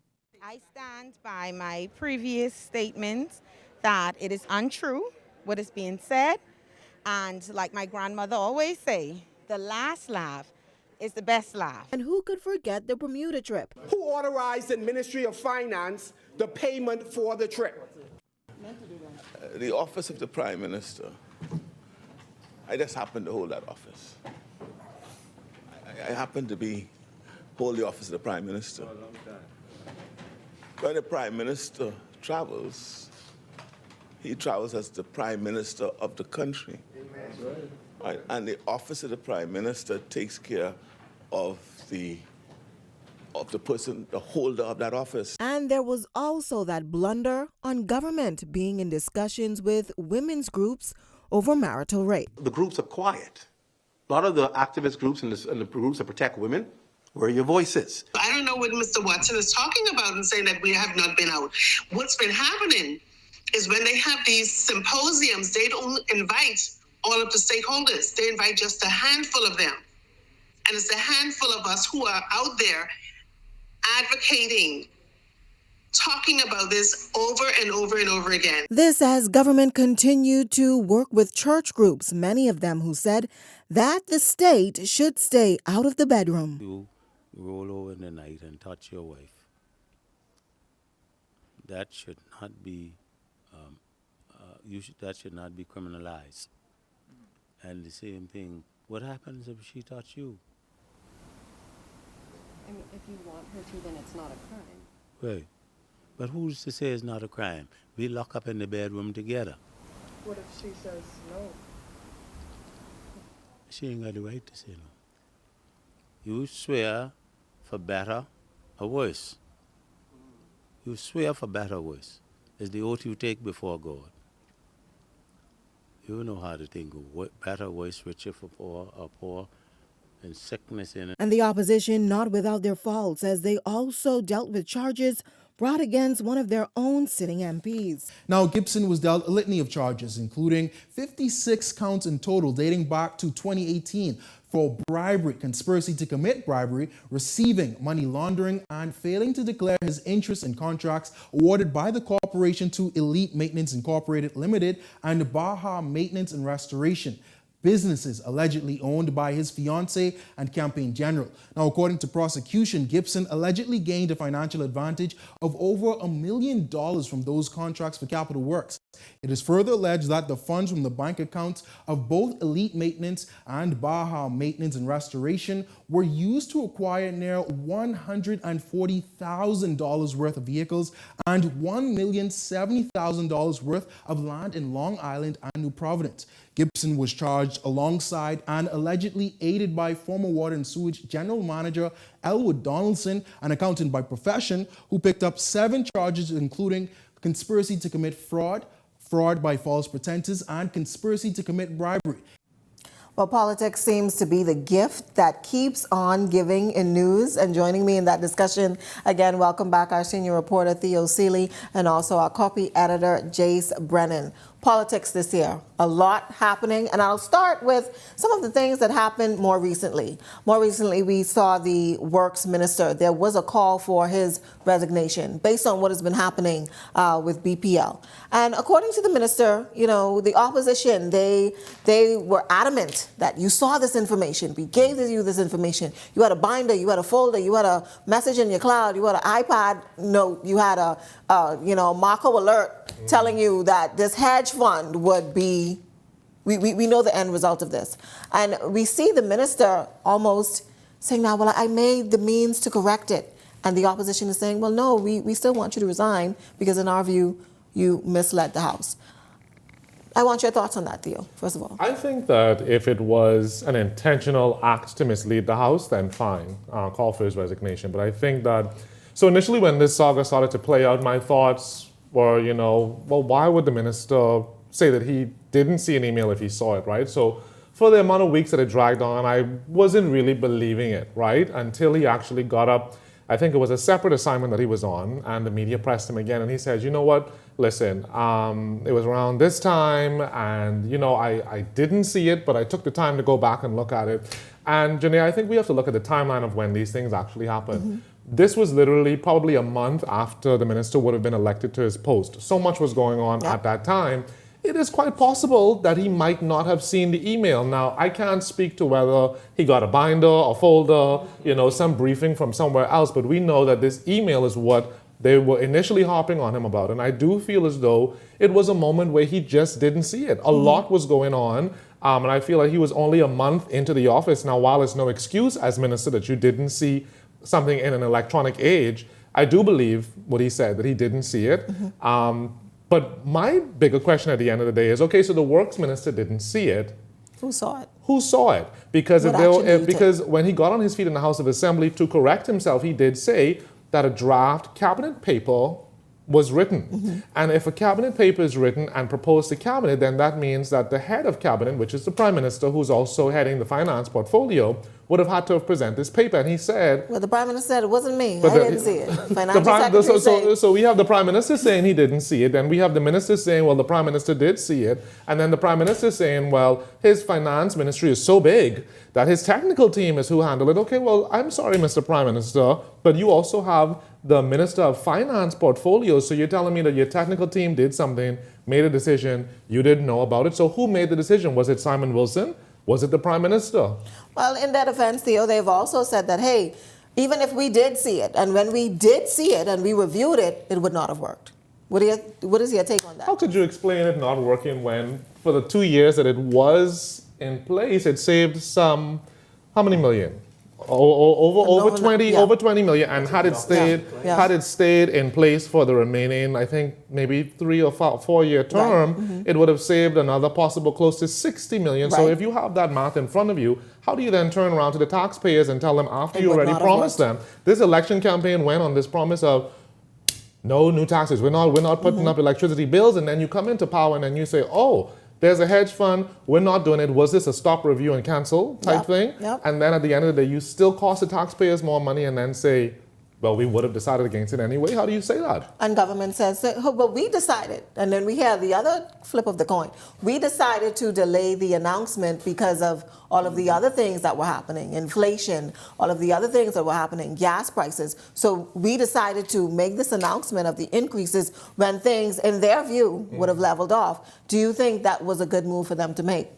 S24: I stand by my previous statement that it is untrue what is being said, and like my grandmother always say, the last laugh is the best laugh.
S1: And who could forget the Bermuda trip?
S5: Who authorized the Ministry of Finance the payment for the trip?
S19: The office of the Prime Minister. I just happened to hold that office. I happen to hold the office of the Prime Minister. When the Prime Minister travels, he travels as the Prime Minister of the country. Right? And the office of the Prime Minister takes care of the person, the holder of that office.
S1: And there was also that blunder on government being in discussions with women's groups over marital rape.
S20: The groups are quiet. A lot of the activist groups and the groups that protect women, where are your voices?
S13: I don't know what Mr. Watson is talking about and saying that we have not been out. What's been happening is when they have these symposiums, they don't invite all of the stakeholders. They invite just a handful of them. And it's a handful of us who are out there advocating, talking about this over and over and over again.
S1: This as government continued to work with church groups, many of them who said that the state should stay out of the bedroom.
S15: You roll over in the night and touch your wife. That should not be that should not be criminalized. And the same thing, what happens if she touch you?
S17: I mean, if you want her to, then it's not a crime.
S15: Right. But who's to say it's not a crime? We lock up in the bedroom together.
S17: What if she says no?
S15: She ain't got the right to say no. You swear for better or worse. You swear for better or worse. It's the oath you take before God. You know how to think of better, worse, richer for poor, or poor, and sickness in it.
S1: And the opposition, not without their faults, as they also dealt with charges brought against one of their own sitting MPs.
S2: Now, Gibson was dealt a litany of charges, including 56 counts in total dating back to 2018 for bribery, conspiracy to commit bribery, receiving money laundering, and failing to declare his interest in contracts awarded by the corporation to Elite Maintenance Incorporated Limited and Baja Maintenance and Restoration, businesses allegedly owned by his fiancée and campaign general. Now, according to prosecution, Gibson allegedly gained a financial advantage of over $1 million from those contracts for capital works. It is further alleged that the funds from the bank accounts of both Elite Maintenance and Baja Maintenance and Restoration were used to acquire near $140,000 worth of vehicles and $1,070,000 worth of land in Long Island and New Providence. Gibson was charged alongside and allegedly aided by former Water and Sewage General Manager Elwood Donaldson, an accountant by profession, who picked up 7 charges including conspiracy to commit fraud, fraud by false pretenses, and conspiracy to commit bribery.
S1: Well, politics seems to be the gift that keeps on giving in news. And joining me in that discussion, again, welcome back our senior reporter, Theo Seeley, and also our copy editor, Jace Brennan. Politics this year, a lot happening, and I'll start with some of the things that happened more recently. More recently, we saw the works minister. There was a call for his resignation based on what has been happening with BPL. And according to the minister, you know, the opposition, they were adamant that you saw this information. We gave you this information. You had a binder, you had a folder, you had a message in your cloud, you had an iPad note, you had a Marco alert telling you that this hedge fund would be, we know the end result of this. And we see the minister almost saying now, well, I made the means to correct it. And the opposition is saying, well, no, we still want you to resign because in our view, you misled the House. I want your thoughts on that, Theo, first of all.
S9: I think that if it was an intentional act to mislead the House, then fine, call for his resignation. But I think that, so initially when this saga started to play out, my thoughts were, well, why would the minister say that he didn't see an email if he saw it, right? So for the amount of weeks that it dragged on, I wasn't really believing it, right? Until he actually got up. I think it was a separate assignment that he was on, and the media pressed him again, and he said, you know what, listen, it was around this time, and, I didn't see it, but I took the time to go back and look at it. And, Janae, I think we have to look at the timeline of when these things actually happened. Mm-hmm. This was literally probably a month after the minister would have been elected to his post. So much was going on at that time. It is quite possible that he might not have seen the email. Now, I can't speak to whether he got a binder, a folder, some briefing from somewhere else, but we know that this email is what they were initially harping on him about. And I do feel as though it was a moment where he just didn't see it. A lot was going on, and I feel like he was only a month into the office. Now, while it's no excuse as minister that you didn't see something in an electronic age, I do believe what he said, that he didn't see it. But my bigger question at the end of the day is, okay, so the works minister didn't see it.
S1: Who saw it?
S9: Who saw it? Because because when he got on his feet in the House of Assembly to correct himself, he did say that a draft cabinet paper was written. And if a cabinet paper is written and proposed to cabinet, then that means that the head of cabinet, which is the prime minister, who's also heading the finance portfolio, would have had to have presented this paper. And he said...
S1: Well, the prime minister said it wasn't me. I didn't see it. Financial secretary
S9: so we have the prime minister saying he didn't see it. Then we have the minister saying, well, the prime minister did see it. And then the prime minister saying, well, his finance ministry is so big that his technical team is who handled it. Okay, well, I'm sorry, Mr. Prime Minister, but you also have the Minister of Finance portfolio. So you're telling me that your technical team did something, made a decision, you didn't know about it. So who made the decision? Was it Simon Wilson? Was it the Prime Minister?
S1: Well, in their defense, Theo, they've also said that, hey, even if we did see it, and when we did see it and we reviewed it, it would not have worked. What is your take on that?
S9: How could you explain it not working when, for the 2 years that it was in place, it saved some, how many million? Over 20 million, and had it stayed in place for the remaining, I think maybe 3 or 4 year term, it would have saved another possible close to 60 million. So if you have that math in front of you, how do you then turn around to the taxpayers and tell them after you already promised them? This election campaign went on this promise of no new taxes. We're not putting up electricity bills, and then you come into power and then you say, oh, there's a hedge fund, we're not doing it. Was this a stop, review, and cancel type thing? And then at the end of the day, you still cost the taxpayers more money and then say, well, we would have decided against it anyway. How do you say that?
S1: And government says, but we decided. And then we have the other flip of the coin. We decided to delay the announcement because of all of the other things that were happening, inflation, all of the other things that were happening, gas prices. So we decided to make this announcement of the increases when things, in their view, would have leveled off. Do you think that was a good move for them to make?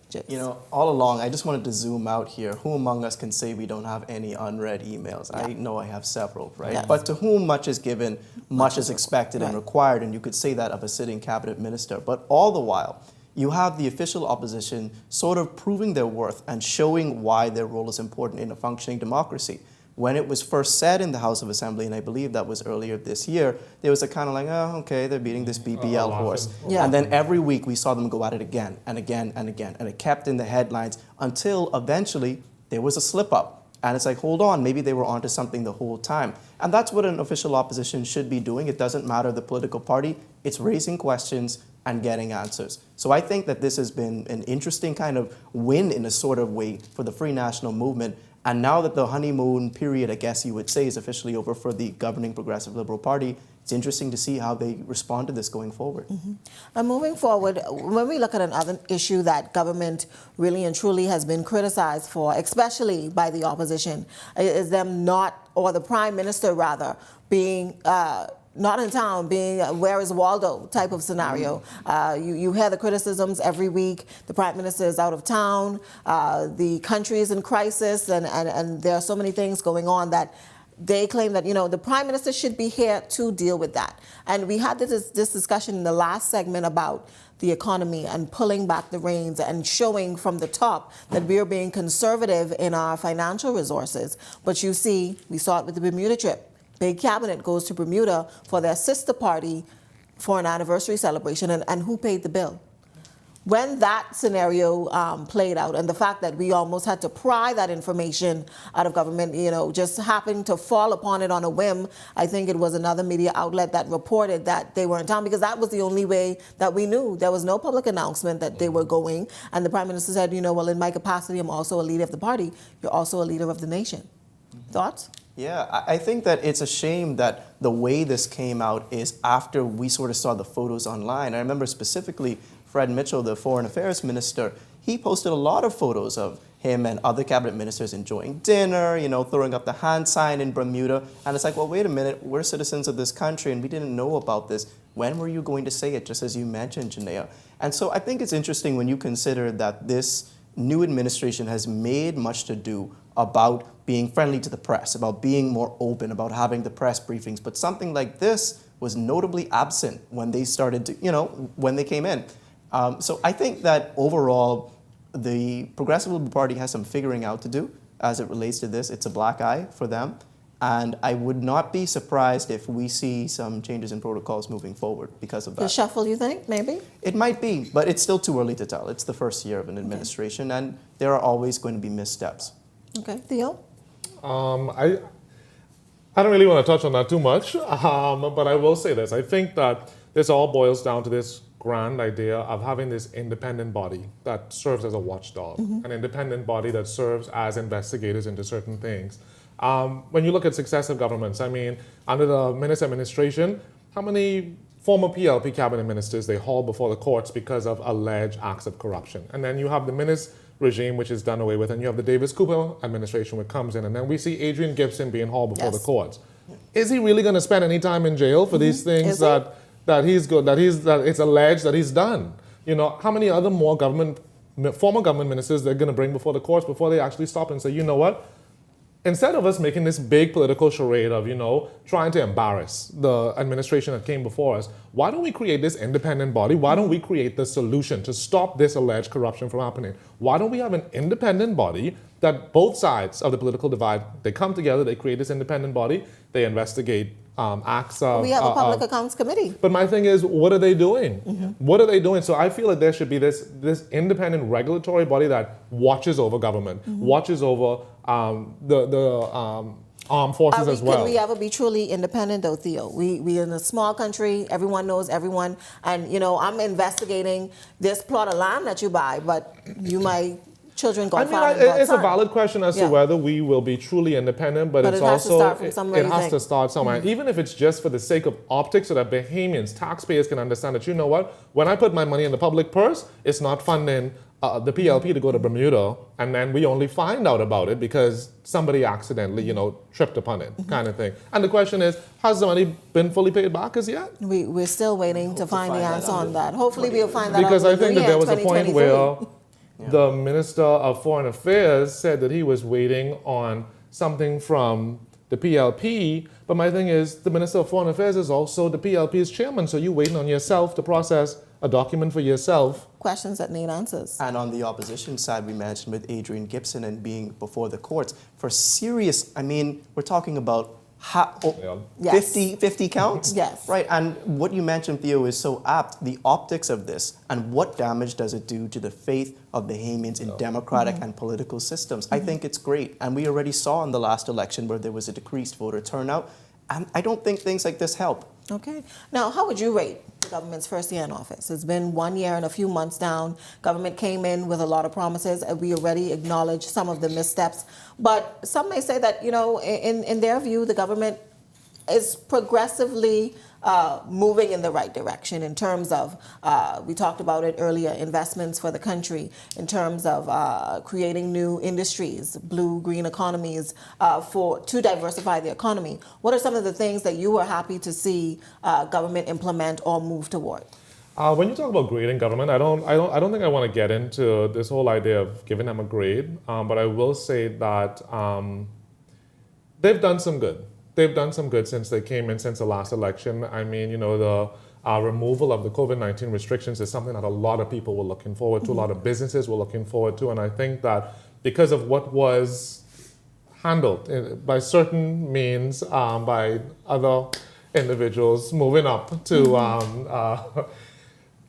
S10: All along, I just wanted to zoom out here. Who among us can say we don't have any unread emails? I know I have several, right? Yes. But to whom much is given, much is expected and required, and you could say that of a sitting cabinet minister. But all the while, you have the official opposition sort of proving their worth and showing why their role is important in a functioning democracy. When it was first said in the House of Assembly, and I believe that was earlier this year, there was a kind of like, oh, okay, they're beating this BBL horse. And then every week we saw them go at it again and again and again. And it kept in the headlines until eventually there was a slip up. And it's like, hold on, maybe they were onto something the whole time. And that's what an official opposition should be doing. It doesn't matter the political party. It's raising questions and getting answers. So I think that this has been an interesting kind of win in a sort of way for the Free National Movement. And now that the honeymoon period, I guess you would say, is officially over for the governing Progressive Liberal Party, it's interesting to see how they respond to this going forward.
S1: And moving forward, when we look at another issue that government really and truly has been criticized for, especially by the opposition, is them not, or the prime minister rather, being not in town, being where is Waldo type of scenario. You hear the criticisms every week. The prime minister is out of town. The country is in crisis, and there are so many things going on that they claim that, the prime minister should be here to deal with that. And we had this discussion in the last segment about the economy and pulling back the reins and showing from the top that we are being conservative in our financial resources. But you see, we saw it with the Bermuda trip. Big cabinet goes to Bermuda for their sister party for an anniversary celebration, and who paid the bill? when that scenario played out, and the fact that we almost had to pry that information out of government, just happened to fall upon it on a whim. I think it was another media outlet that reported that they were in town, because that was the only way that we knew. There was no public announcement that they were going. And the Prime Minister said, well, in my capacity, I'm also a leader of the party. You're also a leader of the nation. Thoughts?
S10: Yeah, I think that it's a shame that the way this came out is after we sort of saw the photos online. I remember specifically Fred Mitchell, the Foreign Affairs Minister, he posted a lot of photos of him and other cabinet ministers enjoying dinner, throwing up the hand sign in Bermuda. And it's like, well, wait a minute, we're citizens of this country and we didn't know about this. When were you going to say it, just as you mentioned, Janaea? And so I think it's interesting when you consider that this new administration has made much to do about being friendly to the press, about being more open, about having the press briefings. But something like this was notably absent when they started to, when they came in. So I think that overall, the Progressive Liberal Party has some figuring out to do as it relates to this. It's a black eye for them. And I would not be surprised if we see some changes in protocols moving forward because of that.
S1: The shuffle, you think, maybe?
S10: It might be, but it's still too early to tell. It's the first year of an administration, and there are always going to be missteps.
S1: Okay. Theo?
S9: I don't really want to touch on that too much, but I will say this. I think that this all boils down to this grand idea of having this independent body that serves as a watchdog, an independent body that serves as investigators into certain things. When you look at successive governments, I mean, under the Minister administration, how many former PLP cabinet ministers they hauled before the courts because of alleged acts of corruption? And then you have the Minister regime, which is done away with, and you have the Davis Cooper administration, which comes in, and then we see Adrian Gibson being hauled before the courts. Is he really going to spend any time in jail for these things that it's alleged that he's done? How many other former government ministers they're going to bring before the courts before they actually stop and say, you know what? Instead of us making this big political charade of, trying to embarrass the administration that came before us, why don't we create this independent body? Why don't we create the solution to stop this alleged corruption from happening? Why don't we have an independent body that both sides of the political divide, they come together, they create this independent body, they investigate acts of...
S1: We have a Public Accounts Committee.
S9: But my thing is, what are they doing? What are they doing? So I feel like there should be this independent regulatory body that watches over government, watches over the armed forces as well.
S1: Can we ever be truly independent, though, Theo? We're in a small country. Everyone knows everyone. And, I'm investigating this plot of land that you buy, but my children go
S9: it's a valid question as to whether we will be truly independent, but it's
S1: it has
S9: also...
S1: to start from somewhere.
S9: It has to start somewhere. Even if it's just for the sake of optics so that Bahamians, taxpayers can understand that, you know what, when I put my money in the public purse, it's not funding the PLP to go to Bermuda, and then we only find out about it because somebody accidentally, tripped upon it, kind of thing. And the question is, has the money been fully paid back as yet?
S1: We're still waiting to find the answer on that. Hopefully we'll find that out.
S9: Because I think that there was a point where the Minister of Foreign Affairs said that he was waiting on something from the PLP, but my thing is, the Minister of Foreign Affairs is also the PLP's chairman, so you're waiting on yourself to process a document for yourself.
S1: Questions that need answers.
S10: And on the opposition side, we mentioned with Adrian Gibson and being before the courts for serious, we're talking about 50 counts?
S1: Yes.
S10: Right, and what you mentioned, Theo, is so apt. The optics of this and what damage does it do to the faith of Bahamians in democratic and political systems. I think it's great. And we already saw in the last election where there was a decreased voter turnout. And I don't think things like this help.
S1: Okay. Now, how would you rate the government's first year in office? It's been 1 year and a few months down. Government came in with a lot of promises, and we already acknowledge some of the missteps. But some may say that, in their view, the government is progressively moving in the right direction in terms of, we talked about it earlier, investments for the country, in terms of creating new industries, blue, green economies to diversify the economy. What are some of the things that you were happy to see government implement or move toward?
S9: When you talk about grading government, I don't think I want to get into this whole idea of giving them a grade, but I will say that they've done some good. They've done some good since they came in, since the last election. The removal of the COVID-19 restrictions is something that a lot of people were looking forward to, a lot of businesses were looking forward to, and I think that because of what was handled by certain means by other individuals moving up to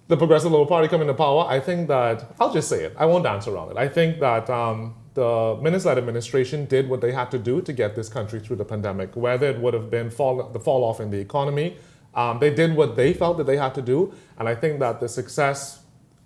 S9: the Progressive Liberal Party come into power, I think that, I'll just say it, I won't dance around it. I think that the minister-led administration did what they had to do to get this country through the pandemic, whether it would have been the fall off in the economy. They did what they felt that they had to do, and I think that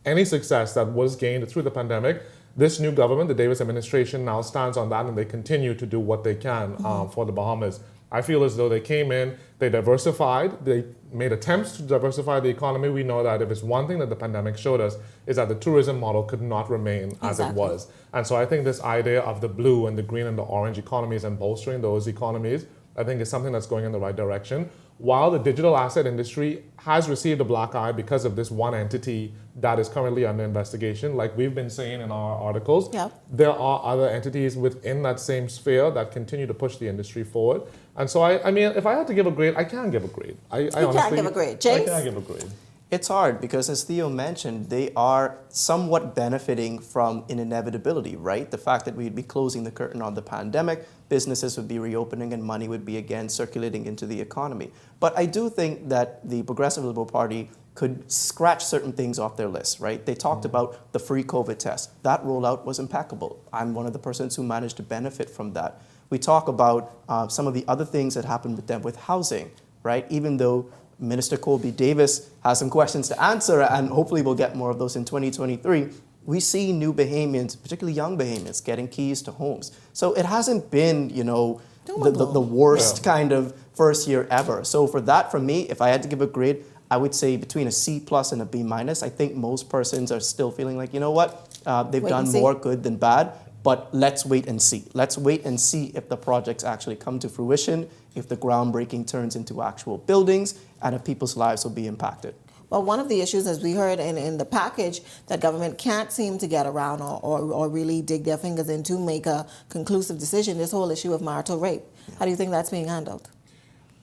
S9: any success that was gained through the pandemic, this new government, the Davis administration, now stands on that, and they continue to do what they can for the Bahamas. I feel as though they came in, they diversified, they made attempts to diversify the economy. We know that if it's one thing that the pandemic showed us is that the tourism model could not remain as it was. And so I think this idea of the blue and the green and the orange economies and bolstering those economies, I think is something that's going in the right direction. While the digital asset industry has received a black eye because of this one entity that is currently under investigation, like we've been saying in our articles, there are other entities within that same sphere that continue to push the industry forward. And so, I mean, if I had to give a grade, I can't give a grade. I honestly
S1: can't give a grade. James?
S9: I can't give a grade.
S10: It's hard because, as Theo mentioned, they are somewhat benefiting from an inevitability, right? The fact that we'd be closing the curtain on the pandemic, businesses would be reopening, and money would be again circulating into the economy. But I do think that the Progressive Liberal Party could scratch certain things off their list, right? They talked about the free COVID test. That rollout was impeccable. I'm one of the persons who managed to benefit from that. We talk about some of the other things that happened with them with housing, right? Even though Minister Colby Davis has some questions to answer, and hopefully we'll get more of those in 2023. We see new Bahamians, particularly young Bahamians, getting keys to homes. So it hasn't been, you know, the worst kind of first year ever. So for that, for me, if I had to give a grade, I would say between a C+ and a B-. I think most persons are still feeling like, you know what, they've done more good than bad. But let's wait and see. Let's wait and see if the projects actually come to fruition, if the groundbreaking turns into actual buildings, and if people's lives will be impacted.
S1: Well, one of the issues, as we heard in the package, that government can't seem to get around or really dig their fingers into, make a conclusive decision, this whole issue of marital rape. How do you think that's being handled?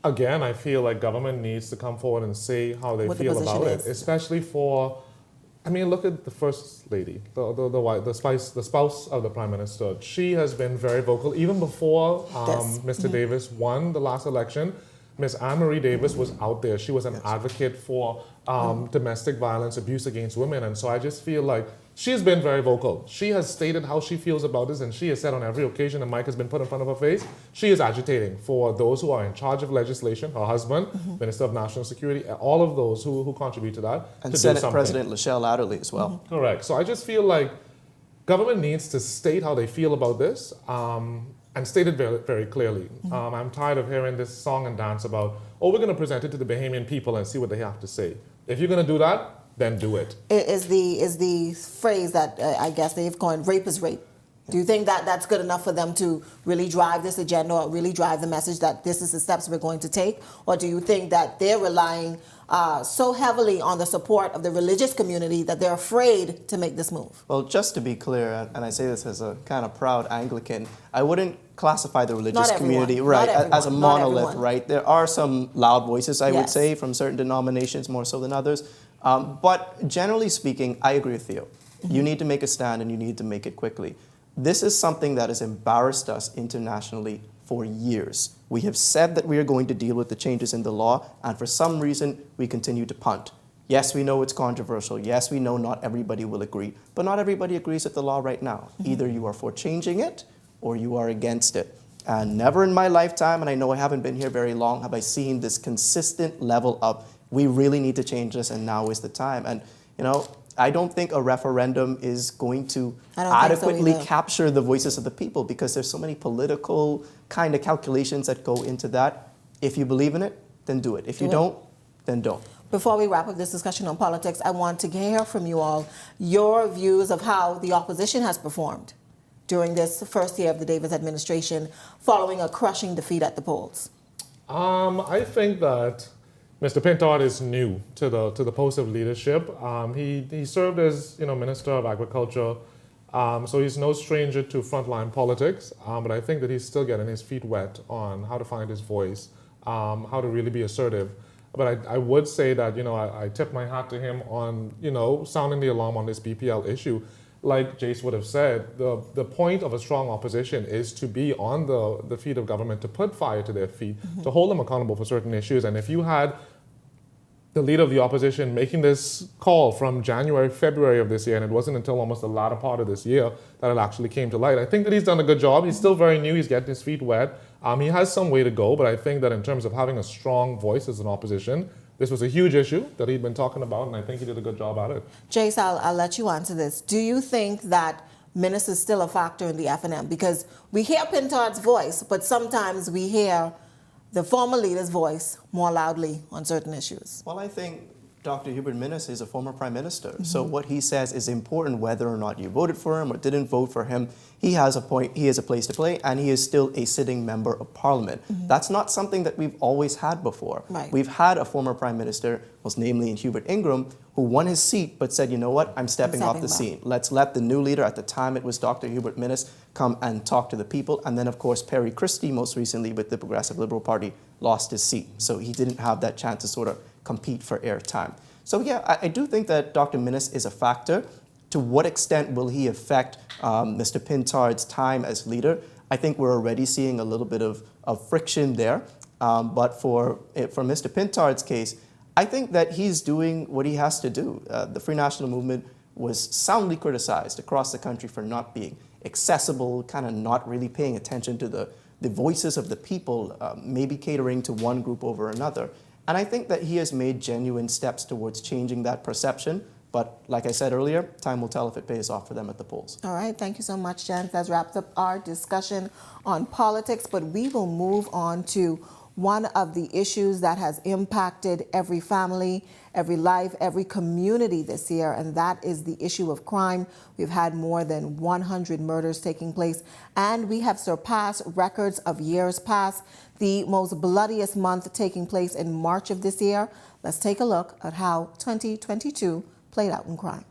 S9: Again, I feel like government needs to come forward and say how they feel about it, especially for, I mean, look at the First Lady, the spouse of the Prime Minister. She has been very vocal. Even before Mr. Davis won the last election, Ms. Anne-Marie Davis was out there. She was an advocate for domestic violence, abuse against women. And so I just feel like she's been very vocal. She has stated how she feels about this, and she has said on every occasion the mic has been put in front of her face, she is agitating for those who are in charge of legislation, her husband, Minister of National Security, all of those who contribute to that.
S10: And
S9: to
S10: Senate President Lachelle Adderley as well.
S9: Correct. So I just feel like government needs to state how they feel about this and state it very, very clearly. I'm tired of hearing this song and dance about, oh, we're going to present it to the Bahamian people and see what they have to say. If you're going to do that, then do it.
S1: Is the phrase that I guess they've coined, rape is rape. Do you think that that's good enough for them to really drive this agenda or really drive the message that this is the steps we're going to take? Or do you think that they're relying so heavily on the support of the religious community that they're afraid to make this move?
S10: Well, just to be clear, and I say this as a kind of proud Anglican, I wouldn't classify the religious community as a monolith, right? There are some loud voices, I would say, from certain denominations more so than others. But generally speaking, I agree with Theo. You need to make a stand, and you need to make it quickly. This is something that has embarrassed us internationally for years. We have said that we are going to deal with the changes in the law, and for some reason, we continue to punt. Yes, we know it's controversial. Yes, we know not everybody will agree, but not everybody agrees with the law right now. Either you are for changing it, or you are against it. And never in my lifetime, and I know I haven't been here very long, have I seen this consistent level of, we really need to change this, and now is the time. And, you know, I don't think a referendum is going to adequately capture the voices of the people, because there's so many political kind of calculations that go into that. If you believe in it, then do it. If you don't, then don't.
S1: Before we wrap up this discussion on politics, I want to hear from you all your views of how the opposition has performed during this first year of the Davis administration following a crushing defeat at the polls.
S9: I think that Mr. Pintard is new to the post of leadership. He served as Minister of Agriculture, so he's no stranger to frontline politics. But I think that he's still getting his feet wet on how to find his voice, how to really be assertive. But I would say that I tip my hat to him on sounding the alarm on this BPL issue. Like Jace would have said, the point of a strong opposition is to be on the feet of government, to put fire to their feet, to hold them accountable for certain issues. And if you had the leader of the opposition making this call from January, February of this year, and it wasn't until almost the latter part of this year that it actually came to light. I think that he's done a good job. He's still very new. He's getting his feet wet. He has some way to go, but I think that in terms of having a strong voice as an opposition, this was a huge issue that he'd been talking about, and I think he did a good job at it.
S1: Jace, I'll let you answer this. Do you think that Minnis is still a factor in the F&M? Because we hear Pintard's voice, but sometimes we hear the former leader's voice more loudly on certain issues.
S10: Well, I think Dr. Hubert Minnis is a former prime minister. So what he says is important whether or not you voted for him or didn't vote for him. He has a point, he has a place to play, and he is still a sitting member of parliament. That's not something that we've always had before.
S1: Right.
S10: We've had a former prime minister, most namely in Hubert Ingram, who won his seat but said, you know what, I'm stepping off the scene. Let's let the new leader, at the time it was Dr. Hubert Minnis, come and talk to the people. And then, of course, Perry Christie, most recently with the Progressive Liberal Party, lost his seat. So he didn't have that chance to sort of compete for airtime. So yeah, I do think that Dr. Minnis is a factor. To what extent will he affect Mr. Pintard's time as leader? I think we're already seeing a little bit of friction there. But for Mr. Pintard's case, I think that he's doing what he has to do. The Free National Movement was soundly criticized across the country for not being accessible, kind of not really paying attention to the voices of the people, maybe catering to one group over another. And I think that he has made genuine steps towards changing that perception. But like I said earlier, time will tell if it pays off for them at the polls.
S1: All right, thank you so much, Jen. That wraps up our discussion on politics, but we will move on to one of the issues that has impacted every family, every life, every community this year, and that is the issue of crime. We've had more than 100 murders taking place, and we have surpassed records of years past. The most bloodiest month taking place in March of this year. Let's take a look at how 2022 played out in crime.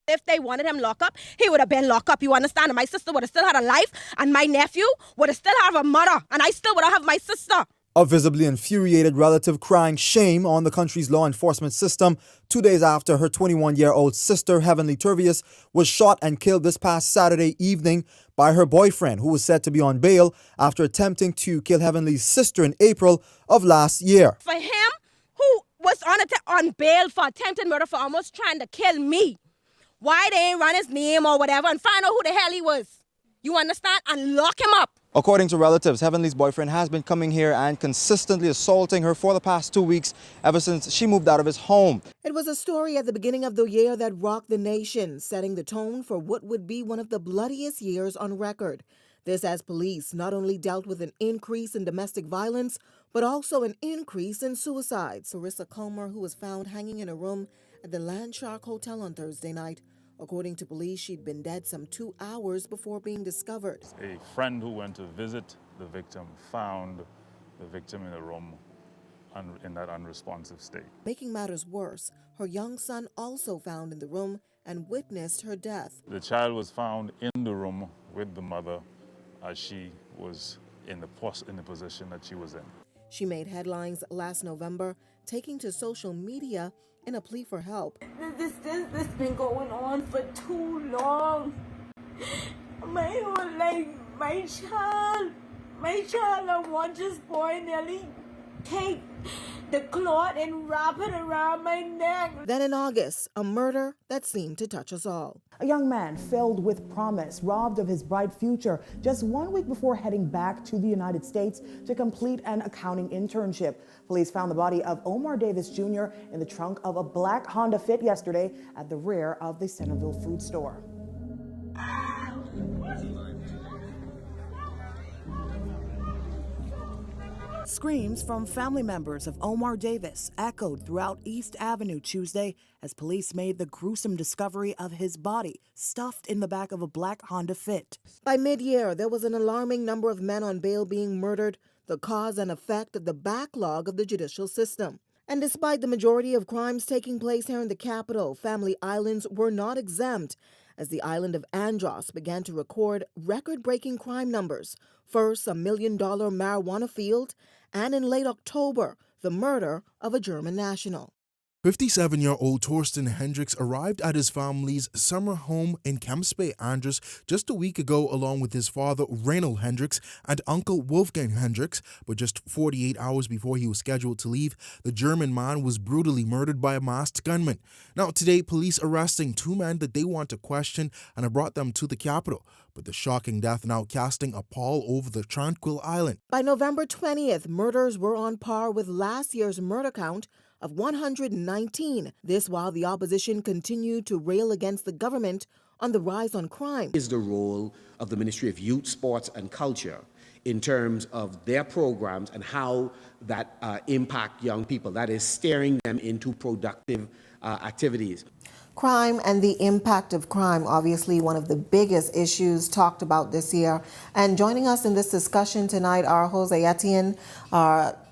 S11: If they wanted him locked up, he would have been locked up. You understand? And my sister would have still had a life, and my nephew would have still had a mother, and I still would have my sister.
S12: A visibly infuriated relative crying shame on the country's law enforcement system 2 days after her 21-year-old sister, Heavenly Turvius, was shot and killed this past Saturday evening by her boyfriend, who was said to be on bail after attempting to kill Heavenly's sister in April of last year.
S11: For him, who was on bail for attempted murder for almost trying to kill me, why they ain't run his name or whatever and find out who the hell he was? You understand? And lock him up.
S12: According to relatives, Heavenly's boyfriend has been coming here and consistently assaulting her for the past 2 weeks, ever since she moved out of his home.
S1: It was a story at the beginning of the year that rocked the nation, setting the tone for what would be one of the bloodiest years on record. This as police not only dealt with an increase in domestic violence, but also an increase in suicides. Sarissa Comer, who was found hanging in a room at the Landshark Hotel on Thursday night. According to police, she'd been dead some 2 hours before being discovered.
S21: A friend who went to visit the victim found the victim in the room in that unresponsive state.
S1: Making matters worse, her young son also found in the room and witnessed her death.
S21: The child was found in the room with the mother as she was in the position that she was in.
S1: She made headlines last November, taking to social media in a plea for help.
S23: This been going on for too long. My whole life, my child, I want this boy nearly take the cloth and wrap it around my neck.
S1: Then in August, a murder that seemed to touch us all.
S25: A young man filled with promise, robbed of his bright future just 1 week before heading back to the United States to complete an accounting internship. Police found the body of Omar Davis Jr. in the trunk of a black Honda Fit yesterday at the rear of the Centerville food store. Screams from family members of Omar Davis echoed throughout East Avenue Tuesday as police made the gruesome discovery of his body stuffed in the back of a black Honda Fit.
S1: By mid-year, there was an alarming number of men on bail being murdered, the cause and effect of the backlog of the judicial system. And despite the majority of crimes taking place here in the capital, family islands were not exempt, as the island of Andros began to record record-breaking crime numbers. First, $1 million marijuana field, and in late October, the murder of a German national.
S2: 57-year-old Torsten Hendricks arrived at his family's summer home in Kempsbay, Andres, just a week ago along with his father, Reynold Hendricks, and uncle Wolfgang Hendricks. But just 48 hours before he was scheduled to leave, the German man was brutally murdered by a masked gunman. Now, today, police arresting two men that they want to question and have brought them to the capital. But the shocking death now casting a pall over the tranquil island.
S1: By November 20th, murders were on par with last year's murder count of 119. This while the opposition continued to rail against the government on the rise on crime.
S3: Is the role of the Ministry of Youth, Sports and Culture in terms of their programs and how that impact young people, that is steering them into productive activities.
S1: Crime and the impact of crime, obviously one of the biggest issues talked about this year. And joining us in this discussion tonight are Jose Etienne,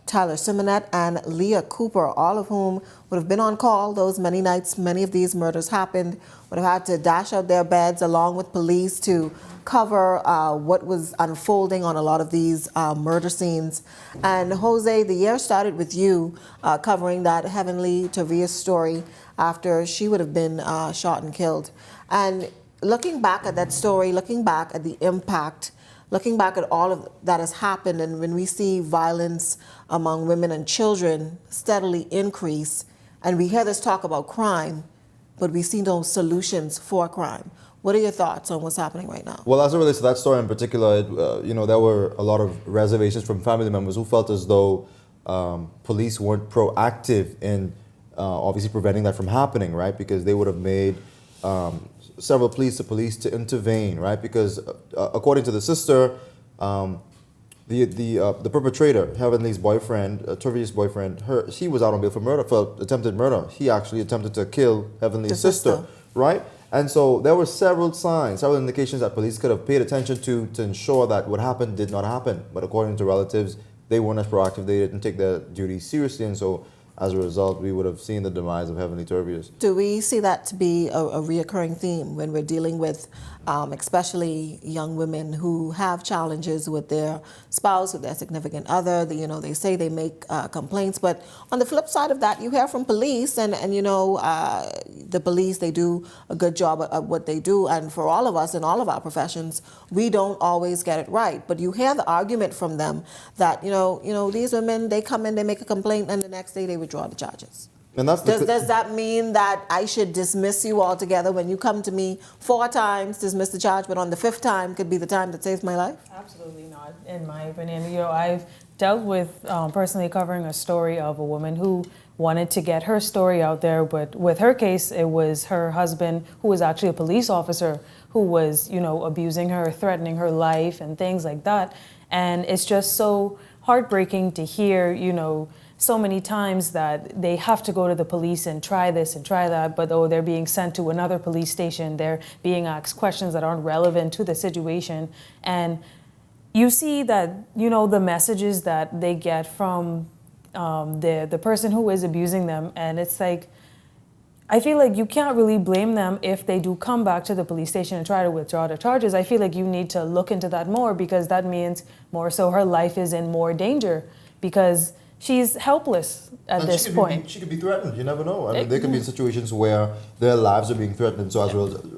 S1: Tyler Simonet, and Leah Cooper, all of whom would have been on call those many nights many of these murders happened, would have had to dash out their beds along with police to cover what was unfolding on a lot of these murder scenes. And Jose, the year started with you covering that Heavenly Tervias story after she would have been shot and killed. And looking back at that story, looking back at the impact, looking back at all of that has happened, and when we see violence among women and children steadily increase, and we hear this talk about crime, but we see no solutions for crime. What are your thoughts on what's happening right now?
S6: Well, as it relates to that story in particular, there were a lot of reservations from family members who felt as though police weren't proactive in obviously preventing that from happening, right? Because they would have made several pleas to police to intervene, right? Because according to the sister, the perpetrator, Heavenly's boyfriend, Tervias' boyfriend, he was out on bail for attempted murder. He actually attempted to kill Heavenly's sister, right? And so there were several signs, several indications that police could have paid attention to ensure that what happened did not happen. But according to relatives, they weren't as proactive. They didn't take their duty seriously, and so as a result, we would have seen the demise of Heavenly Tervias.
S1: Do we see that to be a reoccurring theme when we're dealing with especially young women who have challenges with their spouse, with their significant other? They say they make complaints, but on the flip side of that, you hear from police, and the police, they do a good job at what they do, and for all of us in all of our professions, we don't always get it right. But you hear the argument from them that these women, they come in, they make a complaint, and the next day they withdraw the charges.
S6: And that's
S1: does that mean that I should dismiss you altogether when you come to me 4 times, dismiss the charge, but on the 5th time could be the time that saves my life?
S8: Absolutely not, in my opinion. I've dealt with personally covering a story of a woman who wanted to get her story out there, but with her case, it was her husband, who was actually a police officer, who was, abusing her, threatening her life and things like that. And it's just so heartbreaking to hear, so many times that they have to go to the police and try this and try that, but they're being sent to another police station, they're being asked questions that aren't relevant to the situation. And you see that, the messages that they get from the person who is abusing them, and it's like, I feel like you can't really blame them if they do come back to the police station and try to withdraw the charges. I feel like you need to look into that more, because that means more so her life is in more danger, because she's helpless at this point.
S6: She could be threatened. You never know. I mean, there could be situations where their lives are being threatened. So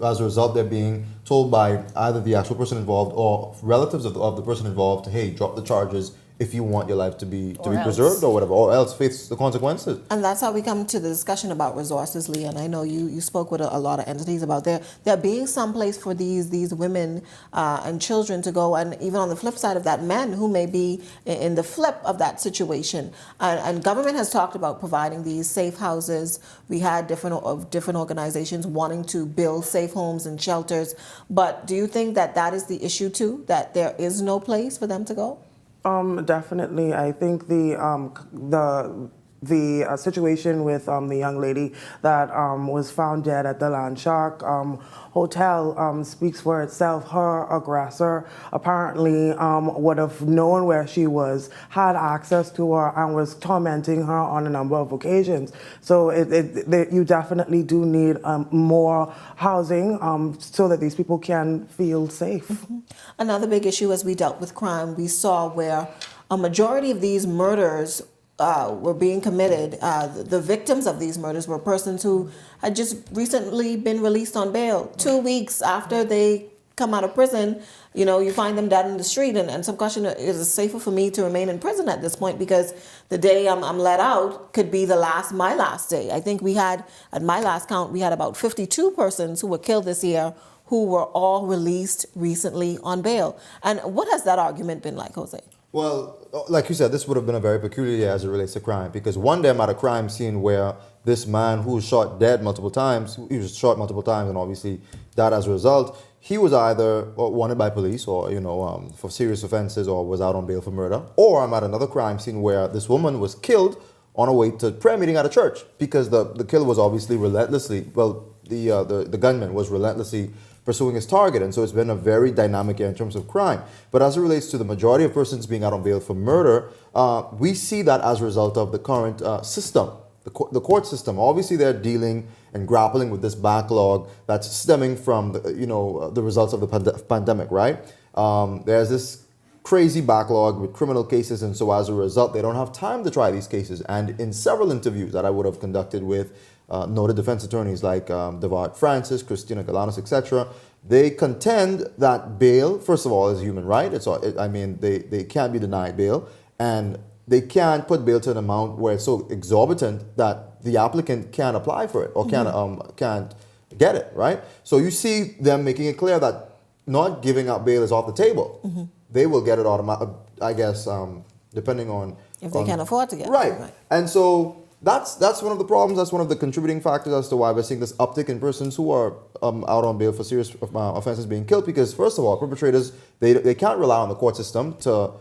S6: as a result, they're being told by either the actual person involved or relatives of the person involved, hey, drop the charges if you want your life to be preserved or whatever, or else face the consequences.
S1: And that's how we come to the discussion about resources, Leah. And I know you spoke with a lot of entities about there being some place for these women and children to go, and even on the flip side of that, men who may be in the flip of that situation. And government has talked about providing these safe houses. We had different organizations wanting to build safe homes and shelters. But do you think that is the issue too, that there is no place for them to go?
S14: Definitely. I think the situation with the young lady that was found dead at the Land Shark Hotel speaks for itself. Her aggressor apparently would have known where she was, had access to her, and was tormenting her on a number of occasions. So you definitely do need more housing so that these people can feel safe.
S1: Mm-hmm. Another big issue as we dealt with crime, we saw where a majority of these murders were being committed, the victims of these murders were persons who had just recently been released on bail. 2 weeks after they come out of prison, you find them dead in the street. And some question is it safer for me to remain in prison at this point, because the day I'm let out could be my last day. I think we had, at my last count, we had about 52 persons who were killed this year who were all released recently on bail. And what has that argument been like, Jose?
S6: Well, like you said, this would have been a very peculiar year as it relates to crime, because one day I'm at a crime scene where this man who was shot dead multiple times, he was shot multiple times and obviously died as a result. He was either wanted by police or, for serious offenses, or was out on bail for murder. Or I'm at another crime scene where this woman was killed on her way to prayer meeting at a church, because the killer was obviously the gunman was relentlessly pursuing his target. And so it's been a very dynamic year in terms of crime. But as it relates to the majority of persons being out on bail for murder, we see that as a result of the current system, the court system. Obviously, they're dealing and grappling with this backlog that's stemming from the results of the pandemic, right? There's this crazy backlog with criminal cases, and so as a result, they don't have time to try these cases. And in several interviews that I would have conducted with noted defense attorneys like Devard Francis, Christina Galanos, etc., they contend that bail, first of all, is a human right. They can't be denied bail, and they can't put bail to an amount where it's so exorbitant that the applicant can't apply for it or can't get it, right? So you see them making it clear that not giving out bail is off the table.
S1: Mm-hmm.
S6: They will get it automatic, I guess, depending on
S1: if they can afford to get
S6: right.
S1: it. Right.
S6: And so that's one of the problems. That's one of the contributing factors as to why we're seeing this uptick in persons who are out on bail for serious offenses being killed. Because first of all, perpetrators they can't rely on the court system to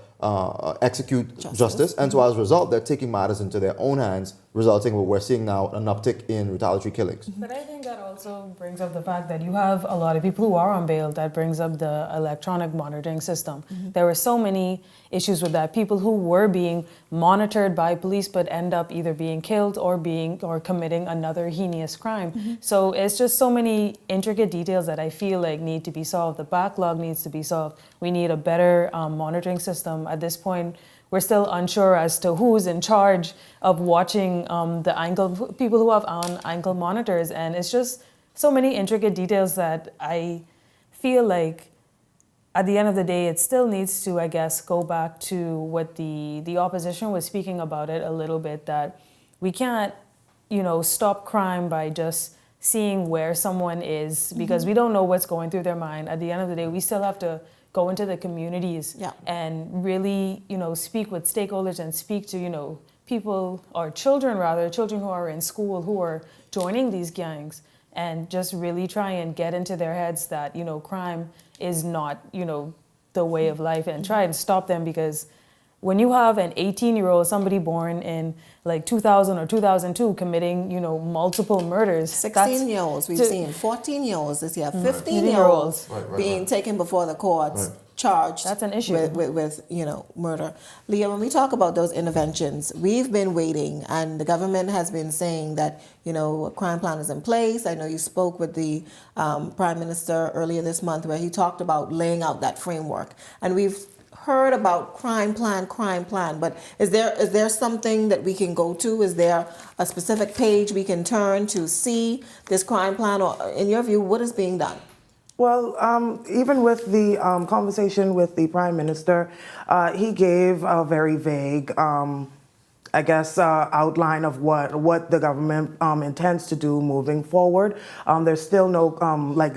S6: execute justice. And so as a result, they're taking matters into their own hands, resulting in what we're seeing now, an uptick in retaliatory killings.
S8: But I think that also brings up the fact that you have a lot of people who are on bail. That brings up the electronic monitoring system. Mm-hmm. There were so many issues with that. People who were being monitored by police but end up either being killed or committing another heinous crime. Mm-hmm. So it's just so many intricate details that I feel like need to be solved. The backlog needs to be solved. We need a better monitoring system. At this point, we're still unsure as to who's in charge of watching people who have on ankle monitors. And it's just so many intricate details that I feel like at the end of the day, it still needs to, I guess, go back to what the opposition was speaking about it a little bit, that we can't, stop crime by just seeing where someone is, because we don't know what's going through their mind. At the end of the day, we still have to go into the communities and really, speak with stakeholders and speak to, people or children who are in school who are joining these gangs, and just really try and get into their heads that, crime is not, the way of life, and try and stop them. Because when you have an 18-year-old, somebody born in like 2000 or 2002 committing, multiple murders.
S1: 16-year-olds we've seen, 14-year-olds this year, 15-year-olds being taken before the courts, charged.
S8: That's an issue.
S1: With murder. Leah, when we talk about those interventions, we've been waiting, and the government has been saying that, a crime plan is in place. I know you spoke with the Prime Minister earlier this month, where he talked about laying out that framework. And we've heard about crime plan, but is there something that we can go to? Is there a specific page we can turn to see this crime plan? Or in your view, what is being done?
S14: Well, even with the conversation with the Prime Minister, he gave a very vague outline of what the government intends to do moving forward. There's still no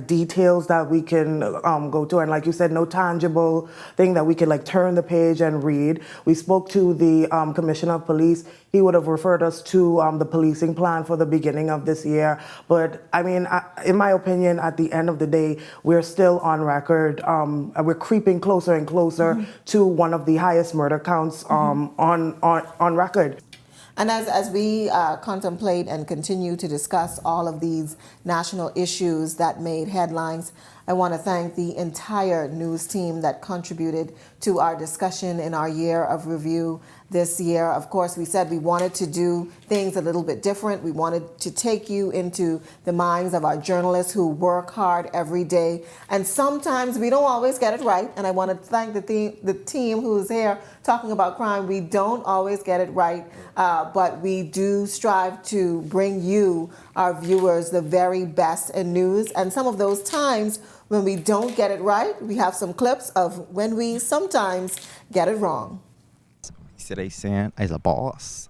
S14: details that we can go to, and like you said, no tangible thing that we can turn the page and read. We spoke to the Commissioner of Police. He would have referred us to the policing plan for the beginning of this year. But I mean, in my opinion, at the end of the day, we're still on record. We're creeping closer and closer to one of the highest murder counts on record.
S1: And as we contemplate and continue to discuss all of these national issues that made headlines, I want to thank the entire news team that contributed to our discussion in our year of review this year. Of course, we said we wanted to do things a little bit different. We wanted to take you into the minds of our journalists who work hard every day. And sometimes we don't always get it right. And I want to thank the team who's here talking about crime. We don't always get it right, but we do strive to bring you, our viewers, the very best in news. And some of those times when we don't get it right, we have some clips of when we sometimes get it wrong.
S4: See they saying, I's a boss.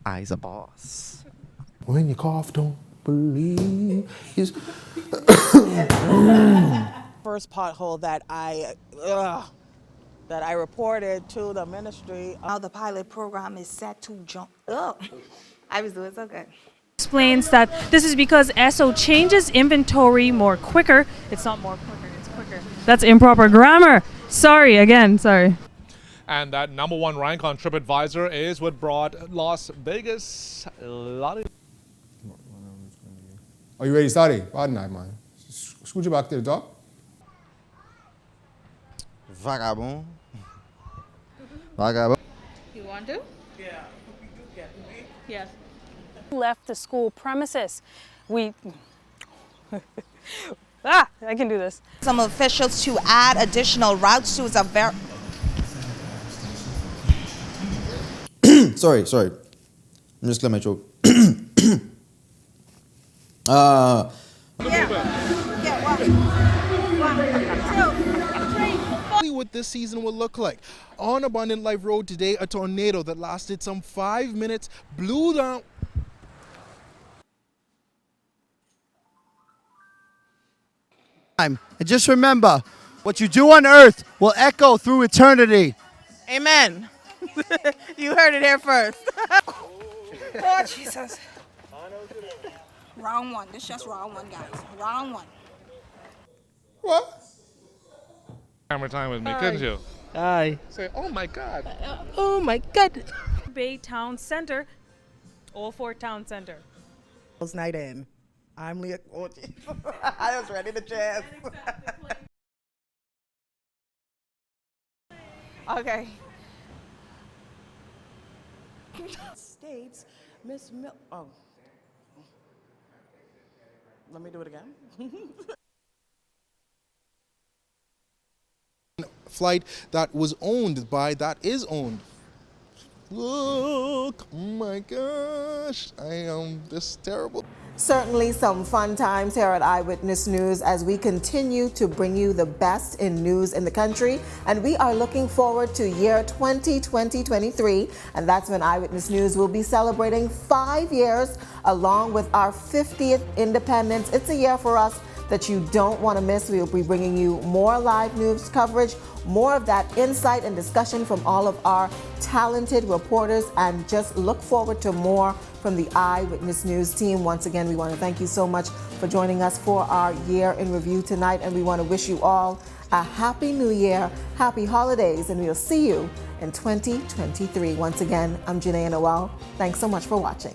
S4: I's a boss.
S2: When you cough, don't believe.
S7: First pothole that I reported to the ministry.
S16: Now the pilot program is set to jump up. I was doing so good.
S18: Explains that this is because ESSO changes inventory more quicker. It's not more quicker, it's quicker. That's improper grammar. Sorry.
S9: And that #1 rank on TripAdvisor is what brought Las Vegas a lot of...
S22: Are you ready to study? Pardon that, man. Scoot you back to the top.
S4: Vagabond. Vagabond.
S18: You want to? Yeah. Yes. Left the school premises. I can do this.
S16: Some officials to add additional routes to its
S6: Sorry. I'm just clearing my throat.
S26: What this season will look like. On Abundant Life Road today, a tornado that lasted some 5 minutes blew down.
S27: And just remember, what you do on earth will echo through eternity.
S7: Amen. You heard it here first.
S16: Oh, Jesus. Round one. This is just round one, guys. Round one.
S22: What?
S9: Camera time with me, couldn't you?
S27: Aye.
S9: Say, oh my God.
S16: Oh my God.
S18: Bay Town Center. All for Town Center.
S7: Night in. I'm Leah. I was ready to jazz. Okay. States, Miss oh. Let me do it again.
S26: Flight that was owned by, that is owned. Look, oh my gosh, I am just terrible.
S1: Certainly some fun times here at Eyewitness News as we continue to bring you the best in news in the country. And we are looking forward to year 2023. And that's when Eyewitness News will be celebrating 5 years along with our 50th independence. It's a year for us that you don't want to miss. We will be bringing you more live news coverage, more of that insight and discussion from all of our talented reporters, and just look forward to more from the Eyewitness News team. Once again, we want to thank you so much for joining us for our year in review tonight, and we want to wish you all a happy new year, happy holidays, and we'll see you in 2023. Once again, I'm Janae Noel. Thanks so much for watching.